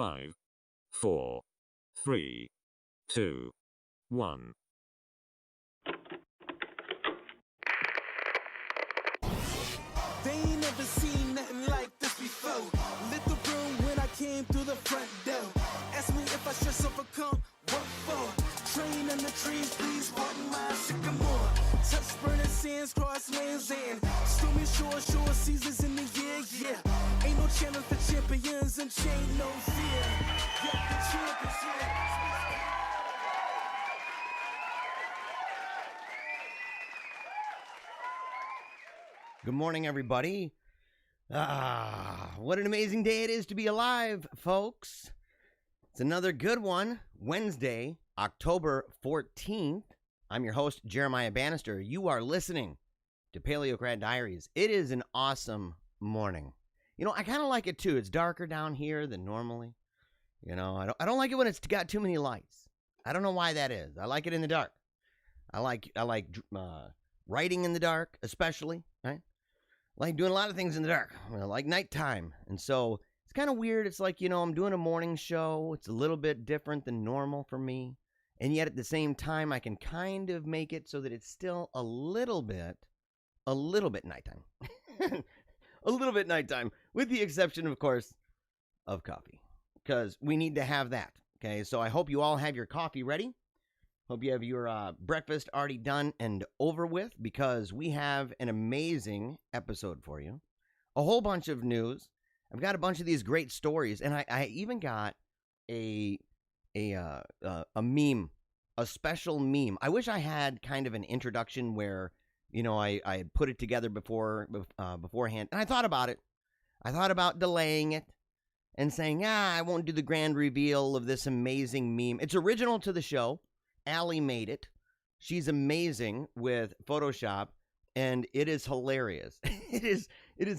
5, 4, 3, 2, 1. They ain't never seen nothing like this before. Lit the room when I came through the front door. Ask me if I stress overcome, what for? Train in the trees, please pardon my sycamore. Touch burning sands, cross lands and stormy shore seasons in the year, yeah. Ain't no challenge for champions and chain no fear. Yeah, the champions here. Good morning, everybody. What an amazing day it is to be alive, folks. It's another good one. Wednesday, October 14th. I'm your host, Jeremiah Bannister. You are listening to Paleocrat Diaries. It is an awesome morning. You know, I kind of like it too. It's darker down here than normally. You know, I don't like it when it's got too many lights. I don't know why that is. I like it in the dark. I like writing in the dark, especially, right? Like doing a lot of things in the dark, like nighttime. And so it's kind of weird. It's like, you know, I'm doing a morning show. It's a little bit different than normal for me. And yet at the same time, I can kind of make it so that it's still a little bit nighttime. A little bit nighttime, with the exception, of course, of coffee. Because we need to have that. Okay, so I hope you all have your coffee ready. Hope you have your breakfast already done and over with, because we have an amazing episode for you. A whole bunch of news. I've got a bunch of these great stories, and I even got a meme, a special meme. I wish I had kind of an introduction where, you know, I had put it together beforehand, and I thought about it. I thought about delaying it and saying, I won't do the grand reveal of this amazing meme. It's original to the show. Allie made it. She's amazing with Photoshop, and it is hilarious. It is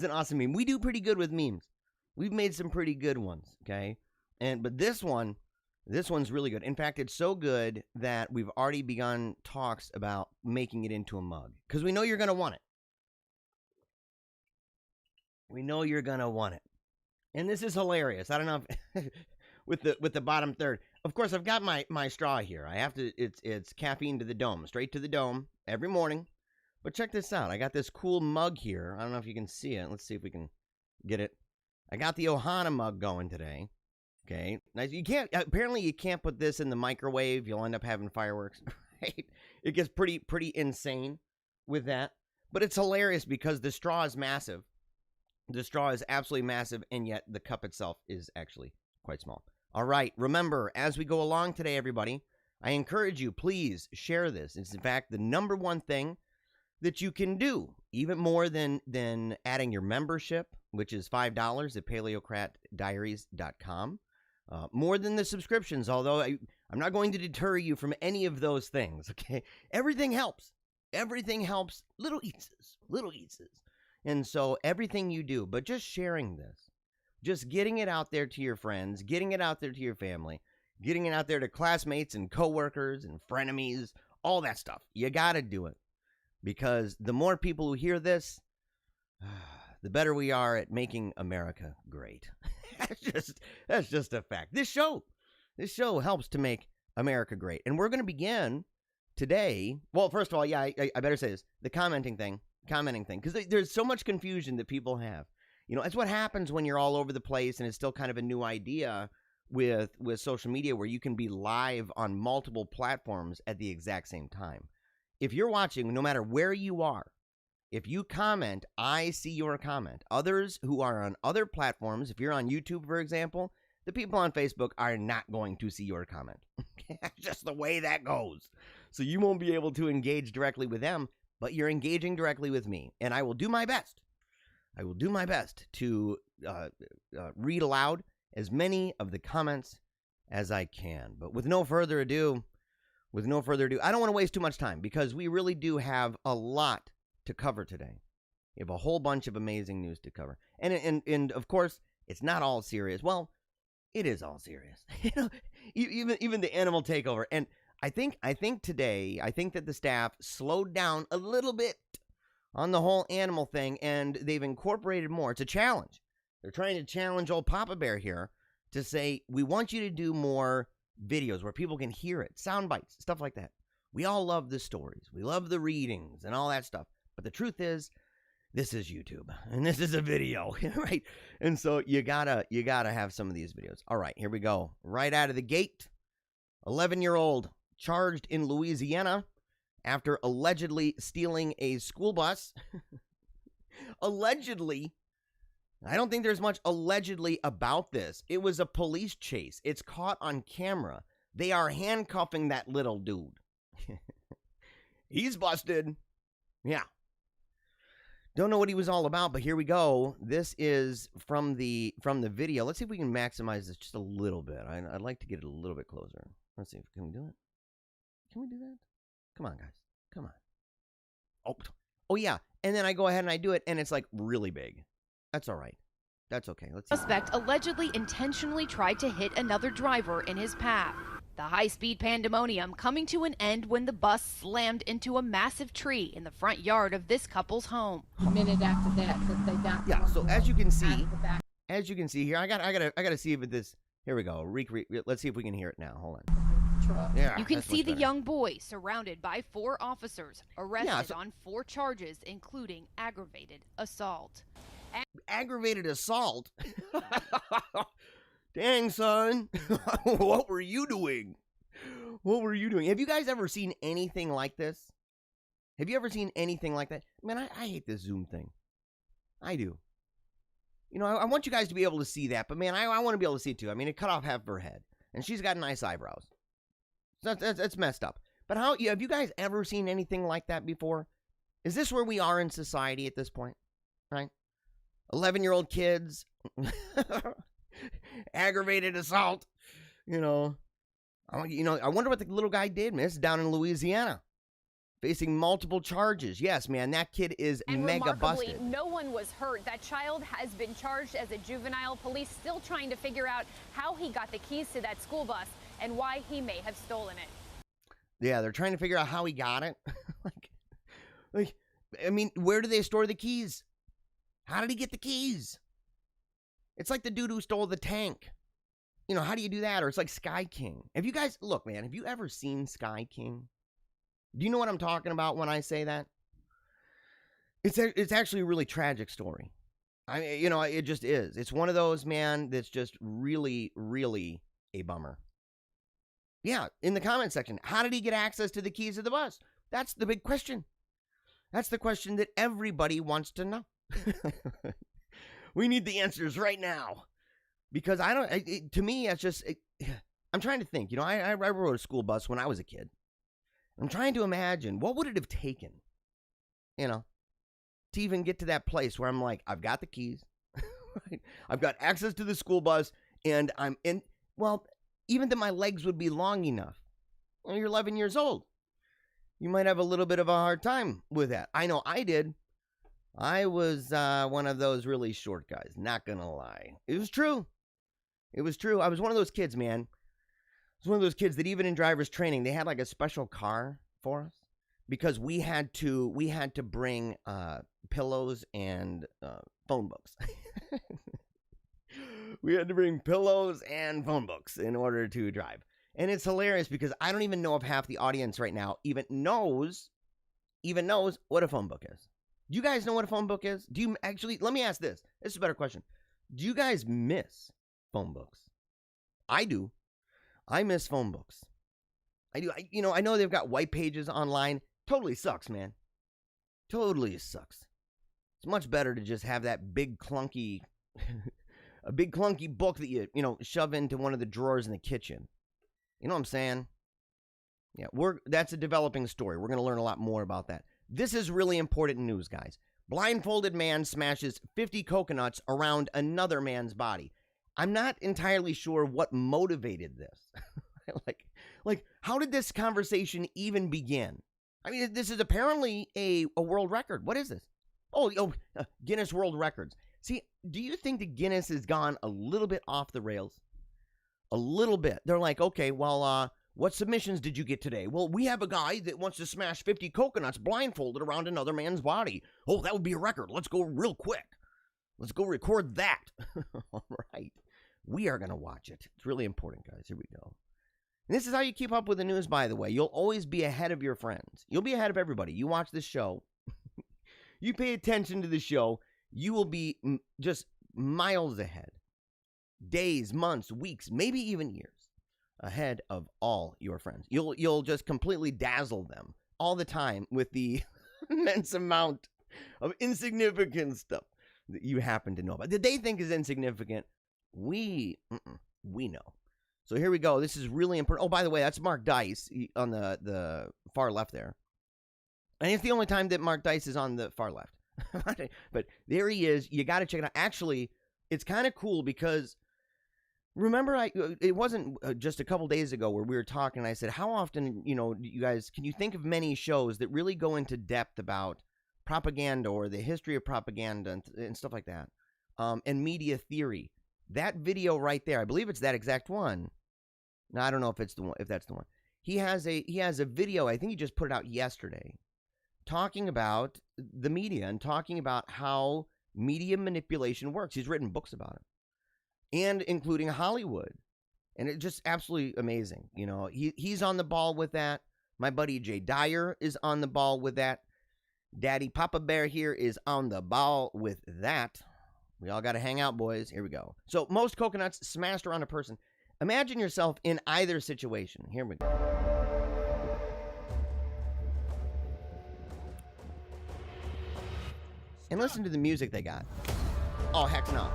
an awesome meme. We do pretty good with memes. We've made some pretty good ones, okay? But this one's really good. In fact, it's so good that we've already begun talks about making it into a mug, because we know you're going to want it. We know you're going to want it. And this is hilarious. I don't know if with the bottom third. Of course, I've got my straw here. I have to, it's caffeine to the dome, straight to the dome every morning. But check this out. I got this cool mug here. I don't know if you can see it. Let's see if we can get it. I got the Ohana mug going today. Okay. Now, apparently you can't put this in the microwave. You'll end up having fireworks, right? It gets pretty insane with that. But it's hilarious because the straw is massive. The straw is absolutely massive, and yet the cup itself is actually quite small. All right, remember, as we go along today, everybody, I encourage you, please share this. It's, in fact, the number one thing that you can do, even more than adding your membership, which is $5 at paleocratdiaries.com. More than the subscriptions, although I'm not going to deter you from any of those things, okay? Everything helps. Everything helps. Little eatses. And so everything you do, but just sharing this. Just getting it out there to your friends, getting it out there to your family, getting it out there to classmates and coworkers and frenemies, all that stuff. You got to do it, because the more people who hear this, the better we are at making America great. That's just a fact. This show helps to make America great. And we're going to begin today. Well, first of all, yeah, I better say this, the commenting thing, because there's so much confusion that people have. You know, it's what happens when you're all over the place, and it's still kind of a new idea with social media where you can be live on multiple platforms at the exact same time. If you're watching, no matter where you are, if you comment, I see your comment. Others who are on other platforms, if you're on YouTube, for example, the people on Facebook are not going to see your comment. That's just the way that goes. So you won't be able to engage directly with them, but you're engaging directly with me, and I will do my best. I will do my best to read aloud as many of the comments as I can. But with no further ado, I don't want to waste too much time, because we really do have a lot to cover today. We have a whole bunch of amazing news to cover. And of course, it's not all serious. Well, it is all serious. You know, even the animal takeover. And I think today, that the staff slowed down a little bit on the whole animal thing, and they've incorporated more. It's a challenge. They're trying to challenge old Papa Bear here to say, we want you to do more videos where people can hear it, sound bites, stuff like that. We all love the stories. We love the readings and all that stuff. But the truth is, this is YouTube and this is a video, right? And so you gotta have some of these videos. All right, here we go. Right out of the gate, 11-year-old charged in Louisiana after allegedly stealing a school bus. Allegedly. I don't think there's much allegedly about this. It was a police chase. It's caught on camera. They are handcuffing that little dude. He's busted. Yeah. Don't know what he was all about, but here we go. This is from the video. Let's see if we can maximize this just a little bit. I'd like to get it a little bit closer. Let's see. Can we do it? Can we do that? Come on, guys. Come on. Oh yeah. And then I go ahead and I do it, and it's like really big. That's all right. That's okay. Let's see. Suspect allegedly intentionally tried to hit another driver in his path. The high-speed pandemonium coming to an end when the bus slammed into a massive tree in the front yard of this couple's home. A minute after that, they got. Yeah. So as you can see here, I gotta see if this. Here we go. Let's see if we can hear it now. Hold on. Yeah. You can see the young boy surrounded by 4 officers, arrested on 4 charges, including aggravated assault. Aggravated assault? Dang, son. What were you doing? What were you doing? Have you guys ever seen anything like this? Have you ever seen anything like that? Man, I hate this Zoom thing. I do. You know, I want you guys to be able to see that, but man, I want to be able to see it too. I mean, it cut off half of her head, and she's got nice eyebrows. That's messed up. But have you guys ever seen anything like that before? Is this where we are in society at this point? Right? 11-year-old kids, aggravated assault. I wonder what the little guy did, man. This is down in Louisiana, facing multiple charges. Yes, man, that kid is mega busted. No one was hurt. That child has been charged as a juvenile. Police still trying to figure out how he got the keys to that school bus and why he may have stolen it. Yeah, they're trying to figure out how he got it. I mean, where do they store the keys? How did he get the keys? It's like the dude who stole the tank. You know, how do you do that? Or it's like Sky King. Have you guys, look, man, have you ever seen Sky King? Do you know what I'm talking about when I say that? It's actually a really tragic story. It just is. It's one of those, man, that's just really, really a bummer. Yeah, in the comment section, how did he get access to the keys of the bus? That's the big question. That's the question that everybody wants to know. We need the answers right now. Because to me, it's just, I'm trying to think. I rode a school bus when I was a kid. I'm trying to imagine, what would it have taken, to even get to that place where I'm like, I've got the keys. Right? I've got access to the school bus, and I'm in, well, even that my legs would be long enough. Well, you're 11 years old. You might have a little bit of a hard time with that. I know I did. I was one of those really short guys, not gonna lie. It was true. It was true. I was one of those kids, man. I was one of those kids that even in driver's training, they had like a special car for us because we had to bring pillows and phone books. We had to bring pillows and phone books in order to drive. And it's hilarious because I don't even know if half the audience right now even knows what a phone book is. Do you guys know what a phone book is? Do you actually, let me ask this. This is a better question. Do you guys miss phone books? I do. I miss phone books. I do. I know they've got white pages online. Totally sucks, man. Totally sucks. It's much better to just have that big clunky, a big clunky book that you shove into one of the drawers in the kitchen. You know what I'm saying? Yeah, that's a developing story. We're going to learn a lot more about that. This is really important news, guys. Blindfolded man smashes 50 coconuts around another man's body. I'm not entirely sure what motivated this. like, how did this conversation even begin? I mean, this is apparently a world record. What is this? Guinness World Records. See, do you think that Guinness has gone a little bit off the rails? A little bit. They're like, okay, well, what submissions did you get today? Well, we have a guy that wants to smash 50 coconuts blindfolded around another man's body. Oh, that would be a record. Let's go real quick. Let's go record that. All right. We are going to watch it. It's really important, guys. Here we go. And this is how you keep up with the news, by the way. You'll always be ahead of your friends. You'll be ahead of everybody. You watch this show. You pay attention to the show. You will be just miles ahead. Days, months, weeks, maybe even years ahead of all your friends. You'll just completely dazzle them all the time with the immense amount of insignificant stuff that you happen to know about. That they think is insignificant, we know. So here we go. This is really important. Oh, by the way, that's Mark Dice on the far left there. And it's the only time that Mark Dice is on the far left. But there he is. You got to check it out. Actually, it's kind of cool because remember, it wasn't just a couple days ago where we were talking, and I said, how often, you guys, can you think of many shows that really go into depth about propaganda or the history of propaganda and stuff like that, and media theory? That video right there, I believe it's that exact one. Now, I don't know if it's the one, if that's the one. He has a video, I think he just put it out yesterday, talking about the media and talking about how media manipulation works. He's written books about it, and including Hollywood. And it's just absolutely amazing. He's on the ball with that. My buddy Jay Dyer is on the ball with that. Daddy Papa Bear here is on the ball with that. We all got to hang out, boys. Here we go. So most coconuts smashed around a person. Imagine yourself in either situation. Here we go. And listen to the music they got. Oh, heck no.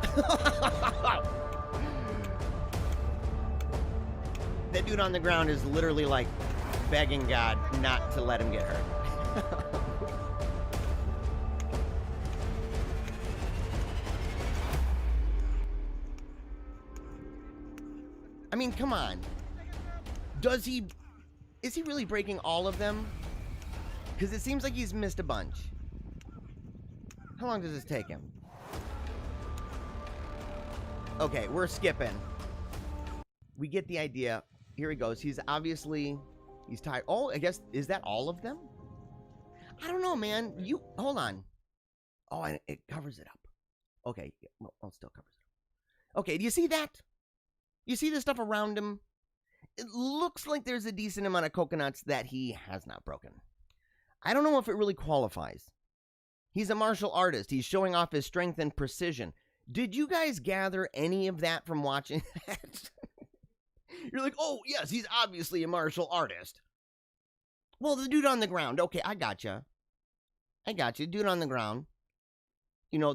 That dude on the ground is literally like begging God not to let him get hurt. I mean, come on. Is he really breaking all of them? Because it seems like he's missed a bunch. How long does this take him? Okay, we're skipping. We get the idea. Here he goes. He's tired. Oh, I guess, is that all of them? I don't know, man. Hold on. Oh, and it covers it up. Okay, well, it still covers it up. Okay, do you see that? You see the stuff around him? It looks like there's a decent amount of coconuts that he has not broken. I don't know if it really qualifies. He's a martial artist. He's showing off his strength and precision. Did you guys gather any of that from watching that? You're like, oh, yes, he's obviously a martial artist. Well, the dude on the ground. Okay, I gotcha. Dude on the ground.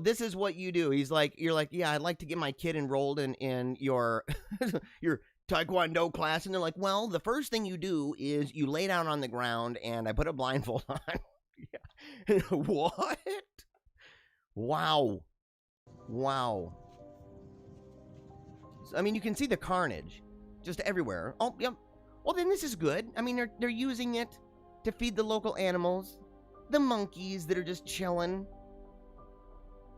This is what you do. You're like, yeah, I'd like to get my kid enrolled in your your Taekwondo class. And they're like, well, the first thing you do is you lay down on the ground and I put a blindfold on. Yeah. What? Wow. I mean, you can see the carnage just everywhere. Oh, yep. Well, then this is good. I mean, they're using it to feed the local animals, the monkeys that are just chilling,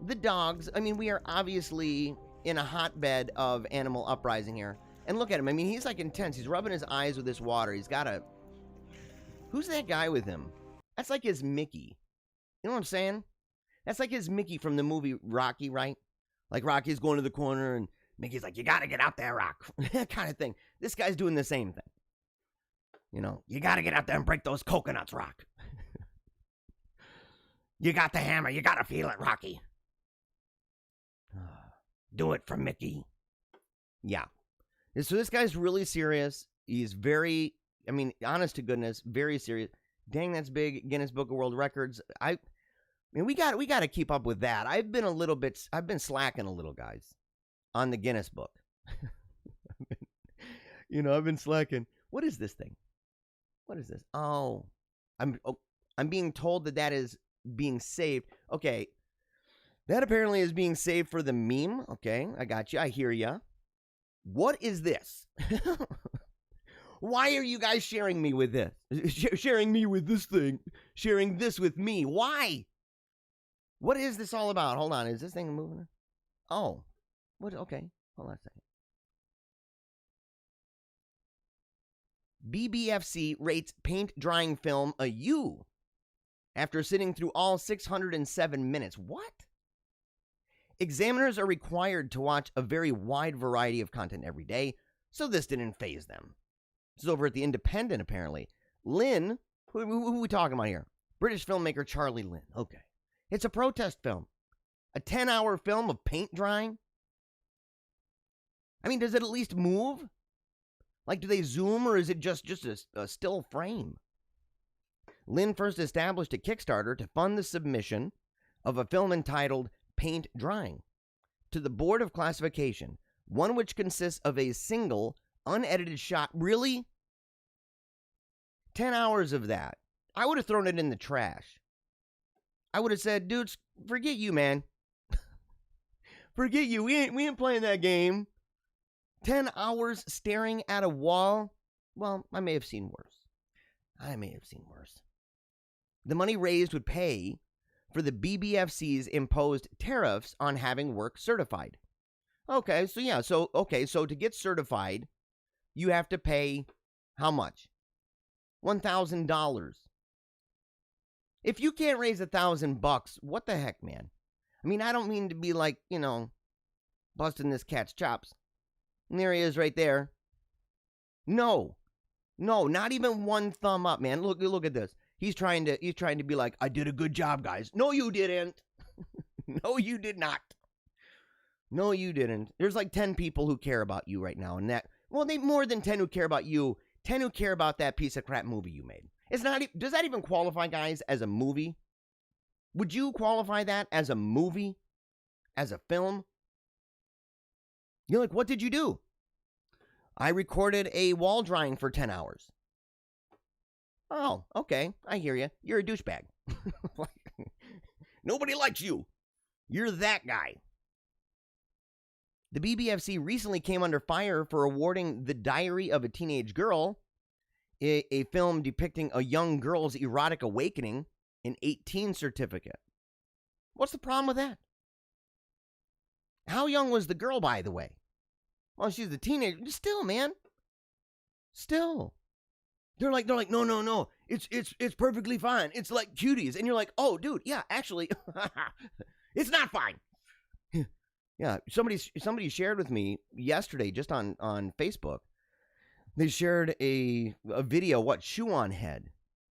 the dogs. I mean, we are obviously in a hotbed of animal uprising here. And look at him. I mean, he's like intense. He's rubbing his eyes with this water. He's got a... Who's that guy with him? That's like his Mickey. You know what I'm saying? That's like his Mickey from the movie Rocky, right? Like Rocky's going to the corner and Mickey's like, you got to get out there, Rock. That kind of thing. This guy's doing the same thing. You got to get out there and break those coconuts, Rock. You got the hammer. You got to feel it, Rocky. Do it for Mickey. Yeah. So this guy's really serious. He's very, I mean, honest to goodness, very serious. Dang, that's big. Guinness Book of World Records. I mean, we got to keep up with that. I've been slacking a little, guys, on the Guinness Book. I've been slacking. What is this thing? What is this? Oh, I'm being told that is being saved. Okay. That apparently is being saved for the meme. Okay, I got you. I hear ya. What is this? Why are you guys sharing me with this? Sharing me with this thing. Sharing this with me. Why? What is this all about? Hold on. Is this thing moving? Oh. What? Okay. Hold on a second. BBFC rates paint drying film a U after sitting through all 607 minutes. What? Examiners are required to watch a very wide variety of content every day, so this didn't faze them. This is over at The Independent, apparently. Lynn, who are we talking about here? British filmmaker Charlie Lynn. Okay. It's a protest film. A 10-hour film of paint drying? I mean, does it at least move? Like, do they zoom, or is it just a still frame? Lynn first established a Kickstarter to fund the submission of a film entitled Paint Drying to the Board of Classification, one which consists of a single, unedited shot. Really? 10 hours of that. I would have thrown it in the trash. I would have said, dudes, forget you, man. Forget you. We ain't playing that game. 10 hours staring at a wall? Well, I may have seen worse. The money raised would pay for the BBFC's imposed tariffs on having work certified. Okay, so to get certified, you have to pay how much? $1,000. If you can't raise $1,000, what the heck, man? I mean, I don't mean to be like, busting this cat's chops. And there he is right there. No, not even one thumb up, man. Look at this. He's trying to be like, I did a good job, guys. No, you didn't. No, you did not. No, you didn't. There's like 10 people who care about you right now. And they more than 10 who care about you. 10 who care about that piece of crap movie you made. Does that even qualify, guys, as a movie? Would you qualify that as a movie? As a film? You're like, what did you do? I recorded a wall drying for 10 hours. Oh, okay. I hear you. You're a douchebag. Nobody likes you. You're that guy. The BBFC recently came under fire for awarding The Diary of a Teenage Girl, a film depicting a young girl's erotic awakening, an 18 certificate. What's the problem with that? How young was the girl, by the way? Well, she's a teenager. Still, man. Still. They're like, no. It's perfectly fine. It's like cuties. And you're like, oh, dude, yeah, actually, it's not fine. Yeah, somebody shared with me yesterday, just on Facebook. They shared a video, what, Shoe on Head.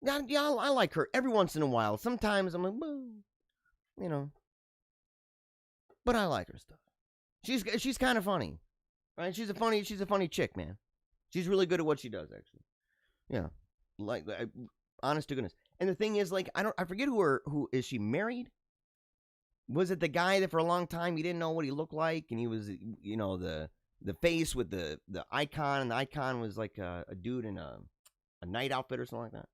Yeah, I like her every once in a while. Sometimes I'm like, well, but I like her stuff. She's kind of funny, right? She's a funny chick, man. She's really good at what she does, actually. Yeah, like honest to goodness. And the thing is, like, I forget who is she married? Was it the guy that for a long time you didn't know what he looked like, and he was, the face with the icon, and the icon was like a dude in a night outfit or something like that?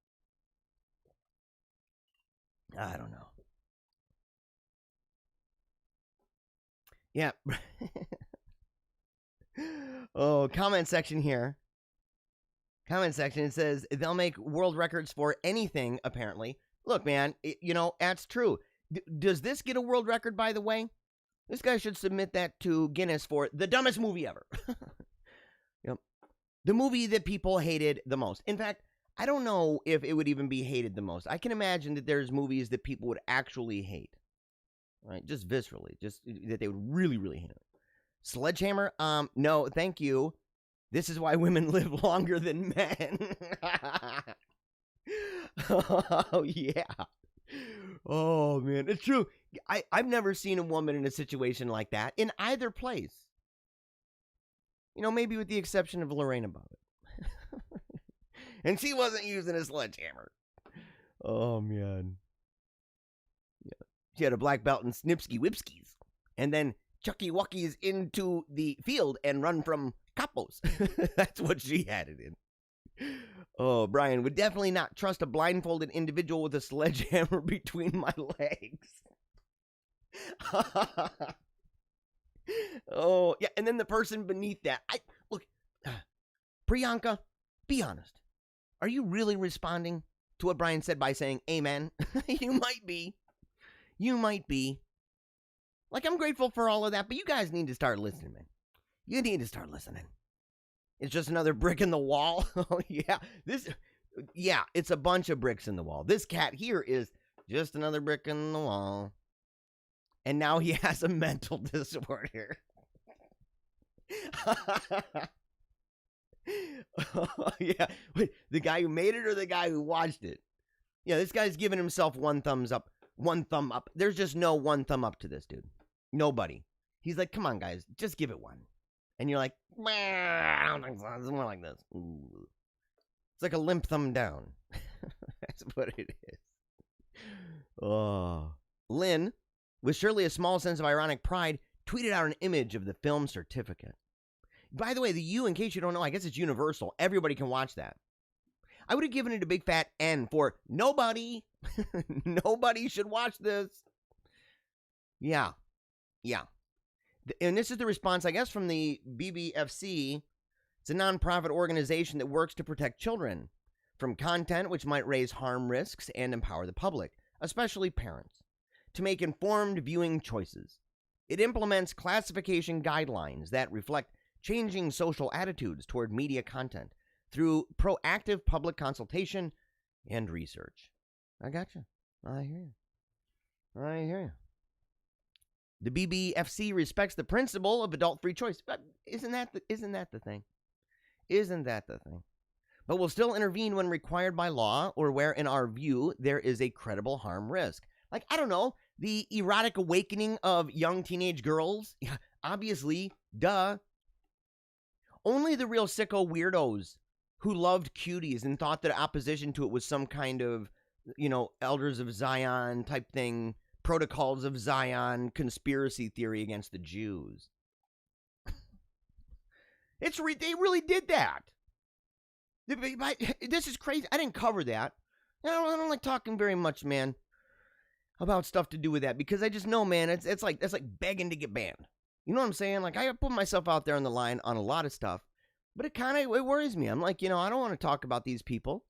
I don't know. Yeah. Oh, comment section here. Comment section, it says they'll make world records for anything, apparently. Look, man, that's true. Does this get a world record, by the way? This guy should submit that to Guinness for the dumbest movie ever. Yep. The movie that people hated the most. In fact, I don't know if it would even be hated the most. I can imagine that there's movies that people would actually hate. Right? Just viscerally. Just that they would really, really hate it. Sledgehammer? No, thank you. This is why women live longer than men. Oh, yeah. Oh, man. It's true. I've never seen a woman in a situation like that in either place. Maybe with the exception of Lorraine above it. And she wasn't using a sledgehammer. Oh, man. Yeah. She had a black belt in Snipsky Whipskies. And then Chucky Wuckies into the field and run from capos. That's what she had it in. Oh, Brian, would definitely not trust a blindfolded individual with a sledgehammer between my legs. Oh, yeah, and then the person beneath that. Look, Priyanka, be honest. Are you really responding to what Brian said by saying amen? You might be. You might be. Like, I'm grateful for all of that, but you guys need to start listening, man. You need to start listening. It's just another brick in the wall. Oh, yeah. It's a bunch of bricks in the wall. This cat here is just another brick in the wall. and now he has a mental disorder. Yeah. Wait, the guy who made it or the guy who watched it? Yeah, this guy's giving himself one thumb up. There's just no one thumb up to this dude. Nobody. He's like, come on, guys, just give it one. And you're like, I don't think so. It's more like this. Ooh. It's like a limp thumb down. That's what it is. Oh. Lynn, with surely a small sense of ironic pride, tweeted out an image of the film certificate. By the way, the U, in case you don't know, I guess it's universal. Everybody can watch that. I would have given it a big fat N for nobody. Nobody should watch this. Yeah. And this is the response, I guess, from the BBFC. It's a nonprofit organization that works to protect children from content which might raise harm risks and empower the public, especially parents, to make informed viewing choices. It implements classification guidelines that reflect changing social attitudes toward media content through proactive public consultation and research. I gotcha. I hear you. The BBFC respects the principle of adult-free choice. Isn't that the thing? Isn't that the thing? But will still intervene when required by law or where, in our view, there is a credible harm risk. Like, I don't know, the erotic awakening of young teenage girls? Obviously, duh. Only the real sicko weirdos who loved cuties and thought that opposition to it was some kind of, Elders of Zion type thing, Protocols of Zion conspiracy theory against the Jews. They really did that. This is crazy. I didn't cover that. I don't like talking very much, man, about stuff to do with that, because I just know, man, it's like begging to get banned. You know what I'm saying? Like, I put myself out there on the line on a lot of stuff, but it worries me. I'm like, I don't want to talk about these people.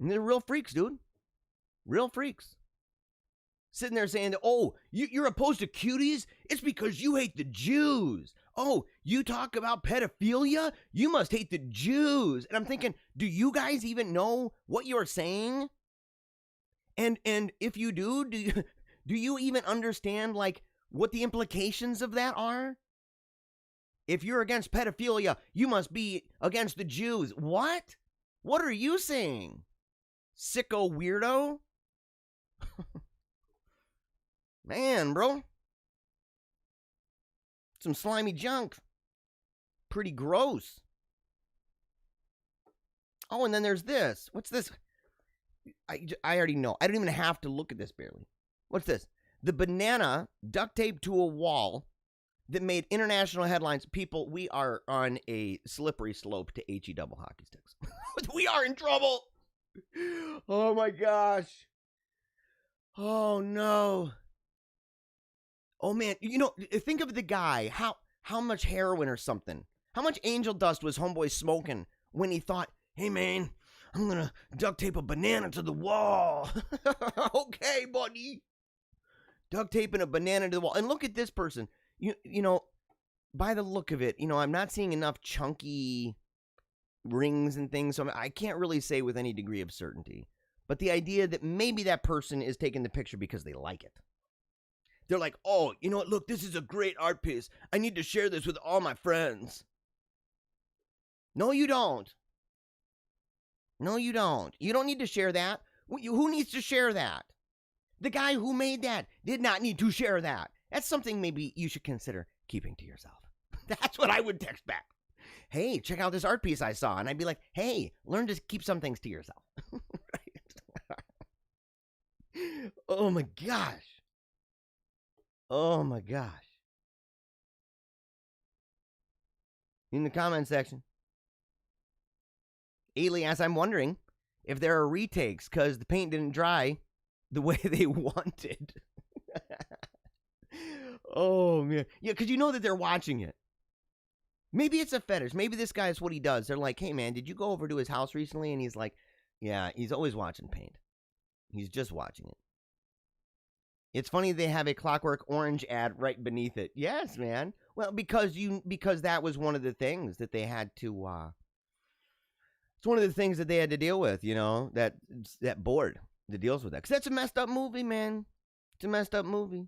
And they're real freaks, dude. Real freaks. Sitting there saying, oh, you're opposed to cuties? It's because you hate the Jews. Oh, you talk about pedophilia? You must hate the Jews. And I'm thinking, do you guys even know what you're saying? And if you do you even understand, like, what the implications of that are? If you're against pedophilia, you must be against the Jews. What? What are you saying? Sicko weirdo? Man, bro. Some slimy junk. Pretty gross. Oh, and then there's this. What's this? I already know. I don't even have to look at this barely. What's this? The banana duct taped to a wall that made international headlines. People, we are on a slippery slope to HE double hockey sticks. We are in trouble. Oh my gosh. Oh no. Oh man, think of the guy. How much heroin or something? How much angel dust was homeboy smoking when he thought, hey man, I'm gonna duct tape a banana to the wall. Okay, buddy. Duct taping a banana to the wall. And look at this person. By the look of it, I'm not seeing enough chunky rings and things, so I can't really say with any degree of certainty. But the idea that maybe that person is taking the picture because they like it. They're like, oh, you know what? Look, this is a great art piece. I need to share this with all my friends. No, you don't. No, you don't. You don't need to share that. Who needs to share that? The guy who made that did not need to share that. That's something maybe you should consider keeping to yourself. That's what I would text back. Hey, check out this art piece I saw. And I'd be like, hey, learn to keep some things to yourself. Oh my gosh. Oh my gosh. In the comment section, Alias, I'm wondering if there are retakes because the paint didn't dry the way they wanted. Oh man. Yeah, because you know that they're watching it. Maybe it's a fetish. Maybe this guy is what he does. They're like, hey man, did you go over to his house recently? And he's like, yeah, he's always watching paint. He's just watching it. It's funny they have a Clockwork Orange ad right beneath it. Yes, man. Well, because that was one of the things that they had to it's one of the things that they had to deal with, that board that deals with that. Cuz that's a messed up movie, man. It's a messed up movie.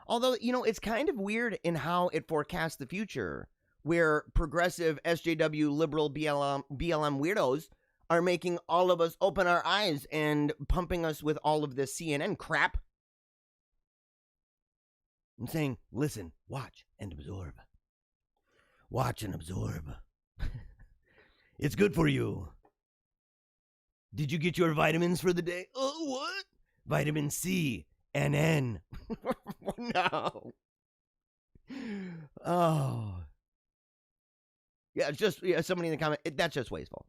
Although, you know, it's kind of weird in how it forecasts the future, where progressive SJW liberal BLM weirdos are making all of us open our eyes and pumping us with all of this CNN crap. I'm saying, listen, watch, and absorb. Watch and absorb. It's good for you. Did you get your vitamins for the day? Oh, what? Vitamin C and N. No. Oh. Yeah, it's just somebody in the comment. That's just wasteful.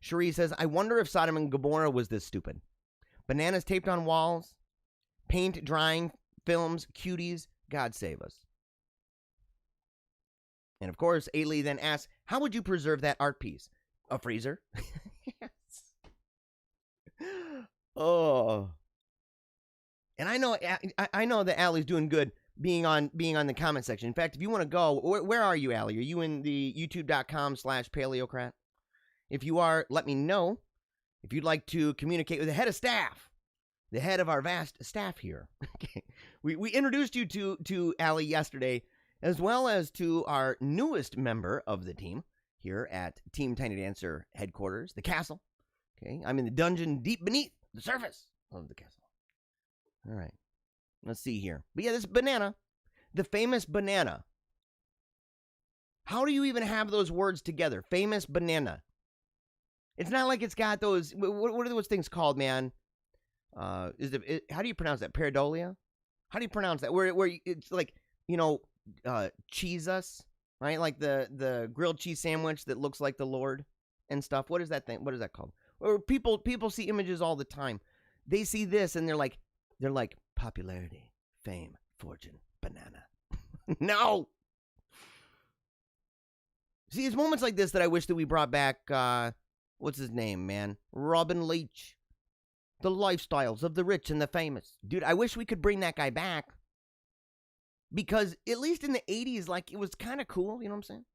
Cherie says, I wonder if Sodom and Gomorrah was this stupid. Bananas taped on walls, paint drying, films, cuties. God save us. And of course, Ailey then asks, how would you preserve that art piece? A freezer? Yes. Oh. And I know that Allie's doing good being on the comment section. In fact, if you want to go, where are you, Allie? Are you in the youtube.com/paleocrat? If you are, let me know. If you'd like to communicate with the head of staff, the head of our vast staff here. Okay. We introduced you to Allie yesterday, as well as to our newest member of the team here at Team Tiny Dancer headquarters, the castle. Okay, I'm in the dungeon deep beneath the surface of the castle. All right, let's see here. But yeah, this banana, the famous banana. How do you even have those words together? Famous banana. It's not like it's got those. What are those things called, man? How do you pronounce that? Pareidolia? How do you pronounce that? Where it's like, you know, cheese-us, right? Like the grilled cheese sandwich that looks like the Lord and stuff. What is that thing? What is that called? Or people see images all the time. They see this and they're like popularity, fame, fortune, banana. No. See, it's moments like this that I wish that we brought back. What's his name, man? Robin Leach. The lifestyles of the rich and the famous. Dude, I wish we could bring that guy back. Because at least in the 80s, like, it was kind of cool, you know what I'm saying?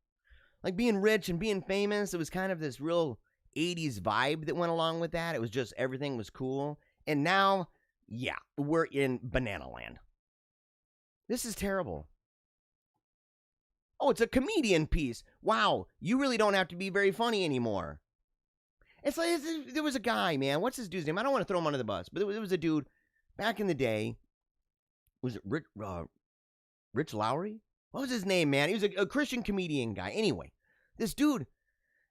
Like, being rich and being famous, it was kind of this real 80s vibe that went along with that. It was just, everything was cool. And now, yeah, we're in banana land. This is terrible. Oh, it's a comedian piece. Wow, you really don't have to be very funny anymore. It's like, there was a guy, man. What's his dude's name? I don't want to throw him under the bus, but there was a dude back in the day. Was it Rich Lowry? What was his name, man? He was a Christian comedian guy. Anyway, this dude,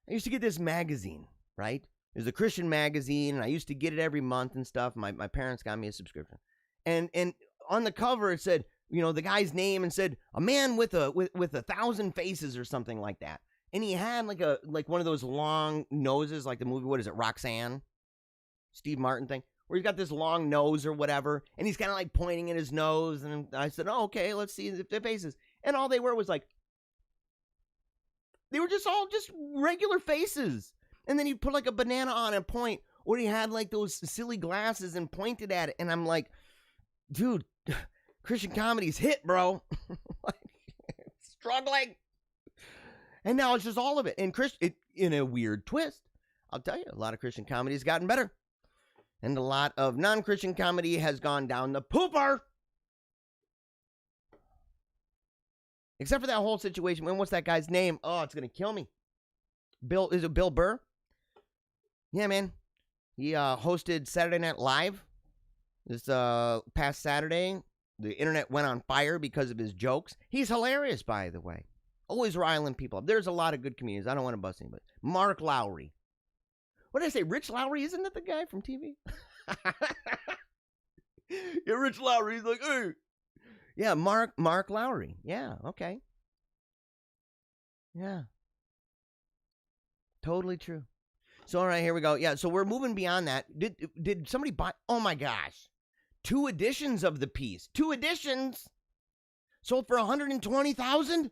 I used to get this magazine, right? It was a Christian magazine, and I used to get it every month and stuff. My parents got me a subscription. And on the cover, it said, you know, the guy's name, and said, a man with 1,000 faces or something like that. And he had like one of those long noses, like the movie, what is it, Roxanne? Steve Martin thing, where he's got this long nose or whatever, and he's kind of like pointing at his nose. And I said, oh, okay, let's see the faces. And all they were was like, they were just all just regular faces. And then he put like a banana on and point, or he had like those silly glasses and pointed at it. And I'm like, dude, Christian comedy's hit, bro. Like, struggling. And now it's just all of it. And in a weird twist, I'll tell you, a lot of Christian comedy has gotten better. And a lot of non-Christian comedy has gone down the pooper. Except for that whole situation. Man, what's that guy's name? Oh, it's going to kill me. Is it Bill Burr? Yeah, man. He hosted Saturday Night Live this past Saturday. The internet went on fire because of his jokes. He's hilarious, by the way. Always riling people up. There's a lot of good comedians. I don't want to bust anybody. Mark Lowry. What did I say? Rich Lowry? Isn't that the guy from TV? Yeah, Rich Lowry. He's like, hey. Yeah, Mark Lowry. Yeah, okay. Yeah. Totally true. So, all right, here we go. Yeah, so we're moving beyond that. Did somebody buy? Oh, my gosh. 2 editions of the piece. 2 editions. Sold for $120,000.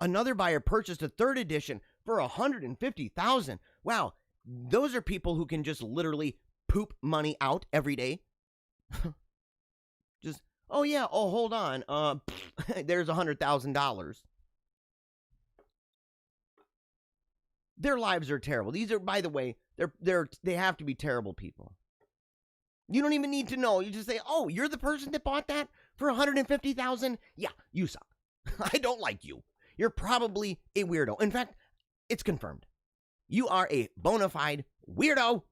Another buyer purchased a 3rd edition for $150,000. Wow, those are people who can just literally poop money out every day. Just, oh yeah, oh hold on, there's $100,000. Their lives are terrible. These are, by the way, they have to be terrible people. You don't even need to know. You just say, oh, you're the person that bought that for $150,000? Yeah, you suck. I don't like you. You're probably a weirdo. In fact, it's confirmed. You are a bona fide weirdo.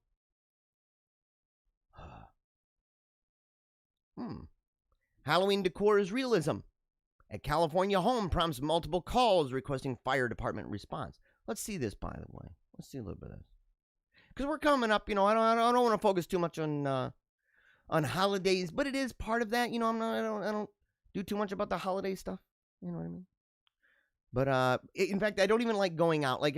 Halloween decor is realism. A California home prompts multiple calls requesting fire department response. Let's see this, by the way. Let's see a little bit of this. Because we're coming up, I don't want to focus too much on holidays, but it is part of that. I don't do too much about the holiday stuff. You know what I mean? But in fact, I don't even like going out. Like,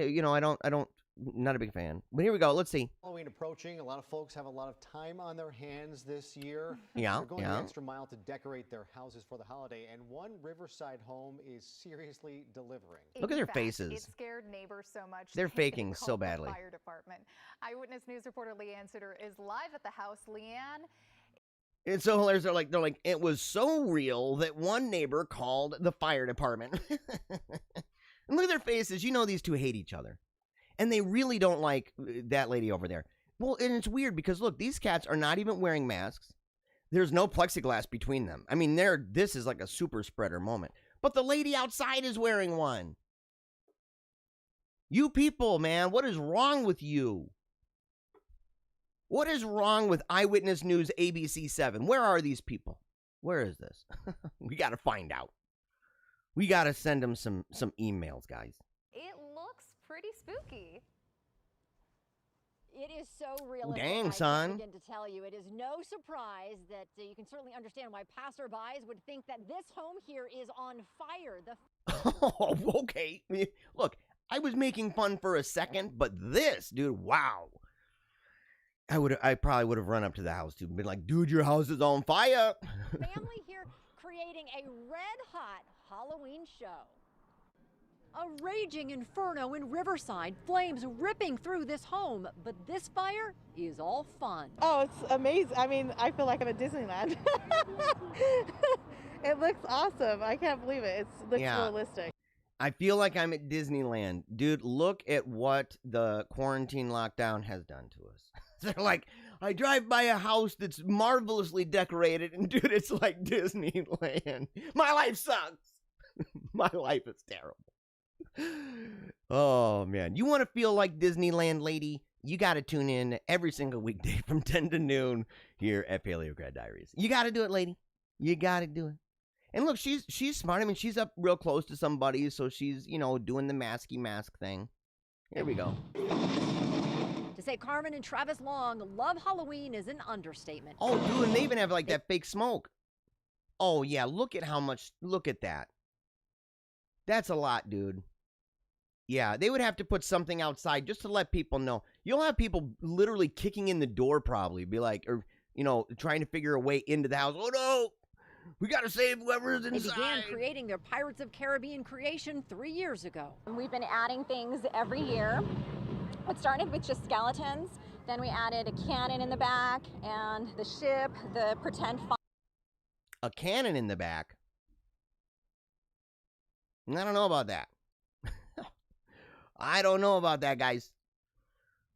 not a big fan. But here we go. Let's see. Halloween approaching. A lot of folks have a lot of time on their hands this year. Yeah, They're going the extra mile to decorate their houses for the holiday, and one Riverside home is seriously delivering. Look at their faces. It scared neighbors so much. They're faking so badly. Fire department. Eyewitness News reporter Leanne Suter is live at the house. Leanne. It's so hilarious. They're like, it was so real that one neighbor called the fire department. And look at their faces. These two hate each other. And they really don't like that lady over there. Well, and it's weird because, look, these cats are not even wearing masks. There's no plexiglass between them. I mean, this is like a super spreader moment. But the lady outside is wearing one. You people, man, what is wrong with you? What is wrong with Eyewitness News ABC 7? Where are these people? Where is this? We got to find out. We got to send them some emails, guys. It looks pretty spooky. It is so real. Dang, son. I begin to tell you, it is no surprise that you can certainly understand why passerbys would think that this home here is on fire. Oh, okay. Look, I was making fun for a second, but this, dude, wow. I probably would have run up to the house, too, and been like, dude, your house is on fire. Family here creating a red-hot Halloween show. A raging inferno in Riverside, flames ripping through this home, but this fire is all fun. Oh, it's amazing. I mean, I feel like I'm at Disneyland. It looks awesome. I can't believe it. It looks realistic. I feel like I'm at Disneyland. Dude, look at what the quarantine lockdown has done to us. They're like, I drive by a house that's marvelously decorated, and dude, it's like Disneyland. My life sucks. My life is terrible. Oh, man. You want to feel like Disneyland, lady? You got to tune in every single weekday from 10 to noon here at Paleograd Diaries. You got to do it, lady. You got to do it. And look, she's smart. I mean, she's up real close to somebody, so she's, doing the masky mask thing. Here we go. To say Carmen and Travis Long love Halloween is an understatement. Oh, dude, and they even have, like, that fake smoke. Oh, yeah, look at how much, look at that. That's a lot, dude. Yeah, they would have to put something outside just to let people know. You'll have people literally kicking in the door probably, be like, or, trying to figure a way into the house. Oh, no, we got to save whoever's inside. They began creating their Pirates of Caribbean creation 3 years ago. We've been adding things every year. It started with just skeletons. Then we added a cannon in the back and the ship, the pretend fire. A cannon in the back? I don't know about that. I don't know about that, guys.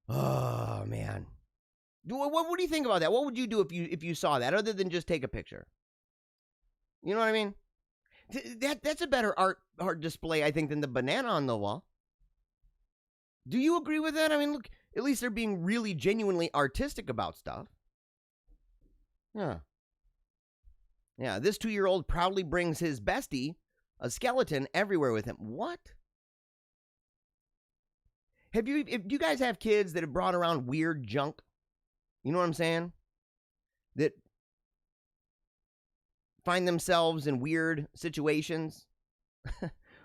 Oh, man. What do you think about that? What would you do if you saw that, other than just take a picture? You know what I mean? That's a better art display, I think, than the banana on the wall. Do you agree with that? I mean, look, at least they're being really genuinely artistic about stuff. Yeah. Yeah, this 2-year-old proudly brings his bestie, a skeleton, everywhere with him. What? Do you guys have kids that have brought around weird junk? You know what I'm saying? That find themselves in weird situations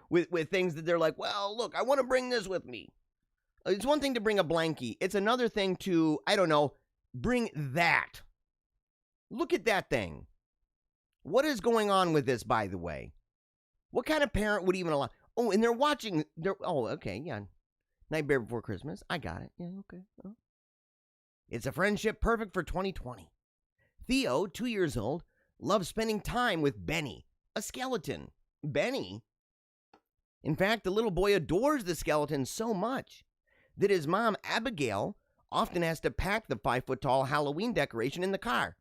with things that they're like, well, look, I want to bring this with me. It's one thing to bring a blankie. It's another thing to, I don't know, bring that. Look at that thing. What is going on with this, by the way? What kind of parent would even allow? Oh, and they're watching. Oh, okay, yeah. Nightmare Before Christmas. I got it. Yeah, okay. Oh. It's a friendship perfect for 2020. Theo, 2 years old, loves spending time with Benny, a skeleton. Benny? In fact, the little boy adores the skeleton so much that his mom, Abigail, often has to pack the 5-foot-tall Halloween decoration in the car.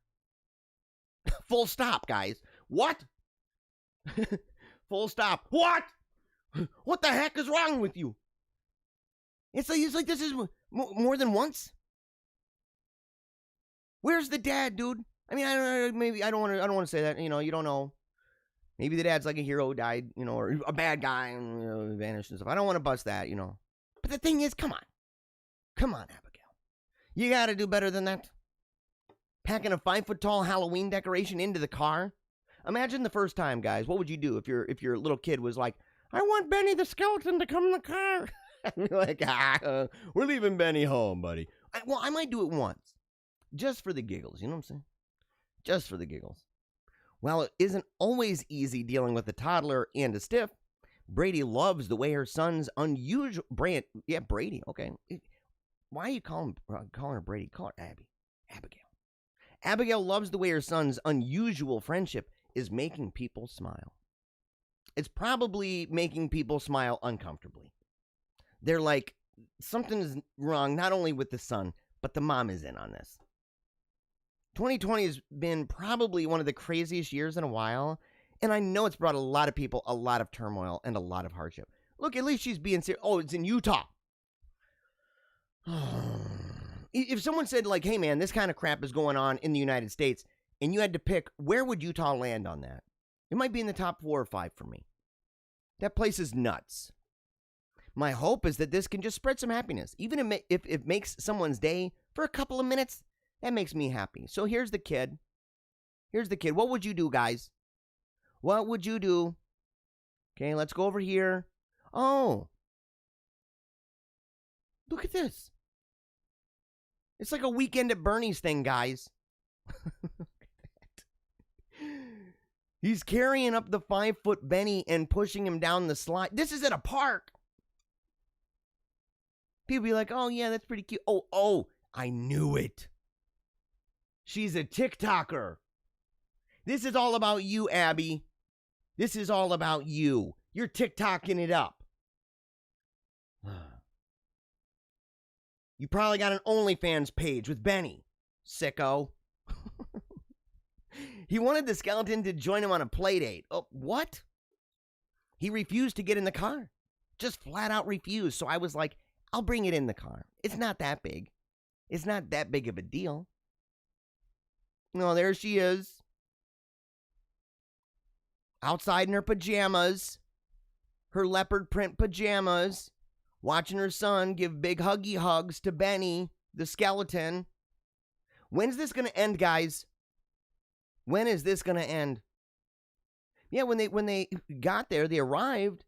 Full stop, guys. What? Full stop. What? What the heck is wrong with you? It's like this is more than once. Where's the dad, dude? I mean, I don't know. Maybe I don't want to say that. You know, you don't know. Maybe the dad's like a hero, died, you know, or a bad guy and, you know, vanished and stuff. I don't want to bust that, you know. But the thing is, come on, Abigail, you got to do better than that. Packing a 5-foot-tall Halloween decoration into the car. Imagine the first time, guys. What would you do if your little kid was like, I want Benny the skeleton to come in the car? And you're like, we're leaving Benny home, buddy. I might do it once. Just for the giggles, you know what I'm saying? Just for the giggles. While it isn't always easy dealing with a toddler and a stiff, Brady loves the way her son's unusual... Brady, okay. Why are you calling her Brady? Call her Abby. Abigail. Abigail loves the way her son's unusual friendship is making people smile. It's probably making people smile uncomfortably. They're like, something is wrong not only with the son, but the mom is in on this. 2020 has been probably one of the craziest years in a while, and I know it's brought a lot of people a lot of turmoil and a lot of hardship. Look, at least she's being serious. Oh, it's in Utah. If someone said, like, hey, man, this kind of crap is going on in the United States, and you had to pick, where would Utah land on that? It might be in the top 4 or 5 for me. That place is nuts. My hope is that this can just spread some happiness. Even if it makes someone's day for a couple of minutes, that makes me happy. So here's the kid. What would you do, guys? What would you do? Okay, let's go over here. Oh. Look at this. It's like a Weekend at Bernie's thing, guys. He's carrying up the 5-foot Benny and pushing him down the slide. This is at a park. People be like, oh, yeah, that's pretty cute. Oh, I knew it. She's a TikToker. This is all about you, Abby. This is all about you. You're TikToking it up. You probably got an OnlyFans page with Benny, sicko. He wanted the skeleton to join him on a play date. Oh, what? He refused to get in the car. Just flat out refused. So I was like, I'll bring it in the car. It's not that big. It's not that big of a deal. No, there she is. Outside in her pajamas. Her leopard print pajamas. Watching her son give big huggy hugs to Benny, the skeleton. When's this going to end, guys? When is this going to end? Yeah, when they got there, they arrived,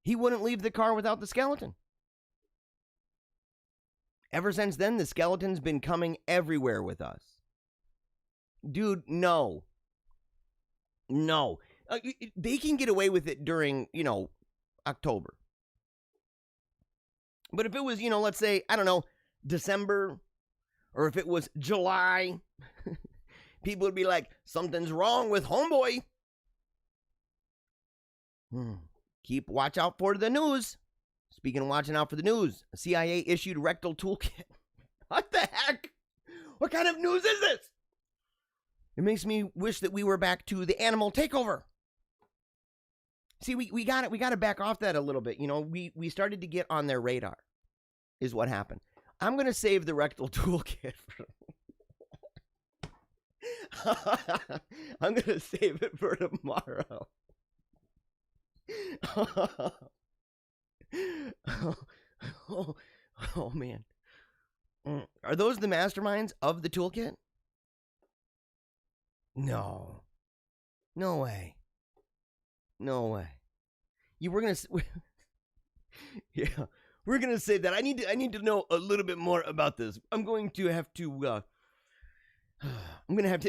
he wouldn't leave the car without the skeleton. Ever since then, the skeleton's been coming everywhere with us. Dude, no. They can get away with it during, October. But if it was, let's say, I don't know, December, or if it was July, people would be like, something's wrong with homeboy. Watch out for the news. Speaking of watching out for the news, a CIA issued Rectal Toolkit. What the heck? What kind of news is this? It makes me wish that we were back to the animal takeover. See, we got to back off that a little bit. We started to get on their radar, is what happened. I'm going to save the Rectal Toolkit for... I'm going to save it for tomorrow. Oh, man. Are those the masterminds of the toolkit? No. No way. We're going to... Yeah. We're going to say that. I need to know a little bit more about this. I'm going to have to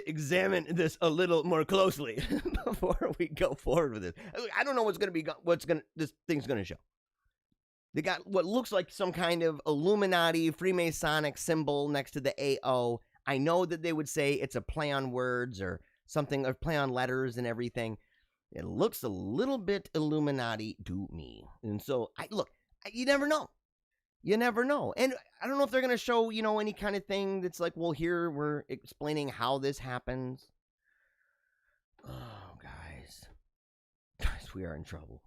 examine this a little more closely before we go forward with it. I don't know this thing's going to show. They got what looks like some kind of Illuminati Freemasonic symbol next to the AO. I know that they would say it's a play on words or something, or play on letters and everything. It looks a little bit Illuminati to me. And so, you never know. You never know. And I don't know if they're going to show, any kind of thing that's like, well, here we're explaining how this happens. Oh, guys. Guys, we are in trouble.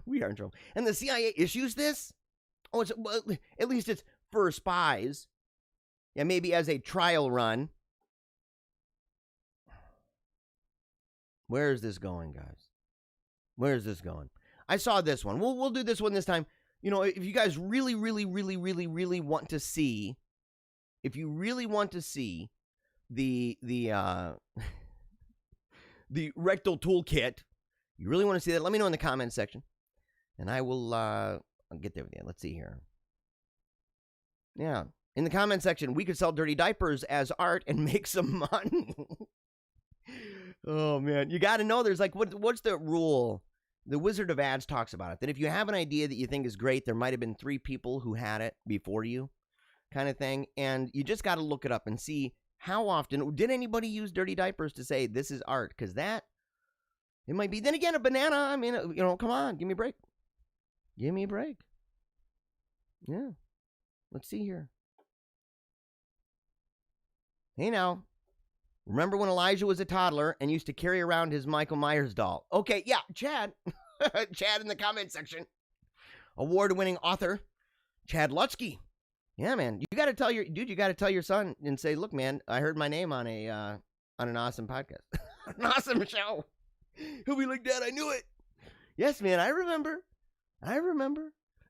We are in trouble. And the CIA issues this? Oh, well, at least it's for spies. Yeah, maybe as a trial run. Where is this going, guys? Where is this going? I saw this one. We'll do this one this time. If you guys really, really, really, really, really want to see, if you really want to see the Rectal Toolkit, you really want to see that, let me know in the comments section. And I will I'll get there with you. Let's see here. Yeah. In the comment section, we could sell dirty diapers as art and make some money. Oh, man. You got to know there's like, what's the rule? The Wizard of Ads talks about it. That if you have an idea that you think is great, there might have been 3 people who had it before you kind of thing. And you just got to look it up and see how often. Did anybody use dirty diapers to say this is art? Because it might be. Then again, a banana. I mean, come on. Give me a break. Give me a break. Yeah. Let's see here. Hey now. Remember when Elijah was a toddler and used to carry around his Michael Myers doll? Okay, yeah, Chad. Chad in the comment section. Award-winning author, Chad Lutsky. Yeah, man. You got to tell your son and say, look, man, I heard my name on an awesome podcast. An awesome show. He'll be like, Dad, I knew it. Yes, man, I remember.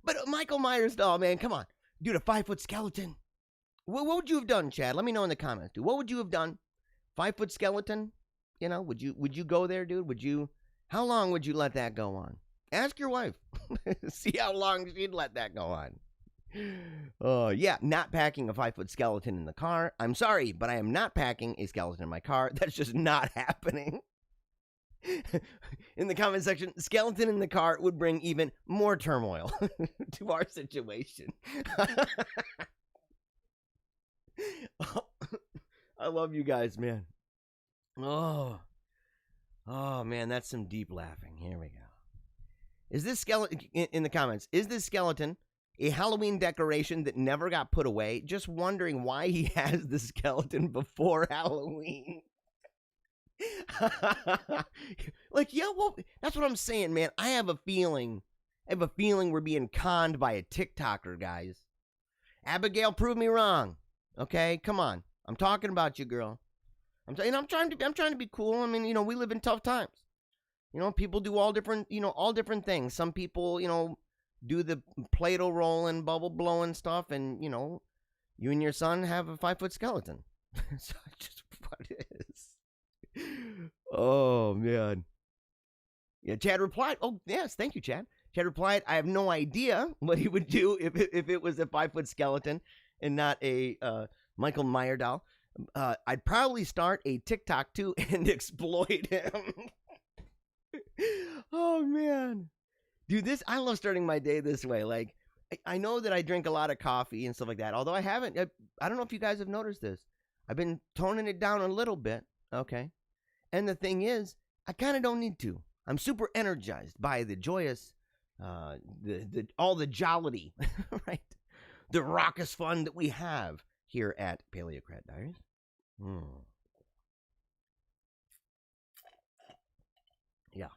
But Michael Myers doll, man, come on. Dude, a 5-foot skeleton. What would you have done, Chad? Let me know in the comments, dude. What would you have done? 5-foot skeleton? Would you go there, dude? How long would you let that go on? Ask your wife. See how long she'd let that go on. Oh, yeah, not packing a 5-foot skeleton in the car. I'm sorry, but I am not packing a skeleton in my car. That's just not happening. In the comment section, skeleton in the car would bring even more turmoil to our situation. I love you guys, man. Oh, man, that's some deep laughing. Here we go. Is this skeleton, in the comments, is this skeleton a Halloween decoration that never got put away? Just wondering why he has the skeleton before Halloween. Like, yeah, well, that's what I'm saying, man. I have a feeling we're being conned by a TikToker, guys. Abigail, prove me wrong. Okay, come on. I'm talking about you, girl. I'm trying to be cool. I mean, we live in tough times. People do all different things. Some people, do the Play-Doh rolling, bubble blowing stuff, and you and your son have a 5-foot skeleton. So just what it is. Oh man. Yeah, Chad replied. Oh yes, thank you, Chad. Chad replied, I have no idea what he would do if it was a 5-foot skeleton and not a Michael Myers doll. I'd probably start a TikTok too and exploit him. Oh man, dude, I love starting my day this way. Like, I know that I drink a lot of coffee and stuff like that. Although I haven't, I don't know if you guys have noticed this. I've been toning it down a little bit. Okay, and the thing is, I kind of don't need to. I'm super energized by the joyous, all the jollity, right? The raucous fun that we have here at Paleocrat Diaries. Yeah.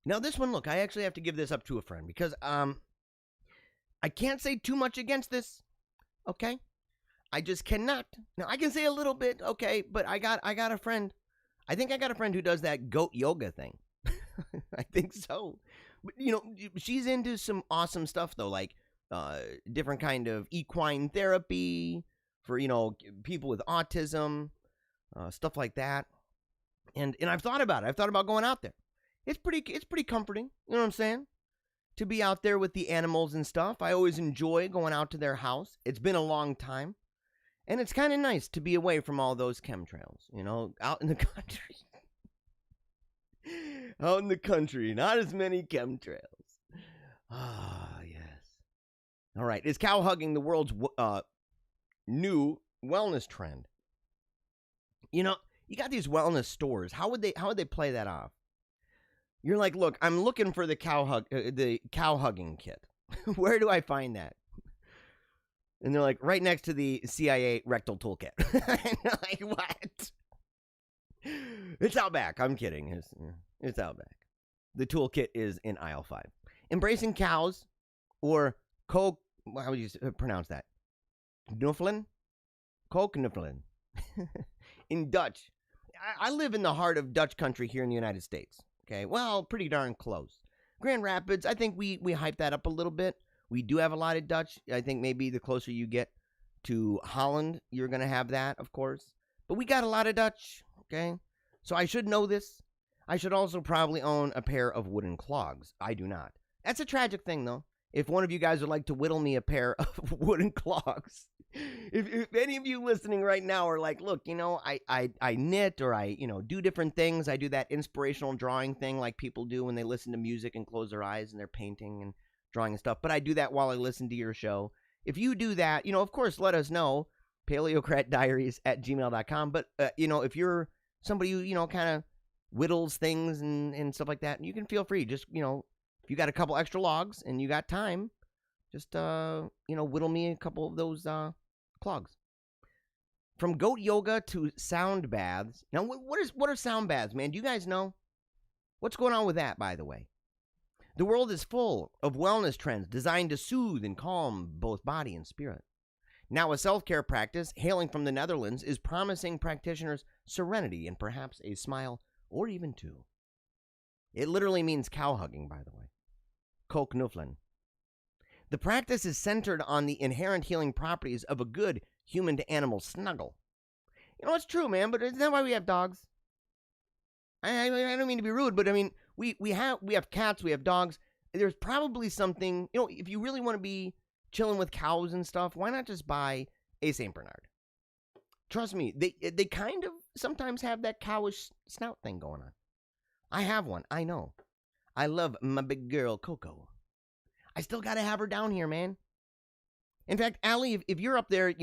Now this one, look, I actually have to give this up to a friend because I can't say too much against this. Okay? I just cannot. Now I can say a little bit, okay, but I got a friend. I think I got a friend who does that goat yoga thing. I think so. But she's into some awesome stuff though, like different kind of equine therapy for people with autism, stuff like that. And I've thought about it. I've thought about going out there. It's pretty comforting. You know what I'm saying? To be out there with the animals and stuff. I always enjoy going out to their house. It's been a long time. And it's kind of nice to be away from all those chemtrails, out in the country. Out in the country, not as many chemtrails. Ah, yes. All right, is cow hugging the world's new wellness trend? You got these wellness stores. How would they play that off? You're like, look, I'm looking for the cow hugging kit. Where do I find that? And they're like, right next to the CIA Rectal Toolkit. Like, what? It's out back. I'm kidding. It's out back. The toolkit is in aisle 5. Embracing cows, or how would you pronounce that? Knuffelen? Knuffelen. In Dutch. I live in the heart of Dutch country here in the United States. Okay, well, pretty darn close. Grand Rapids, I think we hype that up a little bit. We do have a lot of Dutch. I think maybe the closer you get to Holland, you're going to have that, of course. But we got a lot of Dutch, okay? So I should know this. I should also probably own a pair of wooden clogs. I do not. That's a tragic thing, though. If one of you guys would like to whittle me a pair of wooden clogs, if any of you listening right now are like, look, you know, I knit, or I, you know, do different things. I do that inspirational drawing thing like people do when they listen to music and close their eyes and they're painting and drawing and stuff. But I do that while I listen to your show. If you do that, you know, of course, let us know. paleocratdiaries@gmail.com. But, you know, if you're somebody who, you know, kind of whittles things and stuff like that, you can feel free. Just, you know, if you got a couple extra logs and you got time, just, you know, whittle me a couple of those clogs. From goat yoga to sound baths. Now, what are sound baths, man? Do you guys know? What's going on with that, by the way? The world is full of wellness trends designed to soothe and calm both body and spirit. Now, a self-care practice hailing from the Netherlands is promising practitioners serenity and perhaps a smile or even two. It literally means cow hugging, by the way. Knuffelen. The practice is centered on the inherent healing properties of a good human-to-animal snuggle. You know, it's true, man, but isn't that why we have dogs? I don't mean to be rude, but I mean, we have cats, we have dogs. There's probably something, you know, if you really want to be chilling with cows and stuff, why not just buy a St. Bernard? Trust me, they kind of sometimes have that cowish snout thing going on. I have one, I know. I love my big girl, Coco. I still got to have her down here, man. In fact, Allie, if you're up there,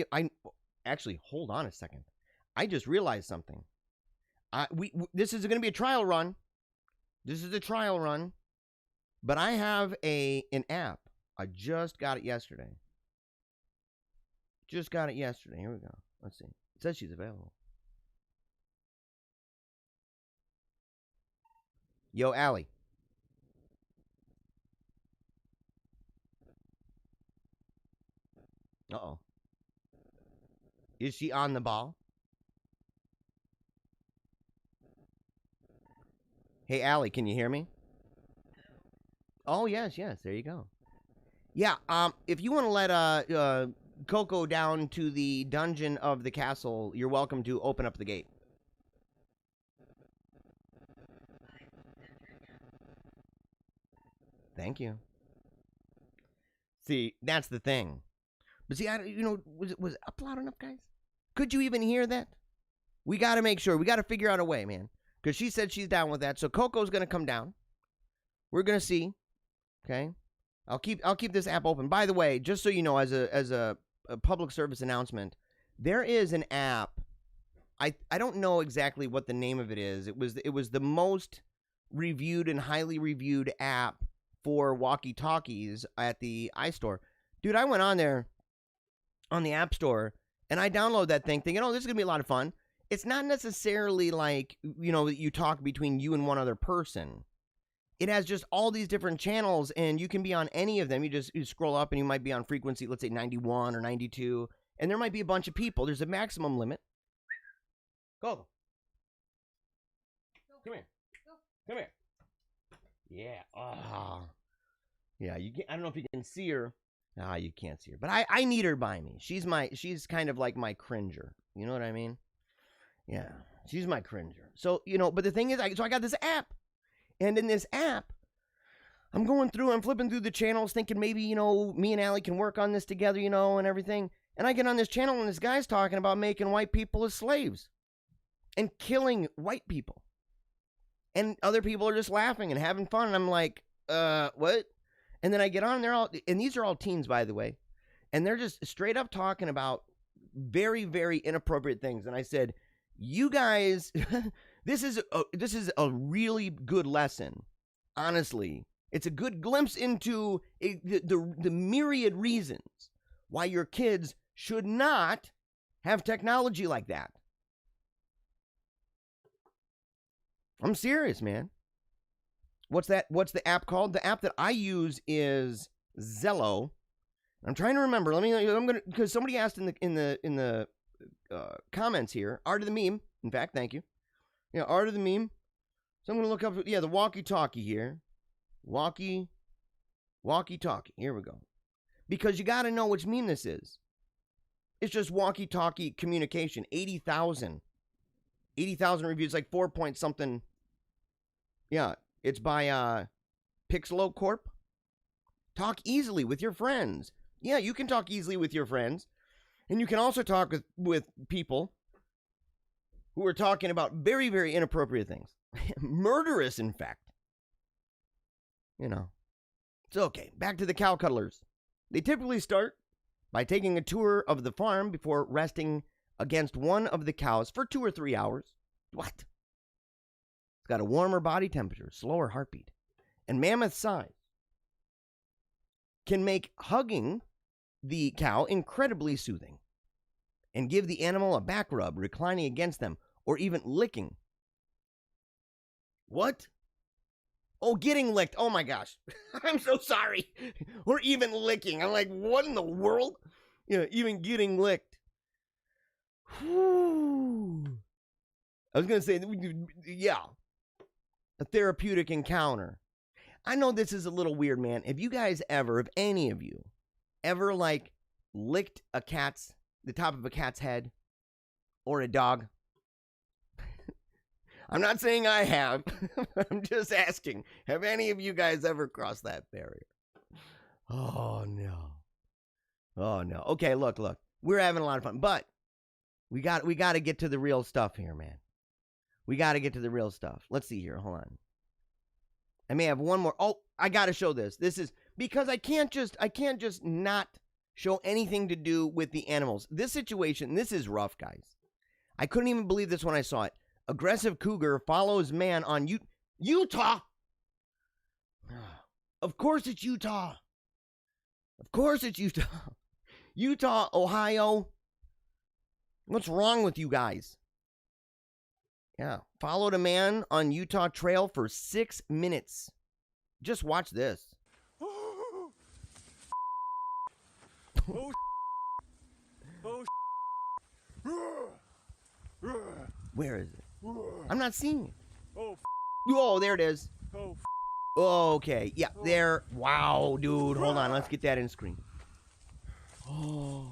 actually, hold on a second. I just realized something. This is going to be a trial run. This is a trial run. But I have an app. I just got it yesterday. Just got it yesterday. Here we go. Let's see. It says she's available. Yo, Allie. Uh-oh. Is she on the ball? Hey, Allie, can you hear me? Oh, yes. There you go. Yeah, if you want to let Coco down to the dungeon of the castle, you're welcome to open up the gate. Thank you. See, that's the thing. But see, was it up loud enough, guys? Could you even hear that? We got to make sure. We got to figure out a way, man. Because she said she's down with that. So Coco's going to come down. We're going to see. Okay? I'll keep this app open. By the way, just so you know, as a public service announcement, there is an app. I don't know exactly what the name of it is. It was the most reviewed and highly reviewed app for walkie-talkies at the iStore. Dude, I went on there on the App Store and I downloaded that thing thinking, oh, this is going to be a lot of fun. It's not necessarily like, you know, you talk between you and one other person. It has just all these different channels, and you can be on any of them. You scroll up, and you might be on frequency, let's say 91 or 92, and there might be a bunch of people. There's a maximum limit. Go. Come here. Come here. Yeah. Oh. Yeah. I don't know if you can see her. Ah, you can't see her, but I need her by me. She's kind of like my cringer. You know what I mean? Yeah. She's my cringer. So, you know, but the thing is, I got this app. And in this app, I'm going through, I'm flipping through the channels thinking maybe, you know, me and Allie can work on this together, you know, and everything. And I get on this channel and this guy's talking about making white people as slaves and killing white people. And other people are just laughing and having fun. And I'm like, what? And then I get on, and these are all teens, by the way. And they're just straight up talking about very, very inappropriate things. And I said, you guys... This is a really good lesson, honestly, It's a good glimpse into the myriad reasons why your kids should not have technology like that. I'm serious, man. What's that? What's the app called? The app that I use is Zello. I'm trying to remember. Because somebody asked in the comments here, Art of the Meme. In fact, thank you. Yeah, Art of the Meme. So I'm gonna look up. Yeah, the walkie-talkie here. Walkie-talkie. Here we go. Because you got to know which meme this is. It's just walkie-talkie communication. 80,000 reviews, like 4 point something. Yeah, it's by Pixelo Corp. Talk easily with your friends. Yeah, you can talk easily with your friends. And you can also talk with people who are talking about very, very inappropriate things. Murderous, in fact. You know. It's okay. Back to the cow cuddlers. They typically start by taking a tour of the farm before resting against one of the cows for 2 or 3 hours. What? It's got a warmer body temperature, slower heartbeat, and mammoth size. Can make hugging the cow incredibly soothing and give the animal a back rub, reclining against them, or even licking. What? Oh, getting licked. Oh my gosh. I'm so sorry. Or even licking. I'm like, what in the world? Yeah, even getting licked. Whew. I was going to say, yeah, a therapeutic encounter. I know this is a little weird, man. If you guys ever, if any of you ever like licked the top of a cat's head or a dog, I'm not saying I have. I'm just asking. Have any of you guys ever crossed that barrier? Oh, no. Oh, no. Okay, look. We're having a lot of fun. But we got to get to the real stuff here, man. We got to get to the real stuff. Let's see here. Hold on. I may have one more. Oh, I got to show this. This is because I can't just not show anything to do with the animals. This situation, this is rough, guys. I couldn't even believe this when I saw it. Aggressive cougar follows man on Utah. Of course it's Utah. Of course it's Utah. Utah, Ohio. What's wrong with you guys? Yeah. Followed a man on Utah trail for 6 minutes. Just watch this. Oh, Where is it? I'm not seeing it. Oh, there it is. Oh, okay. Yeah, there. Wow, dude. Hold on. Let's get that in screen. Oh.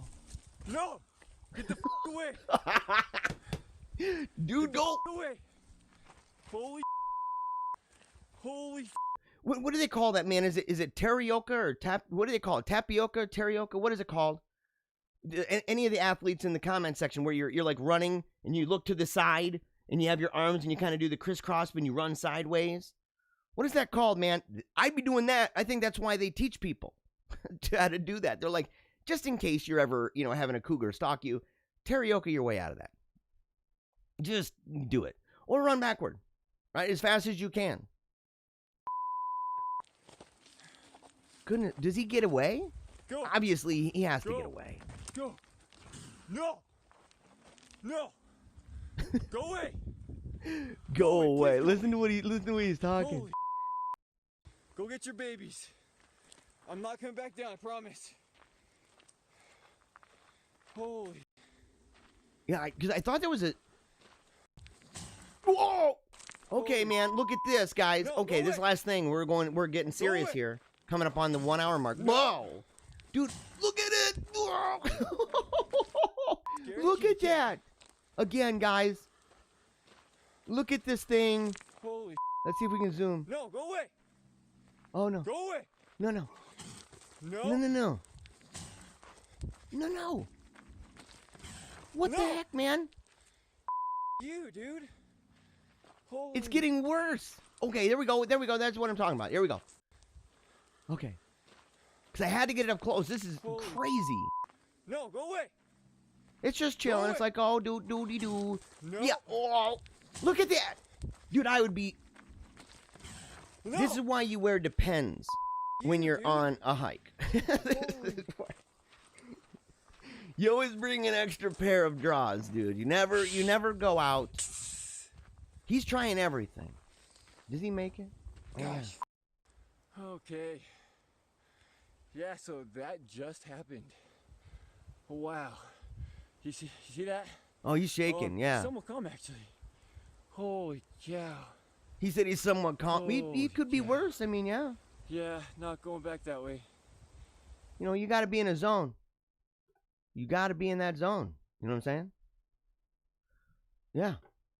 No! Get the away! Dude, go away! Holy! What do they call that, man? Is it teriyaki or what do they call it? Tapioca, teriyaki? What is it called? Any of the athletes in the comment section where you're like running and you look to the side and you have your arms and you kind of do the crisscross when you run sideways. What is that called, man? I'd be doing that. I think that's why they teach people how to do that. They're like, just in case you're ever, having a cougar stalk you, teriyaki your way out of that. Just do it. Or run backward, right? As fast as you can. Goodness, does he get away? Go. Obviously, he has to get away. Go. No. Go away. Go away. Listen to what he's talking. Holy. Go get your babies. I'm not coming back down, I promise. Holy. Yeah, because I thought there was a... Whoa! Okay, man, look at this, guys. No, okay, this last thing, we're getting serious here. Coming up on the 1 hour mark. Whoa! Dude, look at it! Whoa. Look at that! Again, guys. Look at this thing. Holy. Let's see if we can zoom. No, go away. Oh, no. Go away. No. No. No. What the heck, man? You, dude. Holy. It's getting worse. Okay, there we go. That's what I'm talking about. Here we go. Okay. Because I had to get it up close. This is crazy. No, go away. It's just chilling. It's like, oh, doo-dee-doo. No. Yeah. Oh, look at that. Dude, I would be... This is why you wear Depends when you're on a hike. You always bring an extra pair of drawers, dude. You never go out. He's trying everything. Does he make it? Gosh. Okay. Yeah, so that just happened. Wow. You see that? Oh, he's shaking, yeah. Somewhat calm, actually. Holy cow. He said he's somewhat calm. He could be worse. I mean, yeah. Yeah, not going back that way. You know, you got to be in a zone. You got to be in that zone. You know what I'm saying? Yeah.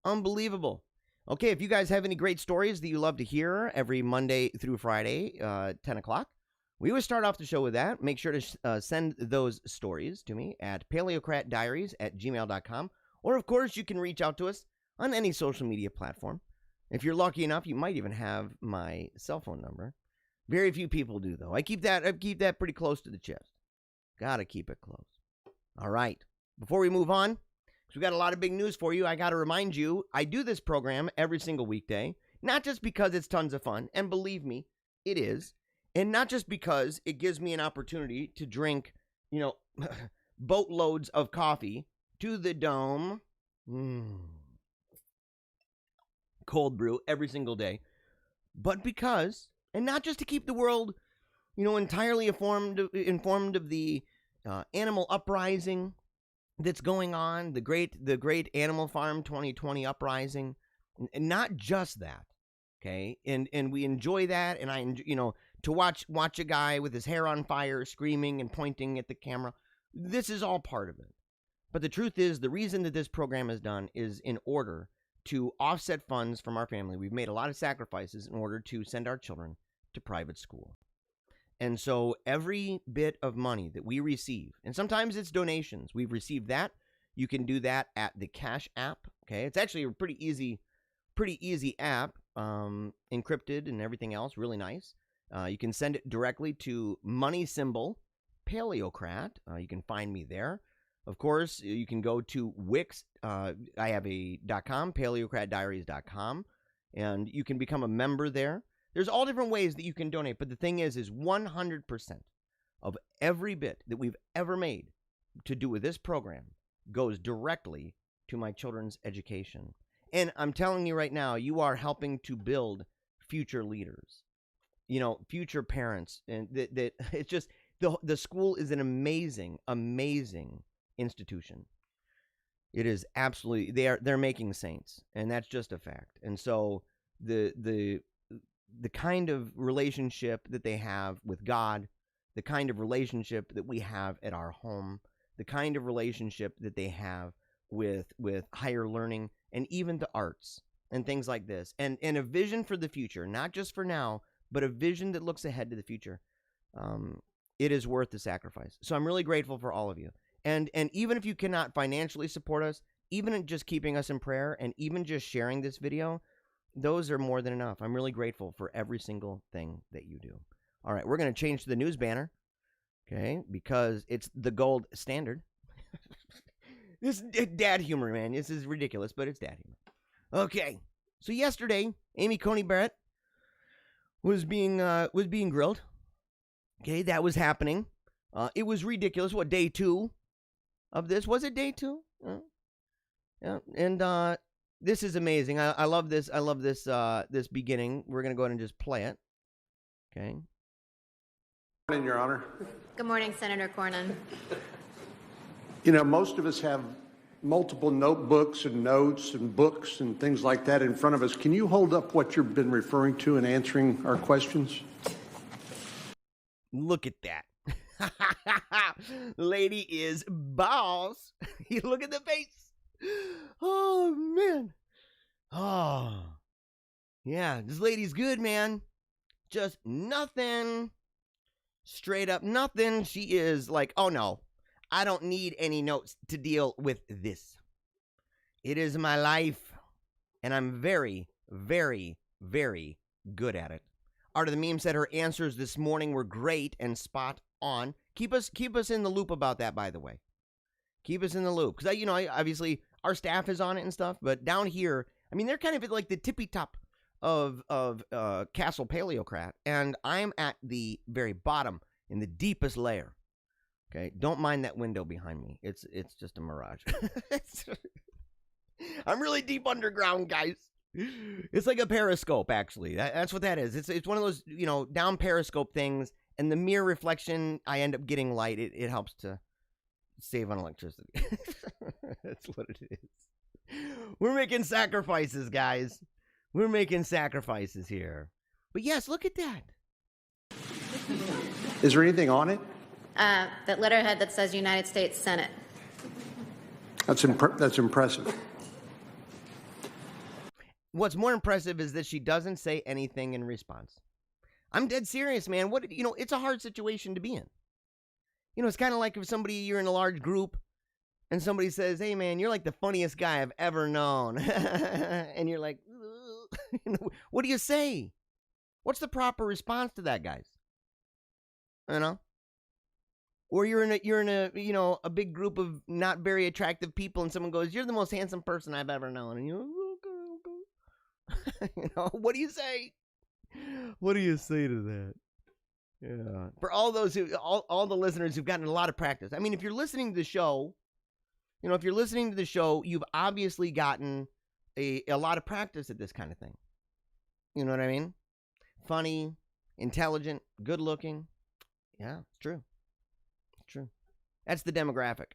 Unbelievable. Okay, if you guys have any great stories that you love to hear every Monday through Friday, 10 o'clock, we always start off the show with that. Make sure to send those stories to me at paleocratdiaries@gmail.com. Or, of course, you can reach out to us on any social media platform. If you're lucky enough, you might even have my cell phone number. Very few people do, though. I keep that pretty close to the chest. Gotta keep it close. All right. Before we move on, because we got a lot of big news for you, I got to remind you, I do this program every single weekday, not just because it's tons of fun, and believe me, it is, and not just because it gives me an opportunity to drink, boatloads of coffee to the dome, cold brew every single day, but because, and not just to keep the world, entirely informed of the animal uprising that's going on, the great Animal Farm 2020 uprising, and not just that, okay? And we enjoy that, and I to watch a guy with his hair on fire screaming and pointing at the camera. This is all part of it. But the truth is, the reason that this program is done is in order to offset funds from our family. We've made a lot of sacrifices in order to send our children to private school. And so every bit of money that we receive, and sometimes it's donations, we've received that. You can do that at the Cash App. Okay, it's actually a pretty easy app, encrypted and everything else, really nice. You can send it directly to money symbol Paleocrat. You can find me there. Of course, you can go to Wix. I have a .com, paleocratdiaries.com, and you can become a member there. There's all different ways that you can donate, but the thing is 100% of every bit that we've ever made to do with this program goes directly to my children's education. And I'm telling you right now, you are helping to build future leaders, future parents. And that it's just, the school is an amazing, amazing institution. It is absolutely, they're making saints, and that's just a fact. And so the kind of relationship that they have with God, the kind of relationship that we have at our home, the kind of relationship that they have with higher learning and even the arts and things like this, and a vision for the future, not just for now, but a vision that looks ahead to the future. It is worth the sacrifice. So I'm really grateful for all of you. And even if you cannot financially support us, even just keeping us in prayer and even just sharing this video, those are more than enough. I'm really grateful for every single thing that you do. All right, we're going to change to the news banner, okay, because it's the gold standard. This is dad humor, man. This is ridiculous, but it's dad humor. Okay, so yesterday, Amy Coney Barrett was being grilled. Okay, that was happening. It was ridiculous. What, day 2 of this? Was it day 2? Yeah, and this is amazing. I love this. I love this this beginning. We're going to go ahead and just play it. Okay. Good morning, Your Honor. Good morning, Senator Cornyn. Most of us have multiple notebooks and notes and books and things like that in front of us. Can you hold up what you've been referring to in answering our questions? Look at that. Lady is boss. You look at the face. Oh, man. Oh. Yeah, this lady's good, man. Just nothing. Straight up nothing. She is like, oh, no. I don't need any notes to deal with this. It is my life. And I'm very, very, very good at it. Art of the Meme said her answers this morning were great and spot on. Keep us in the loop about that, by the way. Keep us in the loop. Because, obviously, our staff is on it and stuff. But down here, I mean, they're kind of at like the tippy top of Castle Paleocrat, and I'm at the very bottom in the deepest layer. Okay, don't mind that window behind me. It's just a mirage. I'm really deep underground, guys. It's like a periscope, actually. That's what that is. It's one of those, down periscope things, and the mirror reflection, I end up getting light. It helps to save on electricity. That's what it is. We're making sacrifices, guys. We're making sacrifices here. But yes, look at that. Is there anything on it? That letterhead that says United States Senate. That's impressive. What's more impressive is that she doesn't say anything in response. I'm dead serious, man. It's a hard situation to be in. It's kind of like if you're in a large group and somebody says, hey, man, you're like the funniest guy I've ever known. And you're like, what do you say? What's the proper response to that, guys? Or you're in a big group of not very attractive people, and someone goes, you're the most handsome person I've ever known. And you're okay. What do you say? What do you say to that? Yeah. For all those all the listeners who've gotten a lot of practice. I mean, if you're listening to the show, you've obviously gotten a lot of practice at this kind of thing. You know what I mean? Funny, intelligent, good looking. Yeah, it's true. It's true. That's the demographic.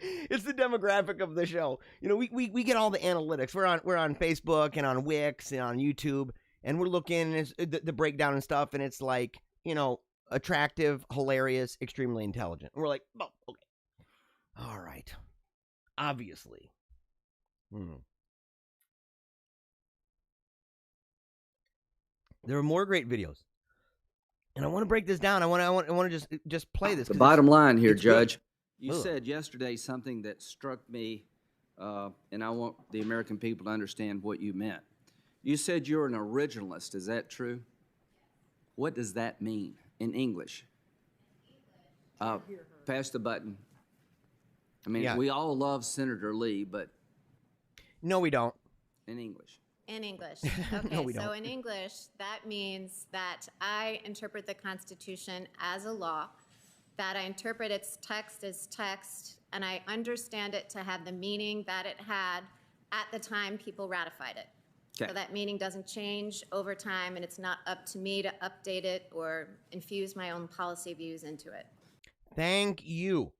It's the demographic of the show. We get all the analytics. We're on Facebook and on Wix and on YouTube, and we're looking at the breakdown and stuff, and it's like, attractive, hilarious, extremely intelligent. And we're like, oh, okay. All right. Obviously. There are more great videos. And I want to break this down. I want to just play this. The bottom line here, Good. Judge. You said yesterday something that struck me, and I want the American people to understand what you meant. You said you're an originalist. Is that true? What does that mean in English? Pass the button. I mean, Yeah. we all love Senator Lee, but... No, we don't. In English. In English. Okay, No, we so don't. in English, that means that I interpret the Constitution as a law, that I interpret its text as text, and I understand it to have the meaning that it had at the time people ratified it. Okay. So that meaning doesn't change over time, and it's not up to me to update it or infuse my own policy views into it. Thank you.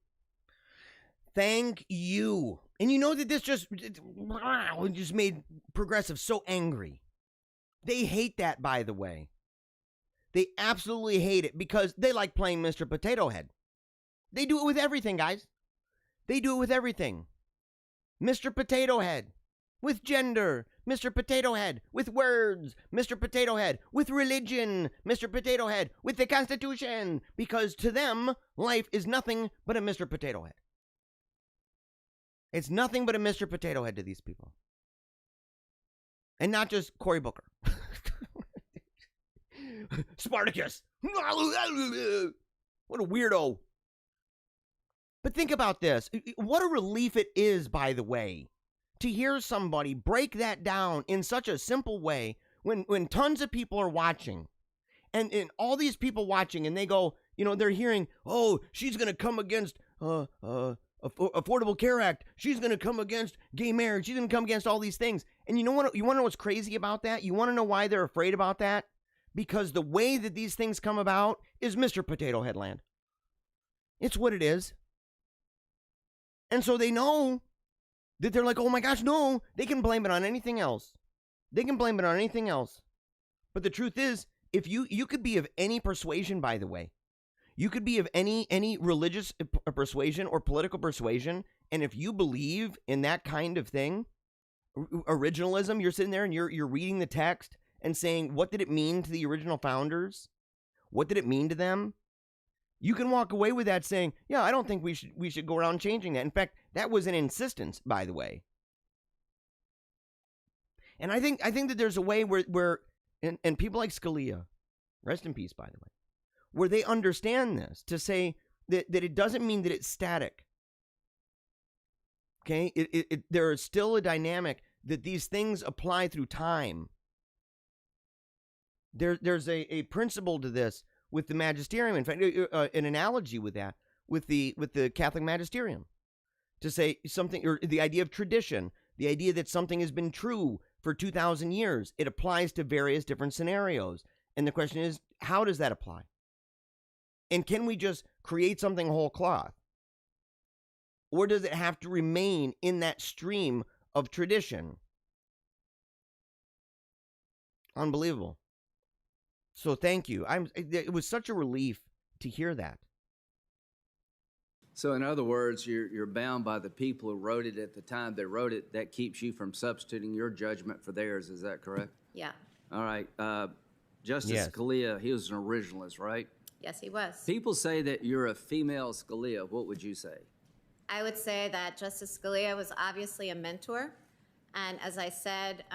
Thank you. And you know that this just made progressives so angry. They hate that, by the way. They absolutely hate it because they like playing Mr. Potato Head. They do it with everything, guys. They do it with everything. Mr. Potato Head with gender. Mr. Potato Head with words. Mr. Potato Head with religion. Mr. Potato Head with the Constitution. Because to them, life is nothing but a Mr. Potato Head. It's nothing but a Mr. Potato Head to these people. And not just Cory Booker. Spartacus. What a weirdo. But think about this. What a relief it is, by the way, to hear somebody break that down in such a simple way when tons of people are watching. And all these people watching, and they go, they're hearing, oh, she's going to come against Affordable Care Act. She's going to come against gay marriage. She's going to come against all these things. And you want to know what's crazy about that? You want to know why they're afraid about that? Because the way that these things come about is Mr. Potato Head land. It's what it is. And so they know that they're like, oh my gosh, no, they can blame it on anything else. They can blame it on anything else. But the truth is, if you could be of any persuasion, by the way, you could be of any religious persuasion or political persuasion, and if you believe in that kind of thing, originalism, you're sitting there and you're reading the text and saying, what did it mean to the original founders? What did it mean to them? You can walk away with that saying, yeah, I don't think we should go around changing that. In fact, that was an insistence, by the way. And I think that there's a way where and people like Scalia, rest in peace, by the way, where they understand this, to say that it doesn't mean that it's static. Okay? There is still a dynamic that these things apply through time. There's a principle to this with the magisterium. In fact, an analogy with that, with the Catholic magisterium, to say something, or the idea of tradition, the idea that something has been true for 2,000 years. It applies to various different scenarios. And the question is, how does that apply? And can we just create something whole cloth? Or does it have to remain in that stream of tradition? Unbelievable. So thank you. It was such a relief to hear that. So in other words, you're bound by the people who wrote it at the time they wrote it. That keeps you from substituting your judgment for theirs. Is that correct? Yeah. All right. Justice Scalia, he was an originalist, right? Yes, he was. People say that you're a female Scalia. What would you say? I would say that Justice Scalia was obviously a mentor. And as I said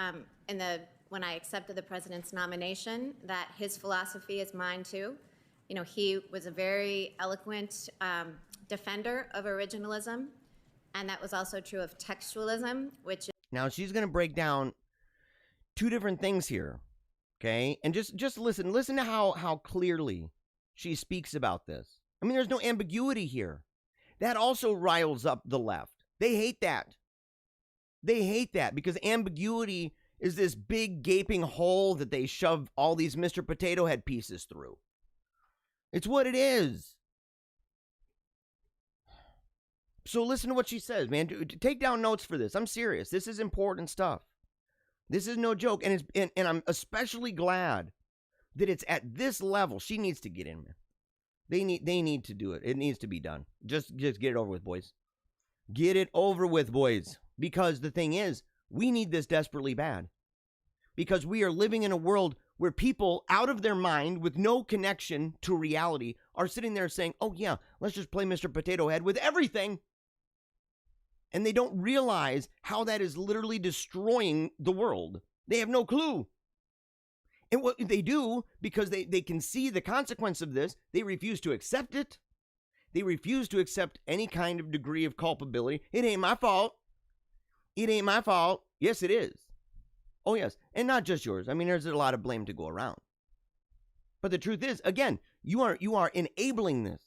when I accepted the president's nomination, that his philosophy is mine too. You know, he was a very eloquent defender of originalism, and that was also true of textualism, which... Now, she's going to break down two different things here, okay? And just listen to how clearly she speaks about this. I mean, there's no ambiguity here. That also riles up the left. They hate that. They hate that because ambiguity is this big gaping hole that they shove all these Mr. Potato Head pieces through. It's what it is. So listen to what she says, man. Take down notes for this. I'm serious. This is important stuff. This is no joke. And I'm especially glad that it's at this level. She needs to get in there. They need to do it. It needs to be done. Just get it over with, boys. Get it over with, boys. Because the thing is, we need this desperately bad. Because we are living in a world where people out of their mind with no connection to reality are sitting there saying, oh yeah, let's just play Mr. Potato Head with everything. And they don't realize how that is literally destroying the world. They have no clue. And what they do, because they can see the consequence of this, they refuse to accept it. They refuse to accept any kind of degree of culpability. It ain't my fault. It ain't my fault. Yes, it is. Oh, yes. And not just yours. I mean, there's a lot of blame to go around. But the truth is, again, you are enabling this.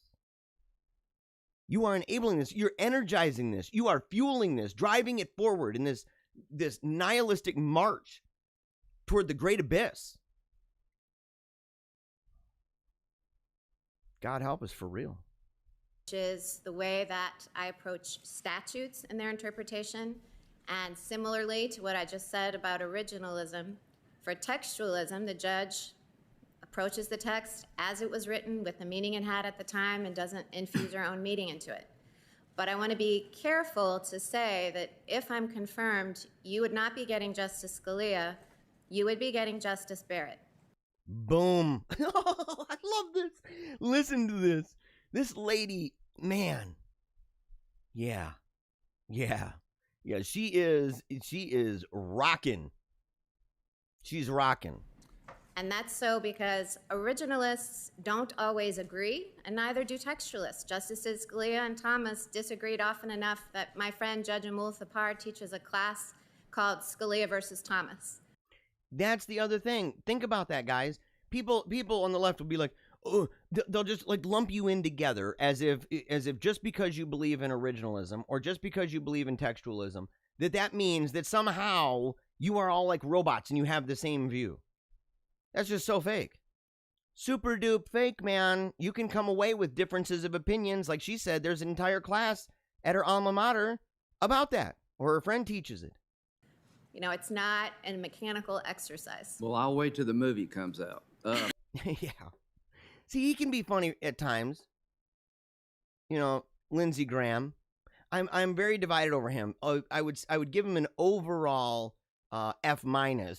You are enabling this. You're energizing this. You are fueling this, driving it forward in this nihilistic march toward the great abyss. God help us for real. Which is the way that I approach statutes and their interpretation. And similarly to what I just said about originalism, for textualism, the judge approaches the text as it was written with the meaning it had at the time and doesn't infuse her own meaning into it. But I want to be careful to say that if I'm confirmed, you would not be getting Justice Scalia, you would be getting Justice Barrett. Boom. Oh, I love this. Listen to this. This lady, man. Yeah. She is rocking. She's rocking. And that's so because originalists don't always agree, and neither do textualists. Justices Scalia and Thomas disagreed often enough that my friend Judge Amul Thapar teaches a class called Scalia versus Thomas. That's the other thing. Think about that, guys. People on the left will be like, oh, they'll just like lump you in together as if just because you believe in originalism or just because you believe in textualism, that means that somehow you are all like robots and you have the same view. That's just so fake. Super dupe fake, man. You can come away with differences of opinions. Like she said, there's an entire class at her alma mater about that, or her friend teaches it. You know, it's not a mechanical exercise. Well, I'll wait till the movie comes out. Yeah. See, he can be funny at times. You know, Lindsey Graham. I'm very divided over him. I would give him an overall F- on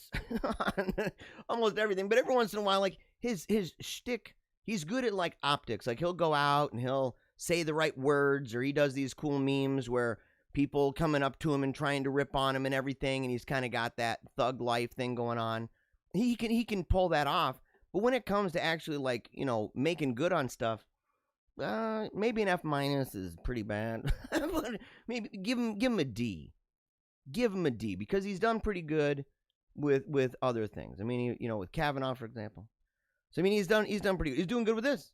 almost everything, but every once in a while, like his shtick, he's good at like optics. Like he'll go out and he'll say the right words, or he does these cool memes where people coming up to him and trying to rip on him and everything, and he's kind of got that thug life thing going on. He can pull that off, but when it comes to actually like, you know, making good on stuff, maybe an F- is pretty bad. Maybe give him a D. give him a D because he's done pretty good with other things. I mean, with Kavanaugh, for example. So I mean, he's done pretty good. He's doing good with this.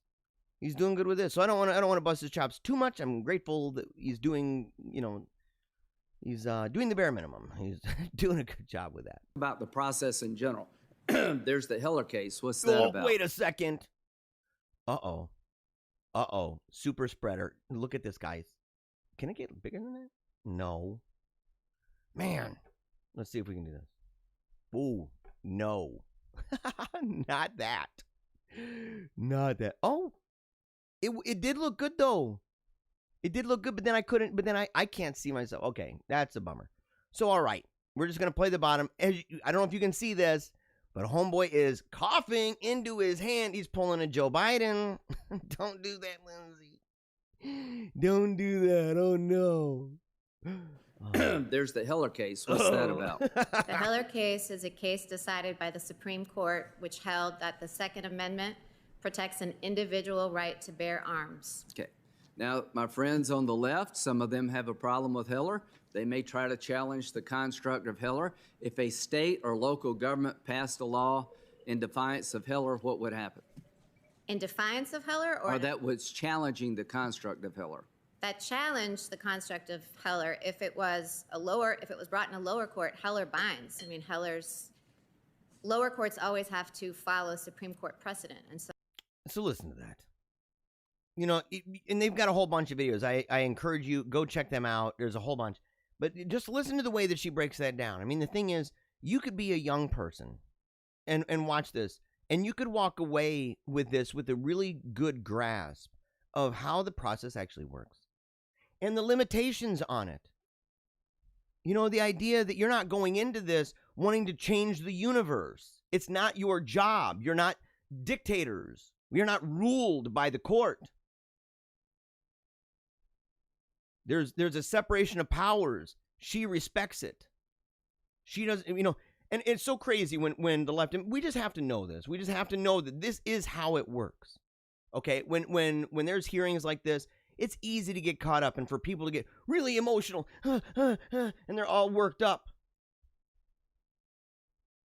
He's doing good with this. So I don't want to bust his chops too much. I'm grateful that he's doing, he's doing the bare minimum. He's doing a good job with that. About the process in general. There's the Heller case. What's that about? Wait a second. Uh-oh. Super spreader. Look at this, guys. Can it get bigger than that? No. Man. Let's see if we can do this. Ooh, no. Not that. Not that. Oh. It did look good, though. It did look good, but then I can't see myself. Okay, that's a bummer. So, all right. We're just going to play the bottom. I don't know if you can see this, but homeboy is coughing into his hand. He's pulling a Joe Biden. Don't do that, Lindsay. Don't do that. Oh, no. There's the Heller case. What's that about? The Heller case is a case decided by the Supreme Court, which held that the Second Amendment protects an individual right to bear arms. Okay. Now, my friends on the left, some of them have a problem with Heller. They may try to challenge the construct of Heller. If a state or local government passed a law in defiance of Heller, what would happen? In defiance of Heller, or that was challenging the construct of Heller? That challenged the construct of Heller. If it was brought in a lower court, Heller binds. I mean, lower courts always have to follow Supreme Court precedent, and so listen to that. And they've got a whole bunch of videos. I encourage you, go check them out. There's a whole bunch. But just listen to the way that she breaks that down. I mean, the thing is, you could be a young person and watch this, and you could walk away with this with a really good grasp of how the process actually works and the limitations on it. The idea that you're not going into this wanting to change the universe. It's not your job. You're not dictators. You're not ruled by the court. There's a separation of powers. She respects it. She doesn't, and it's so crazy when the left, and we just have to know this. We just have to know that this is how it works. Okay? When there's hearings like this, it's easy to get caught up and for people to get really emotional, and they're all worked up.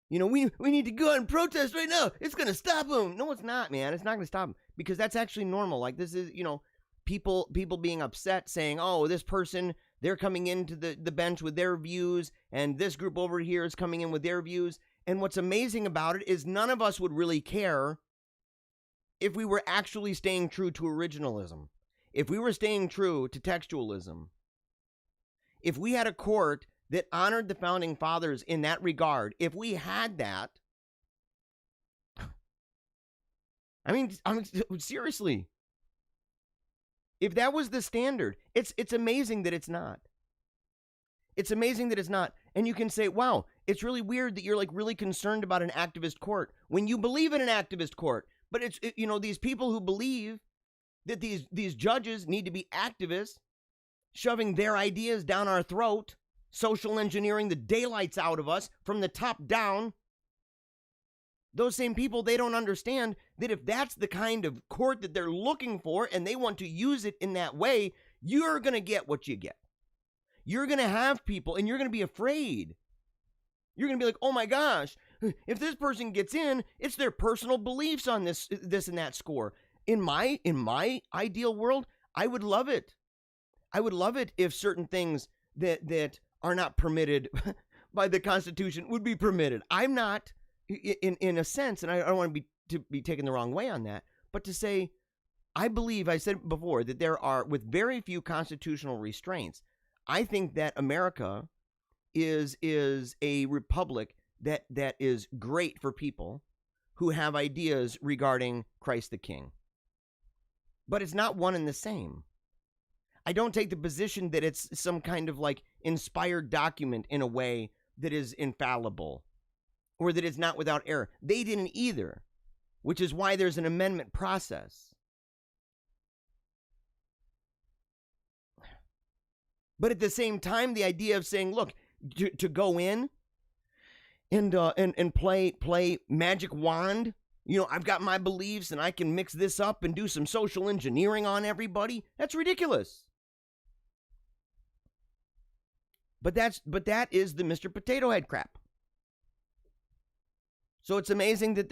We need to go out and protest right now. It's going to stop them. No, it's not, man. It's not going to stop them because that's actually normal. Like this is, people being upset saying, oh, this person, they're coming into the bench with their views and this group over here is coming in with their views. And what's amazing about it is none of us would really care if we were actually staying true to originalism, if we were staying true to textualism, if we had a court that honored the founding fathers in that regard, if we had that, I mean seriously, if that was the standard, it's amazing that it's not. It's amazing that it's not. And you can say, wow, it's really weird that you're like really concerned about an activist court when you believe in an activist court. But it's these people who believe that these judges need to be activists, shoving their ideas down our throat, social engineering the daylights out of us from the top down. Those same people, they don't understand that if that's the kind of court that they're looking for and they want to use it in that way, you're going to get what you get. You're going to have people and you're going to be afraid. You're going to be like, oh my gosh, if this person gets in, it's their personal beliefs on this and that score. In my ideal world, I would love it. I would love it if certain things that are not permitted by the Constitution would be permitted. I'm not, in a sense, and I don't want to be taken the wrong way on that, but to say, I believe, I said before, that there are, with very few constitutional restraints, I think that America is a republic that is great for people who have ideas regarding Christ the King. But it's not one and the same. I don't take the position that it's some kind of like inspired document in a way that is infallible or that it's not without error. They didn't either, which is why there's an amendment process. But at the same time, the idea of saying, look, to go in and play magic wand, I've got my beliefs and I can mix this up and do some social engineering on everybody. That's ridiculous. But that is the Mr. Potato Head crap. So it's amazing that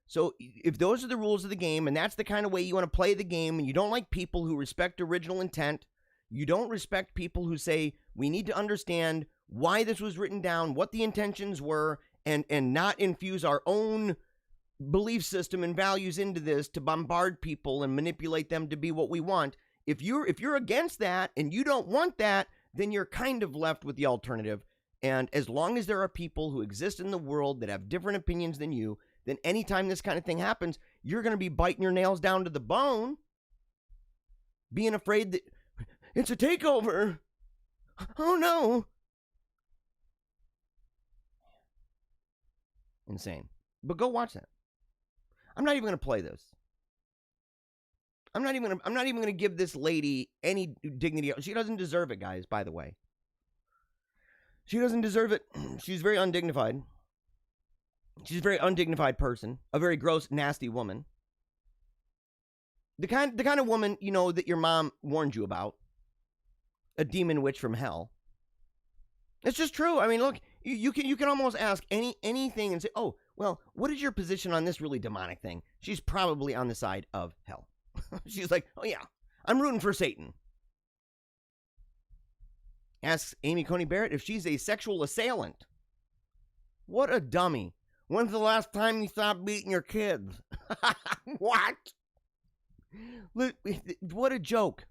so if those are the rules of the game, and that's the kind of way you want to play the game, and you don't like people who respect original intent, you don't respect people who say we need to understand why this was written down, what the intentions were, and not infuse our own belief system and values into this to bombard people and manipulate them to be what we want. If you're against that and you don't want that, then you're kind of left with the alternative. And as long as there are people who exist in the world that have different opinions than you, then anytime this kind of thing happens, you're going to be biting your nails down to the bone, being afraid that it's a takeover. Oh no. Insane. But go watch that. I'm not even going to play this. I'm not even going to give this lady any dignity. She doesn't deserve it, guys, by the way. She doesn't deserve it. She's very undignified. She's a very undignified person. A very gross, nasty woman. The kind of woman, that your mom warned you about. A demon witch from hell. It's just true. I mean, look, you can almost ask anything and say, oh, well, what is your position on this really demonic thing? She's probably on the side of hell. She's like, oh yeah, I'm rooting for Satan. Asks Amy Coney Barrett if she's a sexual assailant. What a dummy. When's the last time you stopped beating your kids? What? What a joke.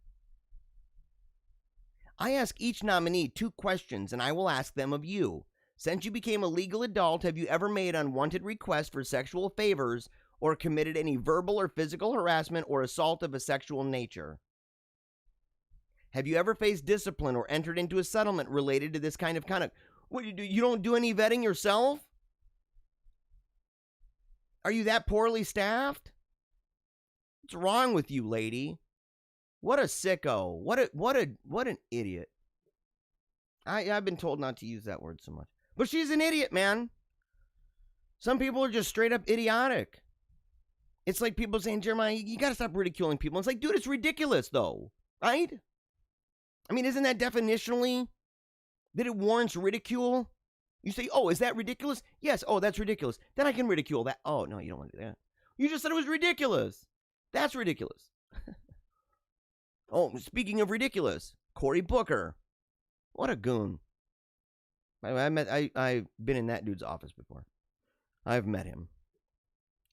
I ask each nominee 2 questions, and I will ask them of you. Since you became a legal adult, have you ever made unwanted requests for sexual favors or committed any verbal or physical harassment or assault of a sexual nature? Have you ever faced discipline or entered into a settlement related to this kind of conduct? What do you do? You don't do any vetting yourself? Are you that poorly staffed? What's wrong with you, lady? What a sicko. What an idiot. I've been told not to use that word so much. But she's an idiot, man. Some people are just straight up idiotic. It's like people saying, Jeremiah, you got to stop ridiculing people. It's like, dude, it's ridiculous, though. Right? I mean, isn't that definitionally that it warrants ridicule? You say, oh, is that ridiculous? Yes. Oh, that's ridiculous. Then I can ridicule that. Oh, no, you don't want to do that. You just said it was ridiculous. That's ridiculous. Oh, speaking of ridiculous, Cory Booker. What a goon. I've been in that dude's office before. I've met him.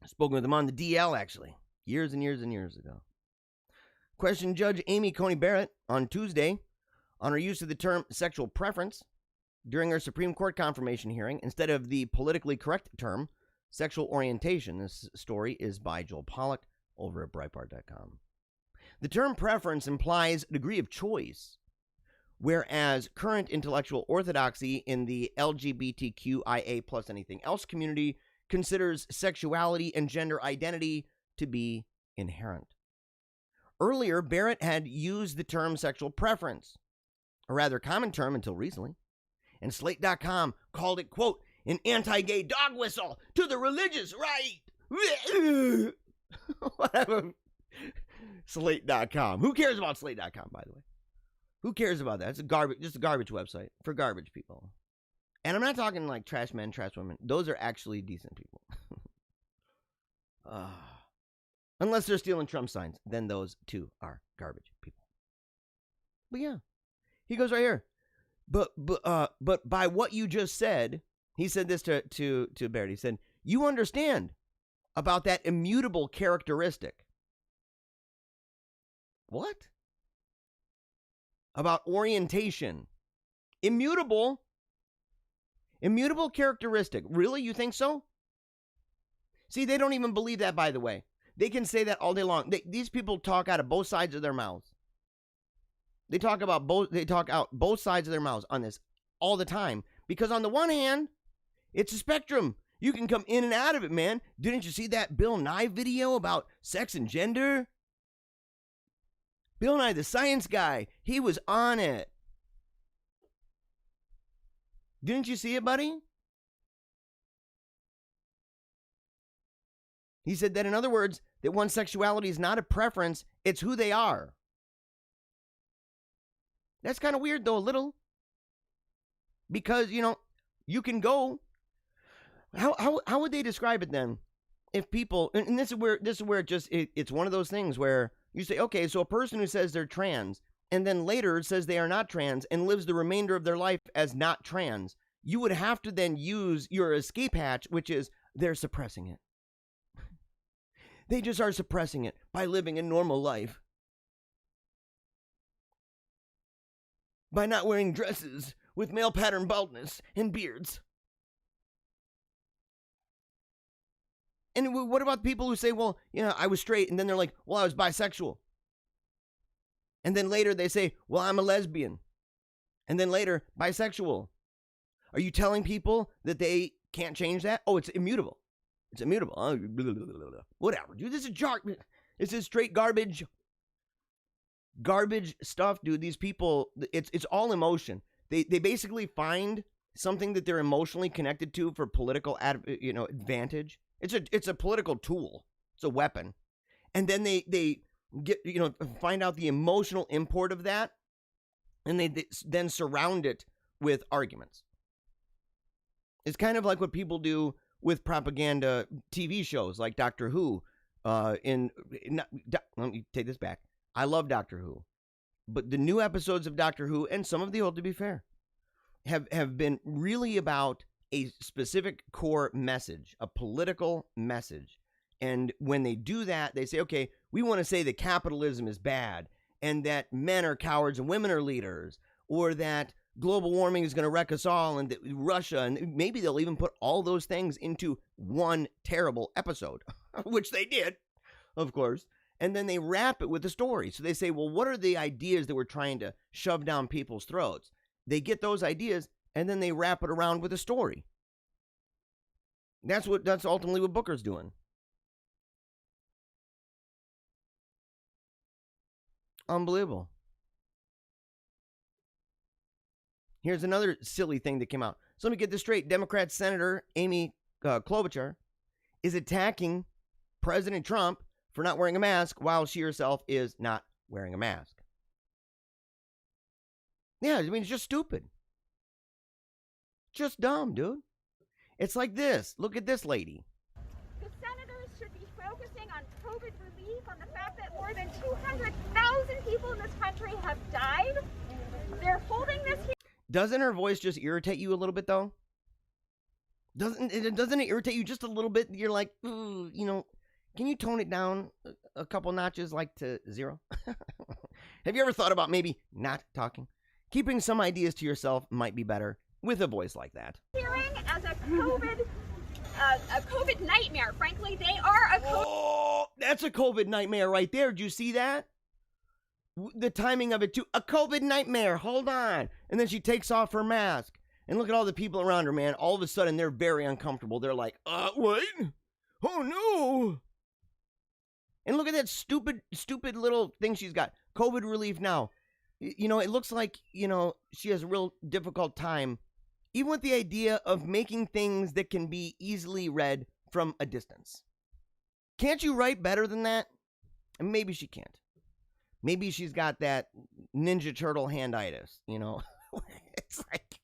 I've spoken with him on the DL, actually. Years and years and years ago. Questioned Judge Amy Coney Barrett on Tuesday on her use of the term sexual preference during her Supreme Court confirmation hearing instead of the politically correct term sexual orientation. This story is by Joel Pollack over at Breitbart.com. The term preference implies a degree of choice, whereas current intellectual orthodoxy in the LGBTQIA plus anything else community considers sexuality and gender identity to be inherent. Earlier, Barrett had used the term sexual preference, a rather common term until recently, and Slate.com called it, quote, an anti-gay dog whistle to the religious right. Whatever. Slate.com. Who cares about Slate.com, by the way? Who cares about that? It's just a garbage website for garbage people. And I'm not talking like trash men, trash women. Those are actually decent people. Unless they're stealing Trump signs, then those too are garbage people. But yeah, he goes right here. But by what you just said, he said this to Barrett. He said, you understand about that immutable characteristic. What? About orientation. Immutable characteristic. Really? You think so? See, they don't even believe that, by the way. They can say that all day long. These people talk out of both sides of their mouths. They talk out both sides of their mouths on this all the time. Because on the one hand, it's a spectrum. You can come in and out of it, man. Didn't you see that Bill Nye video about sex and gender? Bill Nye, the science guy, he was on it. Didn't you see it, buddy? He said that, in other words, that one's sexuality is not a preference, it's who they are. That's kind of weird, though, a little. Because, you can go. How would they describe it then? If people, and this is where it just, it's one of those things where you say, okay, so a person who says they're trans and then later says they are not trans and lives the remainder of their life as not trans, you would have to then use your escape hatch, which is they're suppressing it. They just are suppressing it by living a normal life. By not wearing dresses with male pattern baldness and beards. And what about people who say, well, I was straight, and then they're like, well, I was bisexual. And then later they say, well, I'm a lesbian. And then later, bisexual. Are you telling people that they can't change that? Oh, it's immutable. It's immutable. Oh, blah, blah, blah, blah. Whatever, dude. This is straight garbage. Garbage stuff, dude. These people, it's all emotion. They basically find something that they're emotionally connected to for political advantage. It's a political tool. It's a weapon. And then they get, find out the emotional import of that, and they then surround it with arguments. It's kind of like what people do with propaganda TV shows like Doctor Who. Let me take this back. I love Doctor Who. But the new episodes of Doctor Who, and some of the old, to be fair, have been really about a specific core message, a political message. And when they do that, they say, okay, we want to say that capitalism is bad and that men are cowards and women are leaders, or that global warming is going to wreck us all, and that Russia, and maybe they'll even put all those things into one terrible episode, which they did, of course. And then they wrap it with a story. So they say, well, what are the ideas that we're trying to shove down people's throats? They get those ideas, and then they wrap it around with a story. That's ultimately what Booker's doing. Unbelievable. Here's another silly thing that came out. So let me get this straight. Democrat Senator Amy Klobuchar is attacking President Trump for not wearing a mask while she herself is not wearing a mask. Yeah, I mean, it's just stupid. Just dumb, dude. It's like this. Look at this lady. The senators should be focusing on COVID relief, on the fact that more than 200,000 people in this country have died. They're holding this here. Doesn't her voice just irritate you a little bit, though? Doesn't it irritate you just a little bit? You're like, can you tone it down a couple notches, like to 0? Have you ever thought about maybe not talking? Keeping some ideas to yourself might be better with a voice like that. Hearing as a COVID nightmare. Frankly, they are a COVID. Oh, that's a COVID nightmare right there. Did you see that? The timing of it too. A COVID nightmare. Hold on. And then she takes off her mask. And look at all the people around her, man. All of a sudden, they're very uncomfortable. They're like, wait. Oh, no. And look at that stupid little thing she's got. COVID relief now. It looks like, she has a real difficult time, even with the idea of making things that can be easily read from a distance. Can't you write better than that? And maybe she can't. Maybe she's got that Ninja Turtle handitis, It's like,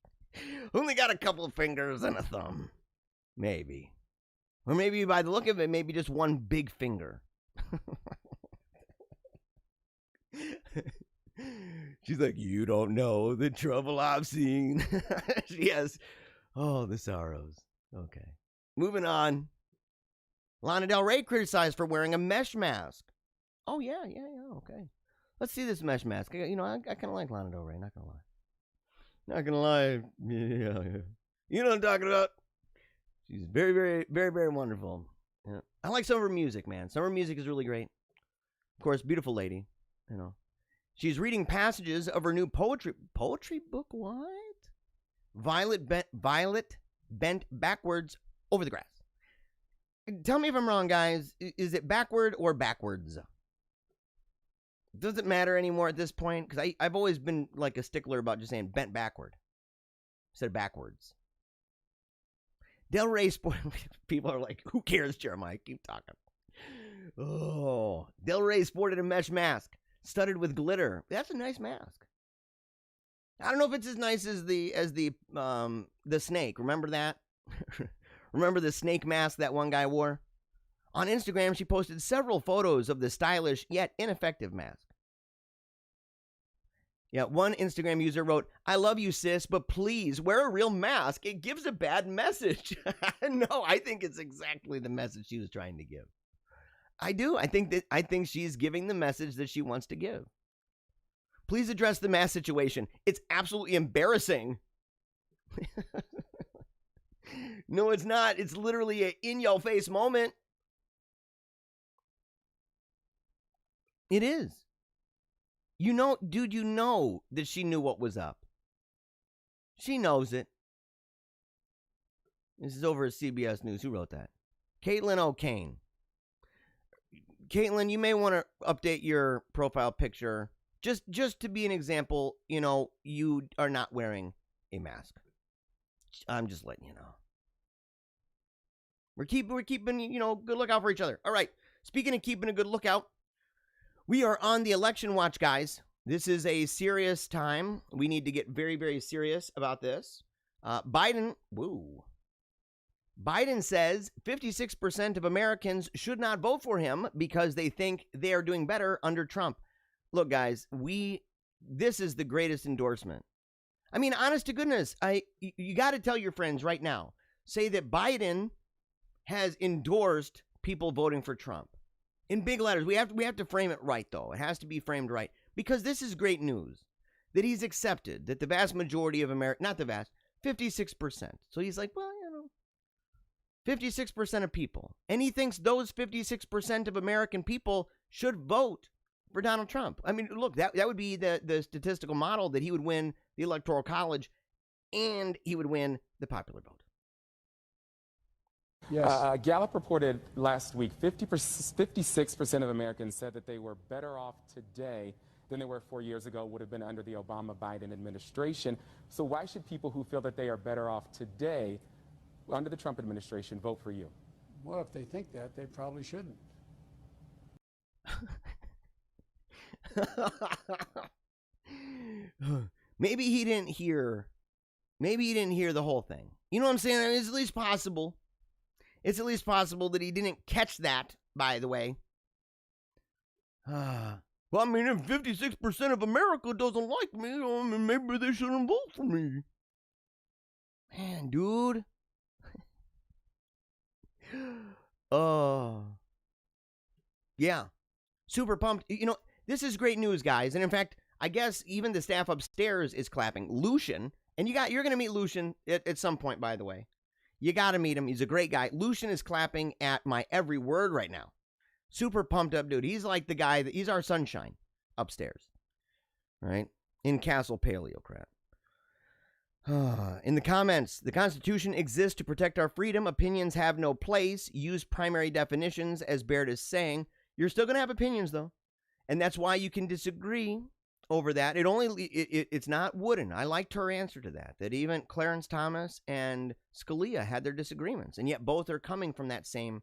only got a couple of fingers and a thumb. Maybe. Or maybe by the look of it, maybe just one big finger. She's like, you don't know the trouble I've seen. She has, the sorrows. Okay. Moving on. Lana Del Rey criticized for wearing a mesh mask. Oh, yeah, okay. Let's see this mesh mask. I kind of like Lana Del Rey, not gonna lie. Yeah. You know what I'm talking about? She's very, very, very, very wonderful. Yeah. I like some of her music, man. Some of her music is really great. Of course, beautiful lady, She's reading passages of her new poetry book. What? Violet bent backwards over the grass. Tell me if I'm wrong, guys. Is it backward or backwards? Does it matter anymore at this point? Because I've always been like a stickler about just saying bent backward instead of backwards. Del Rey people are like, who cares, Jeremiah? Keep talking. Oh, Del Rey sported a mesh mask studded with glitter. That's a nice mask. I don't know if it's as nice as the snake. Remember that? Remember the snake mask that one guy wore? On Instagram, she posted several photos of the stylish yet ineffective mask. Yeah, one Instagram user wrote, "I love you, sis, but please wear a real mask. It gives a bad message." No, I think it's exactly the message she was trying to give. I do. I think she's giving the message that she wants to give. Please address the mask situation. It's absolutely embarrassing. No, it's not. It's literally an in-your-face moment. It is. You know, dude, you know that she knew what was up. She knows it. This is over at CBS News. Who wrote that? Caitlin O'Kane. Caitlin, you may want to update your profile picture just to be an example. You know, you are not wearing a mask. I'm just letting you know. We're keeping, you know, good lookout for each other. All right. Speaking of keeping a good lookout, we are on the election watch, guys. This is a serious time. We need to get very, very serious about this. Biden says 56% of Americans should not vote for him because they think they are doing better under Trump. Look, guys, this is the greatest endorsement. I mean, honest to goodness, you got to tell your friends right now, say that Biden has endorsed people voting for Trump. In big letters. We have to frame it right, though. It has to be framed right. Because this is great news. That he's accepted that the vast majority of America, not the vast, 56%. So he's like, well, you know, 56% of people. And he thinks those 56% of American people should vote for Donald Trump. I mean, look, that would be the statistical model that he would win the Electoral College and he would win the popular vote. Yes. Gallup reported last week 56% of Americans said that they were better off today than they were 4 years ago, would have been under the Obama-Biden administration. So why should people who feel that they are better off today under the Trump administration vote for you? Well, if they think that, they probably shouldn't. Maybe he didn't hear the whole thing. You know what I'm saying? It's at least possible. It's at least possible that he didn't catch that, by the way. Well, I mean, if 56% of America doesn't like me, maybe they shouldn't vote for me. Man, dude. Yeah. Super pumped. You know, this is great news, guys. And in fact, I guess even the staff upstairs is clapping. Lucian, and you're going to meet Lucian at some point, by the way. You got to meet him. He's a great guy. Lucian is clapping at my every word right now. Super pumped up dude. He's like the guy he's our sunshine upstairs. Right? In Castle Paleocrat. In the comments, the Constitution exists to protect our freedom. Opinions have no place. Use primary definitions, as Baird is saying. You're still going to have opinions, though. And that's why you can disagree over that. It's not wooden. I liked her answer to that. That even Clarence Thomas and Scalia had their disagreements, and yet both are coming from that same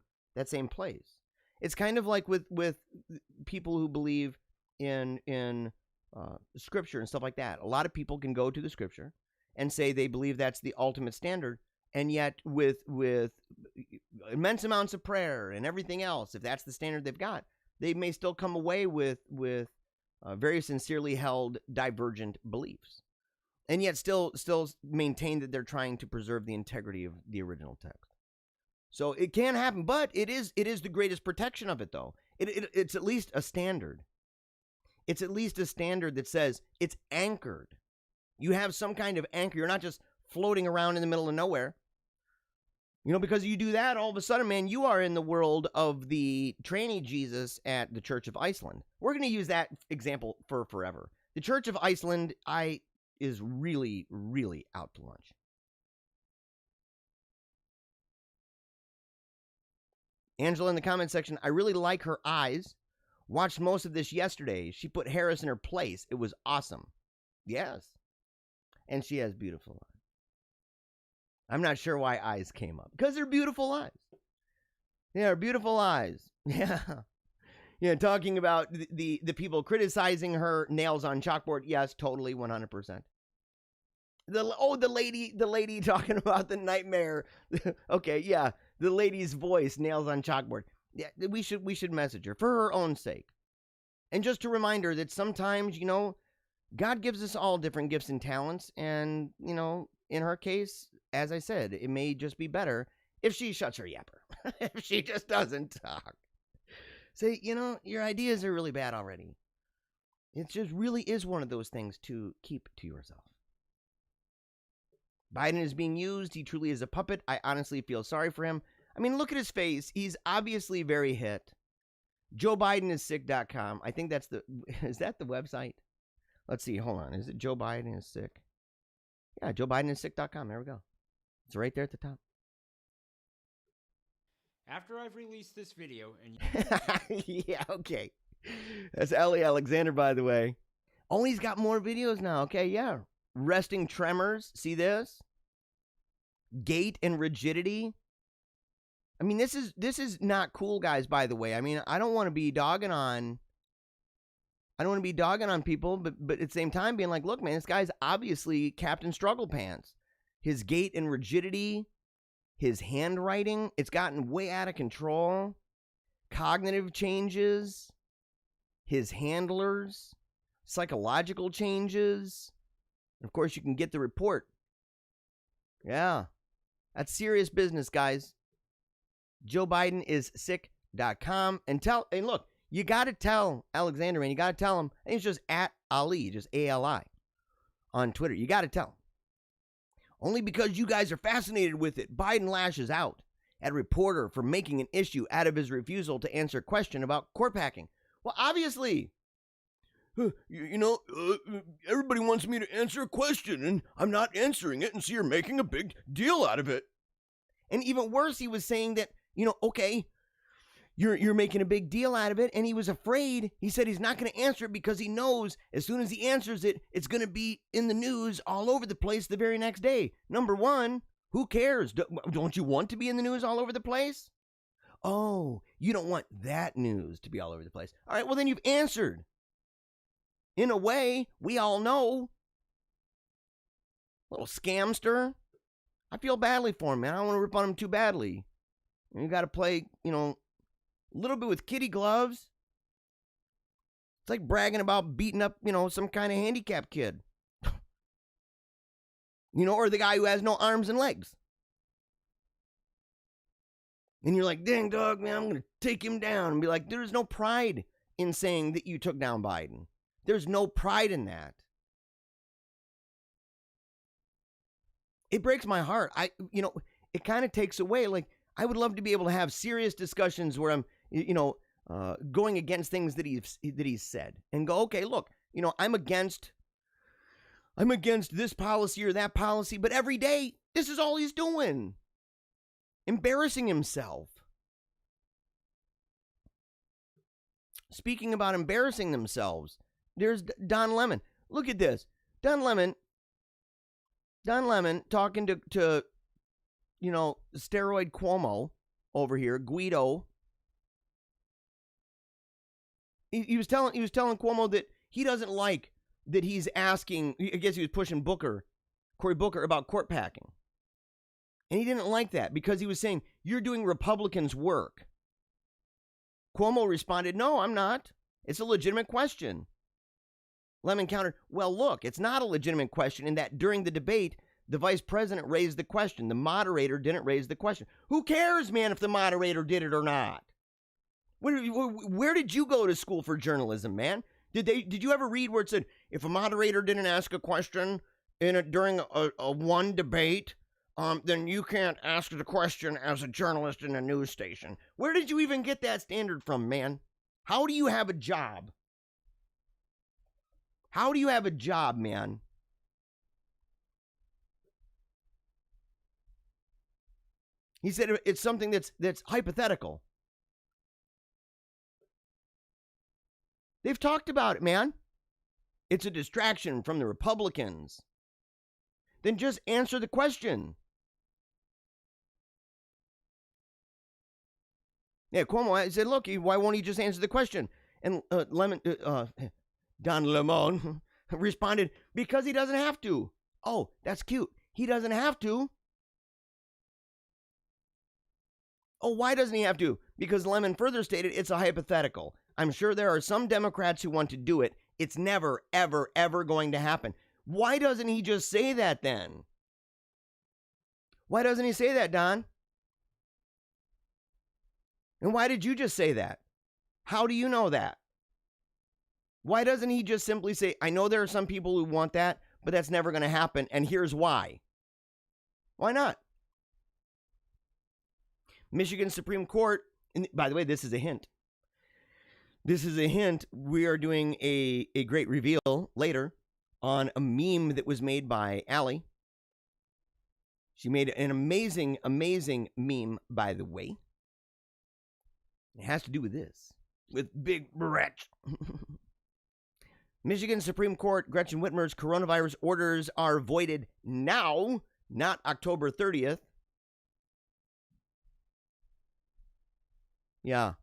place. It's kind of like with people who believe in scripture and stuff like that. A lot of people can go to the scripture and say they believe that's the ultimate standard, and yet with immense amounts of prayer and everything else, if that's the standard they've got, they may still come away with very sincerely held divergent beliefs, and yet still maintain that they're trying to preserve the integrity of the original text. So it can happen, but it is the greatest protection of it, though. It's at least a standard. It's at least a standard that says it's anchored. You have some kind of anchor. You're not just floating around in the middle of nowhere. You know, because you do that, all of a sudden, man, you are in the world of the trainee Jesus at the Church of Iceland. We're going to use that example for forever. The Church of Iceland is really, really out to lunch. Angela in the comment section, I really like her eyes. Watched most of this yesterday. She put Harris in her place. It was awesome. Yes. And she has beautiful eyes. I'm not sure why eyes came up. Because they're beautiful eyes. Yeah, beautiful eyes. Yeah. Yeah, talking about the people criticizing her nails on chalkboard. Yes, totally, 100%. The lady talking about the nightmare. Okay, yeah, the lady's voice, nails on chalkboard. Yeah, we should message her for her own sake, and just to remind her that sometimes, God gives us all different gifts and talents, and in her case, as I said, it may just be better if she shuts her yapper, if she just doesn't talk. Say, your ideas are really bad already. It just really is one of those things to keep to yourself. Biden is being used. He truly is a puppet. I honestly feel sorry for him. I mean, look at his face. He's obviously very hit. JoeBidenIsSick.com. I think is that the website? Let's see. Hold on. Is it Joe Biden is sick? Yeah, JoeBidenIsSick.com. There we go. It's right there at the top. After I've released this video and yeah, okay. That's Ellie Alexander, by the way. Oh, he's got more videos now. Okay, yeah. Resting tremors. See this? Gait and rigidity. I mean, this is not cool, guys, by the way. I mean, I don't want to be dogging on people, but at the same time being like, look, man, this guy's obviously Captain Struggle Pants. His gait and rigidity, his handwriting, it's gotten way out of control. Cognitive changes, his handlers, psychological changes. Of course, you can get the report. Yeah, that's serious business, guys. JoeBidenIsSick.com. And look, you got to tell Alexander, man, you got to tell him. I think it's just at Ali, just ALI on Twitter. You got to tell him. Only because you guys are fascinated with it, Biden lashes out at a reporter for making an issue out of his refusal to answer a question about court packing. Well, obviously, everybody wants me to answer a question, and I'm not answering it, and so you're making a big deal out of it. And even worse, he was saying that, okay, you're making a big deal out of it, and he was afraid. He said he's not going to answer it because he knows as soon as he answers it, it's going to be in the news all over the place the very next day. Number one, who cares? Don't you want to be in the news all over the place? Oh, you don't want that news to be all over the place. All right, well, then you've answered. In a way, we all know. Little scamster. I feel badly for him, man. I don't want to rip on him too badly. You got to play, a little bit with kitty gloves. It's like bragging about beating up, some kind of handicapped kid. Or the guy who has no arms and legs. And you're like, dang, dog, man, I'm going to take him down. And be like, there's no pride in saying that you took down Biden. There's no pride in that. It breaks my heart. It kind of takes away, like, I would love to be able to have serious discussions where I'm, going against things that he's said and go, okay, look, I'm against this policy or that policy, but every day, this is all he's doing. Embarrassing himself. Speaking about embarrassing themselves, there's Don Lemon. Look at this. Don Lemon talking to steroid Cuomo over here, Guido. He was telling Cuomo that he doesn't like that he's asking, I guess he was pushing Cory Booker about court packing. And he didn't like that because he was saying, you're doing Republicans' work. Cuomo responded, no, I'm not. It's a legitimate question. Lemon countered, well, look, it's not a legitimate question in that during the debate, the vice president raised the question. The moderator didn't raise the question. Who cares, man, if the moderator did it or not? Where did you go to school for journalism, man? Did you ever read where it said, if a moderator didn't ask a question during a one debate, then you can't ask the question as a journalist in a news station? Where did you even get that standard from, man? How do you have a job? How do you have a job, man? He said it's something that's hypothetical. They've talked about it, man. It's a distraction from the Republicans. Then just answer the question. Yeah, Cuomo said, look, why won't he just answer the question? And Don Lemon responded, because he doesn't have to. Oh, that's cute. He doesn't have to. Oh, why doesn't he have to? Because Lemon further stated it's a hypothetical. I'm sure there are some Democrats who want to do it. It's never, ever, ever going to happen. Why doesn't he just say that then? Why doesn't he say that, Don? And why did you just say that? How do you know that? Why doesn't he just simply say, I know there are some people who want that, but that's never going to happen, and here's why. Why not? Michigan Supreme Court, and by the way, this is a hint. This is a hint. We are doing a great reveal later on a meme that was made by Allie. She made an amazing, amazing meme, by the way. It has to do with this, with Big Brett. Michigan Supreme Court, Gretchen Whitmer's coronavirus orders are voided now, not October 30th. Yeah.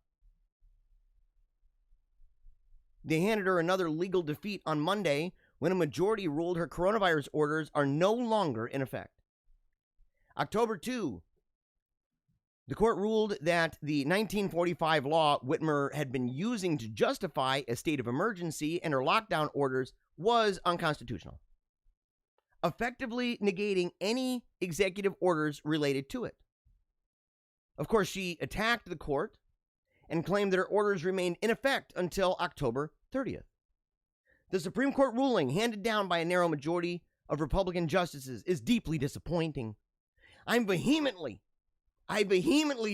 They handed her another legal defeat on Monday when a majority ruled her coronavirus orders are no longer in effect. October 2, the court ruled that the 1945 law Whitmer had been using to justify a state of emergency and her lockdown orders was unconstitutional, effectively negating any executive orders related to it. Of course, she attacked the court and claimed that her orders remained in effect until October 30th. The Supreme Court ruling, handed down by a narrow majority of Republican justices, is deeply disappointing. I vehemently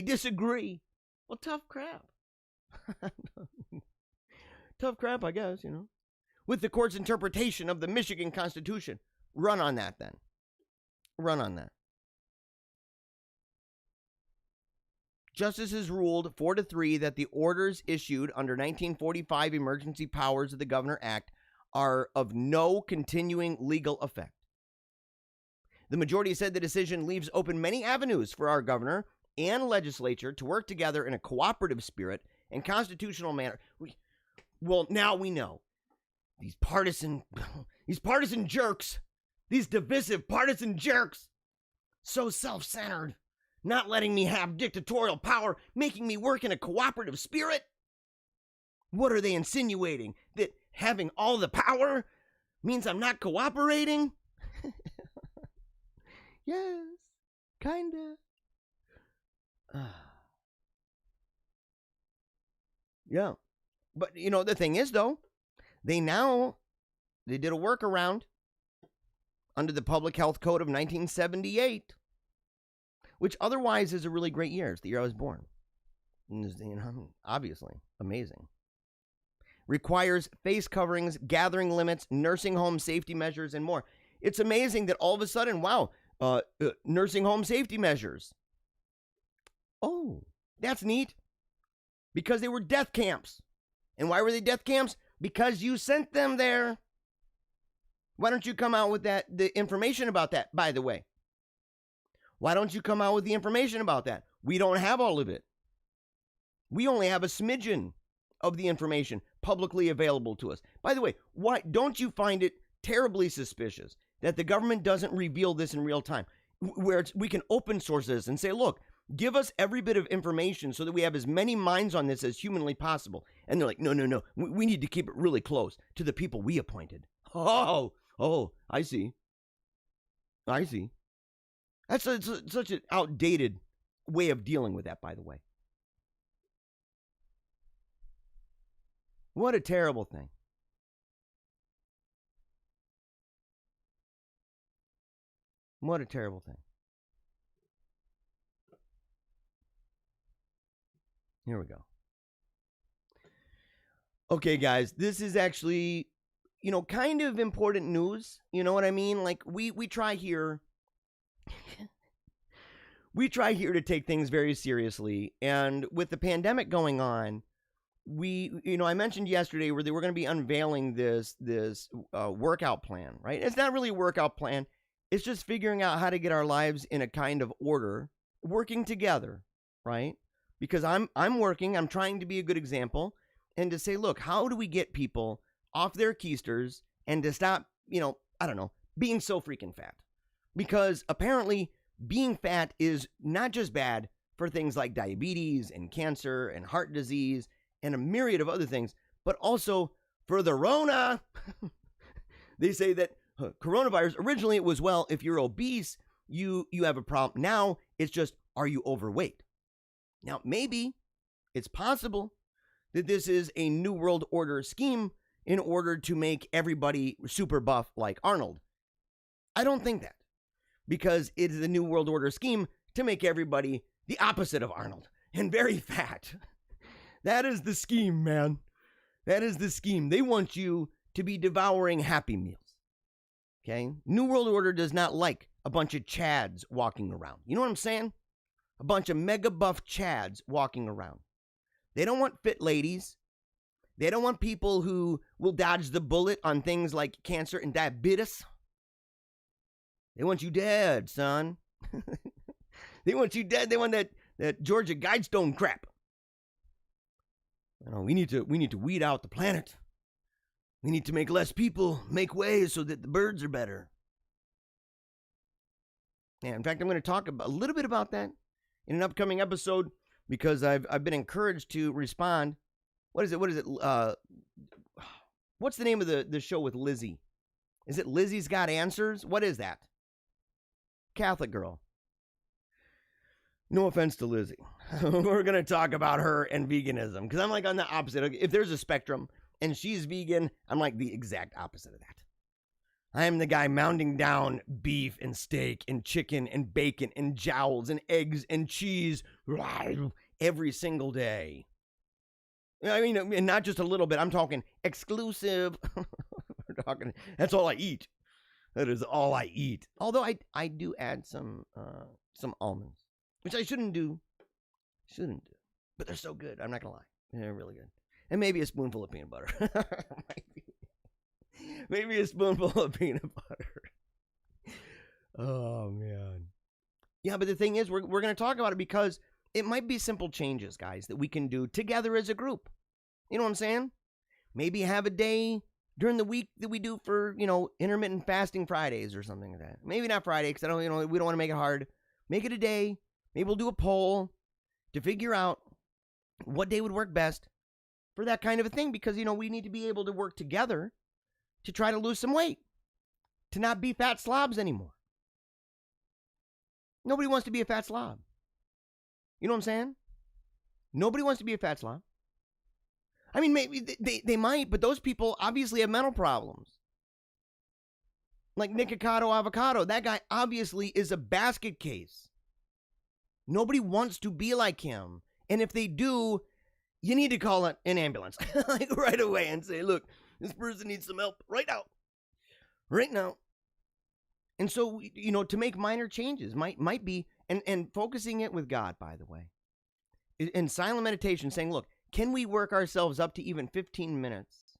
disagree. Well, tough crap. Tough crap, I guess, you know. With the court's interpretation of the Michigan Constitution. Run on that, then. Run on that. Justices ruled 4-3 that the orders issued under 1945 Emergency Powers of the Governor Act are of no continuing legal effect. The majority said the decision leaves open many avenues for our governor and legislature to work together in a cooperative spirit and constitutional manner. Well, now we know. These partisan jerks, these divisive partisan jerks, so self-centered, not letting me have dictatorial power, making me work in a cooperative spirit. What are they insinuating? That having all the power means I'm not cooperating? Yes, kinda. Yeah. But, you know, the thing is, though, they did a workaround under the Public Health Code of 1978, which otherwise is a really great year. It's the year I was born. And, you know, obviously, amazing. Requires face coverings, gathering limits, nursing home safety measures, and more. It's amazing that all of a sudden, wow, nursing home safety measures. Oh, that's neat. Because they were death camps. And why were they death camps? Because you sent them there. Why don't you come out with the information about that, by the way? Why don't you come out with the information about that? We don't have all of it. We only have a smidgen of the information publicly available to us. By the way, why don't you find it terribly suspicious that the government doesn't reveal this in real time, where we can open source this and say, look, give us every bit of information so that we have as many minds on this as humanly possible. And they're like, no, we need to keep it really close to the people we appointed. Oh, I see. That's such an outdated way of dealing with that, by the way. What a terrible thing. What a terrible thing. Here we go. Okay, guys, this is actually, you know, kind of important news. You know what I mean? Like, we try here. We try here to take things very seriously. And with the pandemic going on, I mentioned yesterday where they were going to be unveiling this workout plan, right? It's not really a workout plan. It's just figuring out how to get our lives in a kind of order, working together, right? Because I'm working, I'm trying to be a good example, and to say, look, how do we get people off their keisters and to stop, being so freaking fat. Because apparently being fat is not just bad for things like diabetes and cancer and heart disease and a myriad of other things, but also for the Rona. They say that coronavirus, originally it was, well, if you're obese, you have a problem. Now it's just, are you overweight? Now, maybe it's possible that this is a New World Order scheme in order to make everybody super buff like Arnold. I don't think that, because it is a New World Order scheme to make everybody the opposite of Arnold and very fat. That is the scheme, man. That is the scheme. They want you to be devouring Happy Meals. Okay? New World Order does not like a bunch of Chads walking around. You know what I'm saying? A bunch of mega buff Chads walking around. They don't want fit ladies. They don't want people who will dodge the bullet on things like cancer and diabetes. They want you dead, son. They want you dead. They want that Georgia Guidestone crap. You know, we need to weed out the planet. We need to make less people, make ways so that the birds are better. Yeah, in fact, I'm going to talk a little bit about that in an upcoming episode, because I've been encouraged to respond. What is it? What's the name of the show with Lizzie? Is it Lizzie's Got Answers? What is that? Catholic girl. No offense to Lizzie. We're going to talk about her and veganism, because I'm like on the opposite. If there's a spectrum and she's vegan, I'm like the exact opposite of that. I am the guy mounting down beef and steak and chicken and bacon and jowls and eggs and cheese every single day. I mean, and not just a little bit. I'm talking exclusive. We're talking, that's all I eat. That is all I eat. Although I do add some almonds, which I shouldn't do. But they're so good. I'm not going to lie. They're really good. And maybe a spoonful of peanut butter. Maybe a spoonful of peanut butter. Oh, man. Yeah, but the thing is, we're going to talk about it because it might be simple changes, guys, that we can do together as a group. You know what I'm saying? Maybe have a day during the week that we do for, intermittent fasting Fridays or something like that. Maybe not Friday, because we don't want to make it hard. Make it a day. Maybe we'll do a poll to figure out what day would work best for that kind of a thing, because, we need to be able to work together to try to lose some weight, to not be fat slobs anymore. Nobody wants to be a fat slob. You know what I'm saying? Nobody wants to be a fat slob. I mean, maybe they might, but those people obviously have mental problems. Like Nikocado Avocado, that guy obviously is a basket case. Nobody wants to be like him. And if they do, you need to call an ambulance like right away and say, look, this person needs some help right now. Right now. And so, to make minor changes might be, and focusing it with God, by the way, in silent meditation, saying, look, can we work ourselves up to even 15 minutes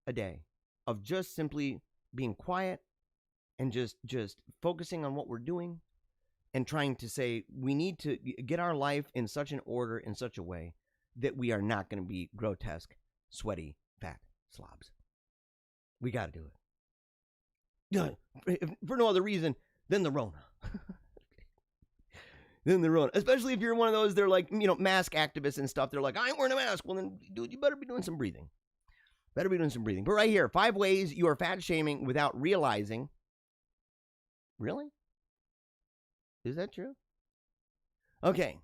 a day of just simply being quiet and just focusing on what we're doing and trying to say we need to get our life in such an order, in such a way that we are not going to be grotesque, sweaty, fat slobs. We got to do it. For no other reason than the Rona. Than the Rona. Especially if you're one of those, they're like, mask activists and stuff. They're like, I ain't wearing a mask. Well, then, dude, you better be doing some breathing. But right here, 5 ways you are fat shaming without realizing. Really? Is that true? Okay.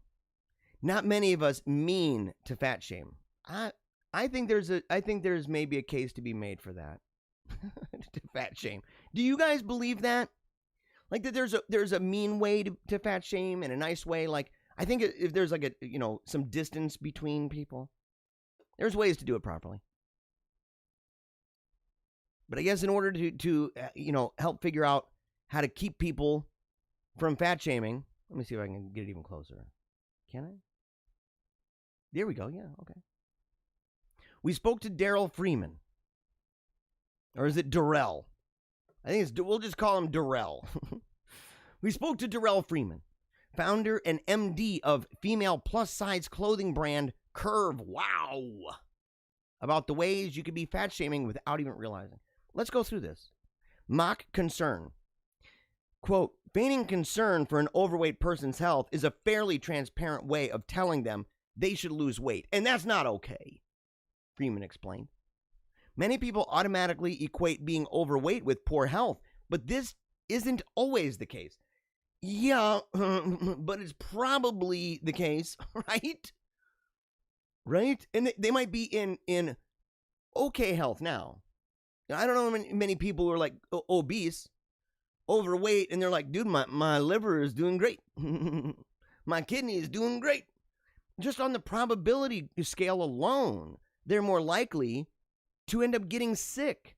Not many of us mean to fat shame. I think there's maybe a case to be made for that. To fat shame. Do you guys believe that? Like that there's a mean way to fat shame and a nice way. Like, I think if there's like some distance between people, there's ways to do it properly. But I guess in order to help figure out how to keep people from fat shaming, let me see if I can get it even closer. Can I? There we go. Yeah, okay. We spoke to Daryl Freeman. Or is it Darrell? I think we'll just call him Darrell. We spoke to Darrell Freeman, founder and MD of female plus-size clothing brand Curve. Wow! About the ways you could be fat-shaming without even realizing. Let's go through this. Mock concern. Quote, feigning concern for an overweight person's health is a fairly transparent way of telling them they should lose weight, and that's not okay, Freeman explained. Many people automatically equate being overweight with poor health, but this isn't always the case. Yeah, but it's probably the case, right? Right? And they might be in okay health now. I don't know many people who are like obese, overweight, and they're like, dude, my liver is doing great. My kidney is doing great. Just on the probability scale alone, they're more likely to end up getting sick.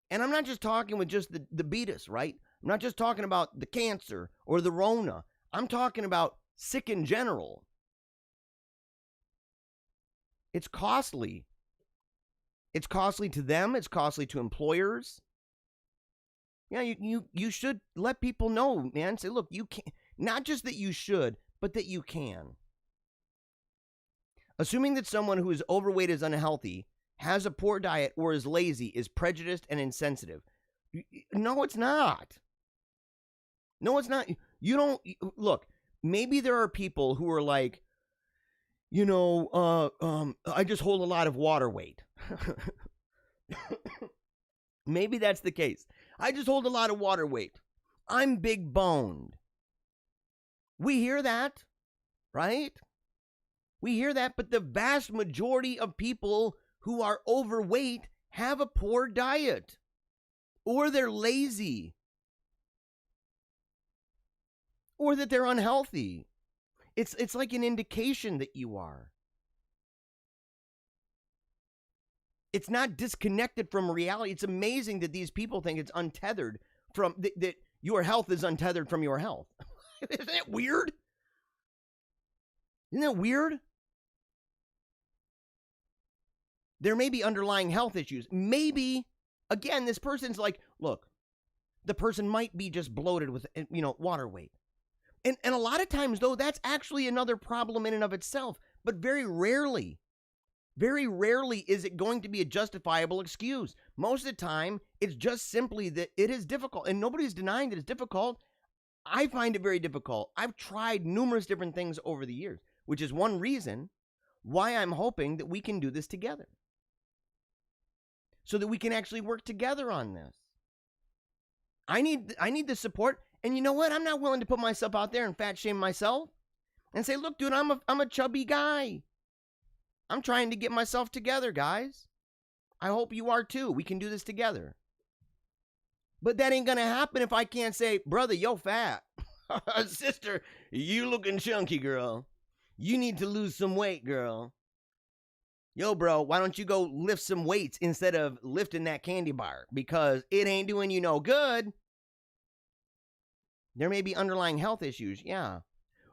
And I'm not just talking with just the beatus, right? I'm not just talking about the cancer or the Rona. I'm talking about sick in general. It's costly. It's costly to them. It's costly to employers. Yeah, you should let people know, man. Say, look, you can't. Not just that you should, but that you can. Assuming that someone who is overweight is unhealthy, has a poor diet, or is lazy is prejudiced and insensitive. No, it's not. No, it's not. You don't look. Maybe there are people who are like, I just hold a lot of water weight. Maybe that's the case. I just hold a lot of water weight. I'm big boned. We hear that, right? We hear that, but the vast majority of people who are overweight have a poor diet, or they're lazy, or that they're unhealthy. It's like an indication that you are. It's not disconnected from reality. It's amazing that these people think it's untethered from, that your health is untethered from your health. Isn't that weird? Isn't that weird? There may be underlying health issues. Maybe, again, this person's like, look, the person might be just bloated with, water weight. And a lot of times, though, that's actually another problem in and of itself. But very rarely is it going to be a justifiable excuse. Most of the time, it's just simply that it is difficult. And nobody's denying that it's difficult. I find it very difficult. I've tried numerous different things over the years, which is one reason why I'm hoping that we can do this together. So that we can actually work together on this. I need the support. And you know what? I'm not willing to put myself out there and fat shame myself and say, look, dude, I'm a chubby guy. I'm trying to get myself together, guys. I hope you are too. We can do this together. But that ain't going to happen if I can't say, brother, yo fat. Sister, you looking chunky, girl. You need to lose some weight, girl. Yo, bro, why don't you go lift some weights instead of lifting that candy bar? Because it ain't doing you no good. There may be underlying health issues, yeah.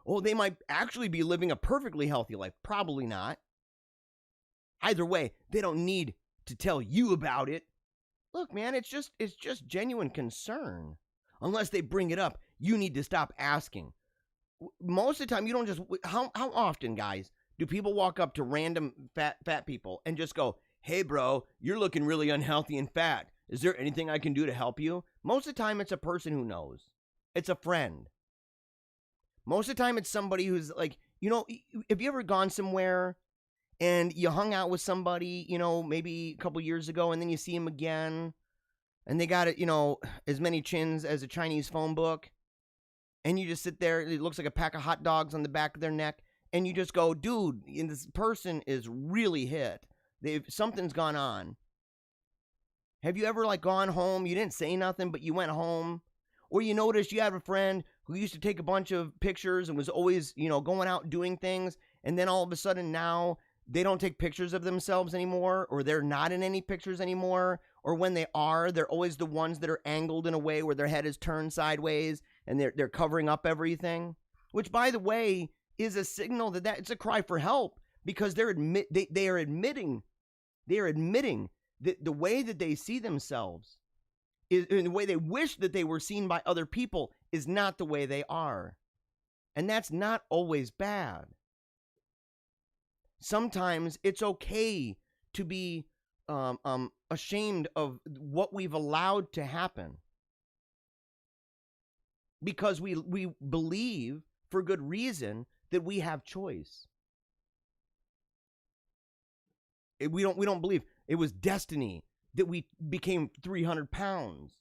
Oh, they might actually be living a perfectly healthy life. Probably not. Either way, they don't need to tell you about it. Look, man, it's just genuine concern. Unless they bring it up, you need to stop asking. Most of the time, you don't just... How often, guys, do people walk up to random fat people and just go, hey, bro, you're looking really unhealthy and fat. Is there anything I can do to help you? Most of the time, it's a person who knows. It's a friend. Most of the time, it's somebody who's like, have you ever gone somewhere and you hung out with somebody, maybe a couple years ago, and then you see them again, and they got as many chins as a Chinese phone book, and you just sit there, it looks like a pack of hot dogs on the back of their neck, and you just go, dude, this person is really hit. Something's gone on. Have you ever gone home? You didn't say nothing, but you went home. Or you noticed you have a friend who used to take a bunch of pictures and was always, going out doing things. And then all of a sudden now they don't take pictures of themselves anymore, or they're not in any pictures anymore. Or when they are, they're always the ones that are angled in a way where their head is turned sideways and they're covering up everything. Which, by the way, is a signal that it's a cry for help, because they are admitting that the way that they see themselves is, in the way they wish that they were seen by other people, is not the way they are. And that's not always bad. Sometimes it's okay to be ashamed of what we've allowed to happen. because we believe for good reason that we have choice. We don't believe it was destiny that we became 300 pounds.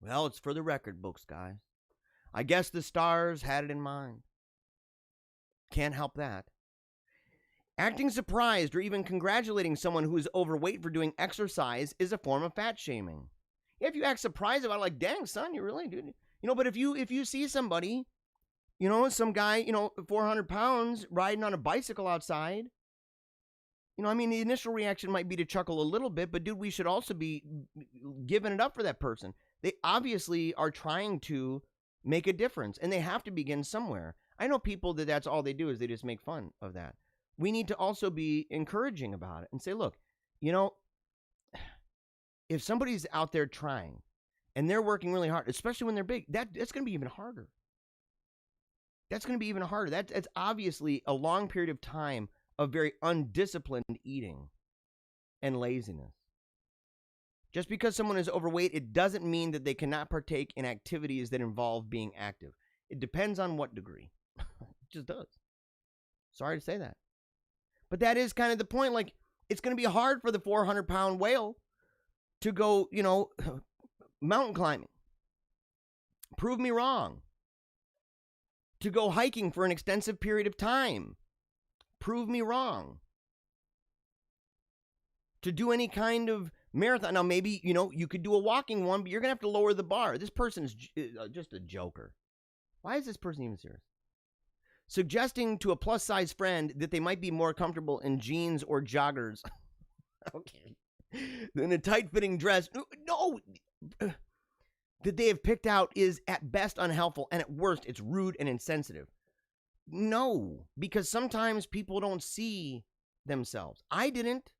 Well, it's for the record books, guys. I guess the stars had it in mind. Can't help that. Acting surprised or even congratulating someone who is overweight for doing exercise is a form of fat shaming. If you act surprised about it, like, dang, son, you really do. But if you see somebody, some guy, 400 pounds riding on a bicycle outside, the initial reaction might be to chuckle a little bit, but dude, we should also be giving it up for that person. They obviously are trying to make a difference, and they have to begin somewhere. I know people that's all they do is they just make fun of that. We need to also be encouraging about it and say, look, if somebody's out there trying and they're working really hard, especially when they're big, that's going to be even harder. That's going to be even harder. That's obviously a long period of time of very undisciplined eating and laziness. Just because someone is overweight, it doesn't mean that they cannot partake in activities that involve being active. It depends on what degree. It just does. Sorry to say that. But that is kind of the point. Like, it's going to be hard for the 400-pound whale to go, mountain climbing. Prove me wrong. To go hiking for an extensive period of time. Prove me wrong. To do any kind of marathon. Now, maybe, you could do a walking one, but you're going to have to lower the bar. This person's just a joker. Why is this person even serious? Suggesting to a plus-size friend that they might be more comfortable in jeans or joggers. Okay. Than a tight-fitting dress. No. That they have picked out is at best unhelpful, and at worst, it's rude and insensitive. No. Because sometimes people don't see themselves. I didn't.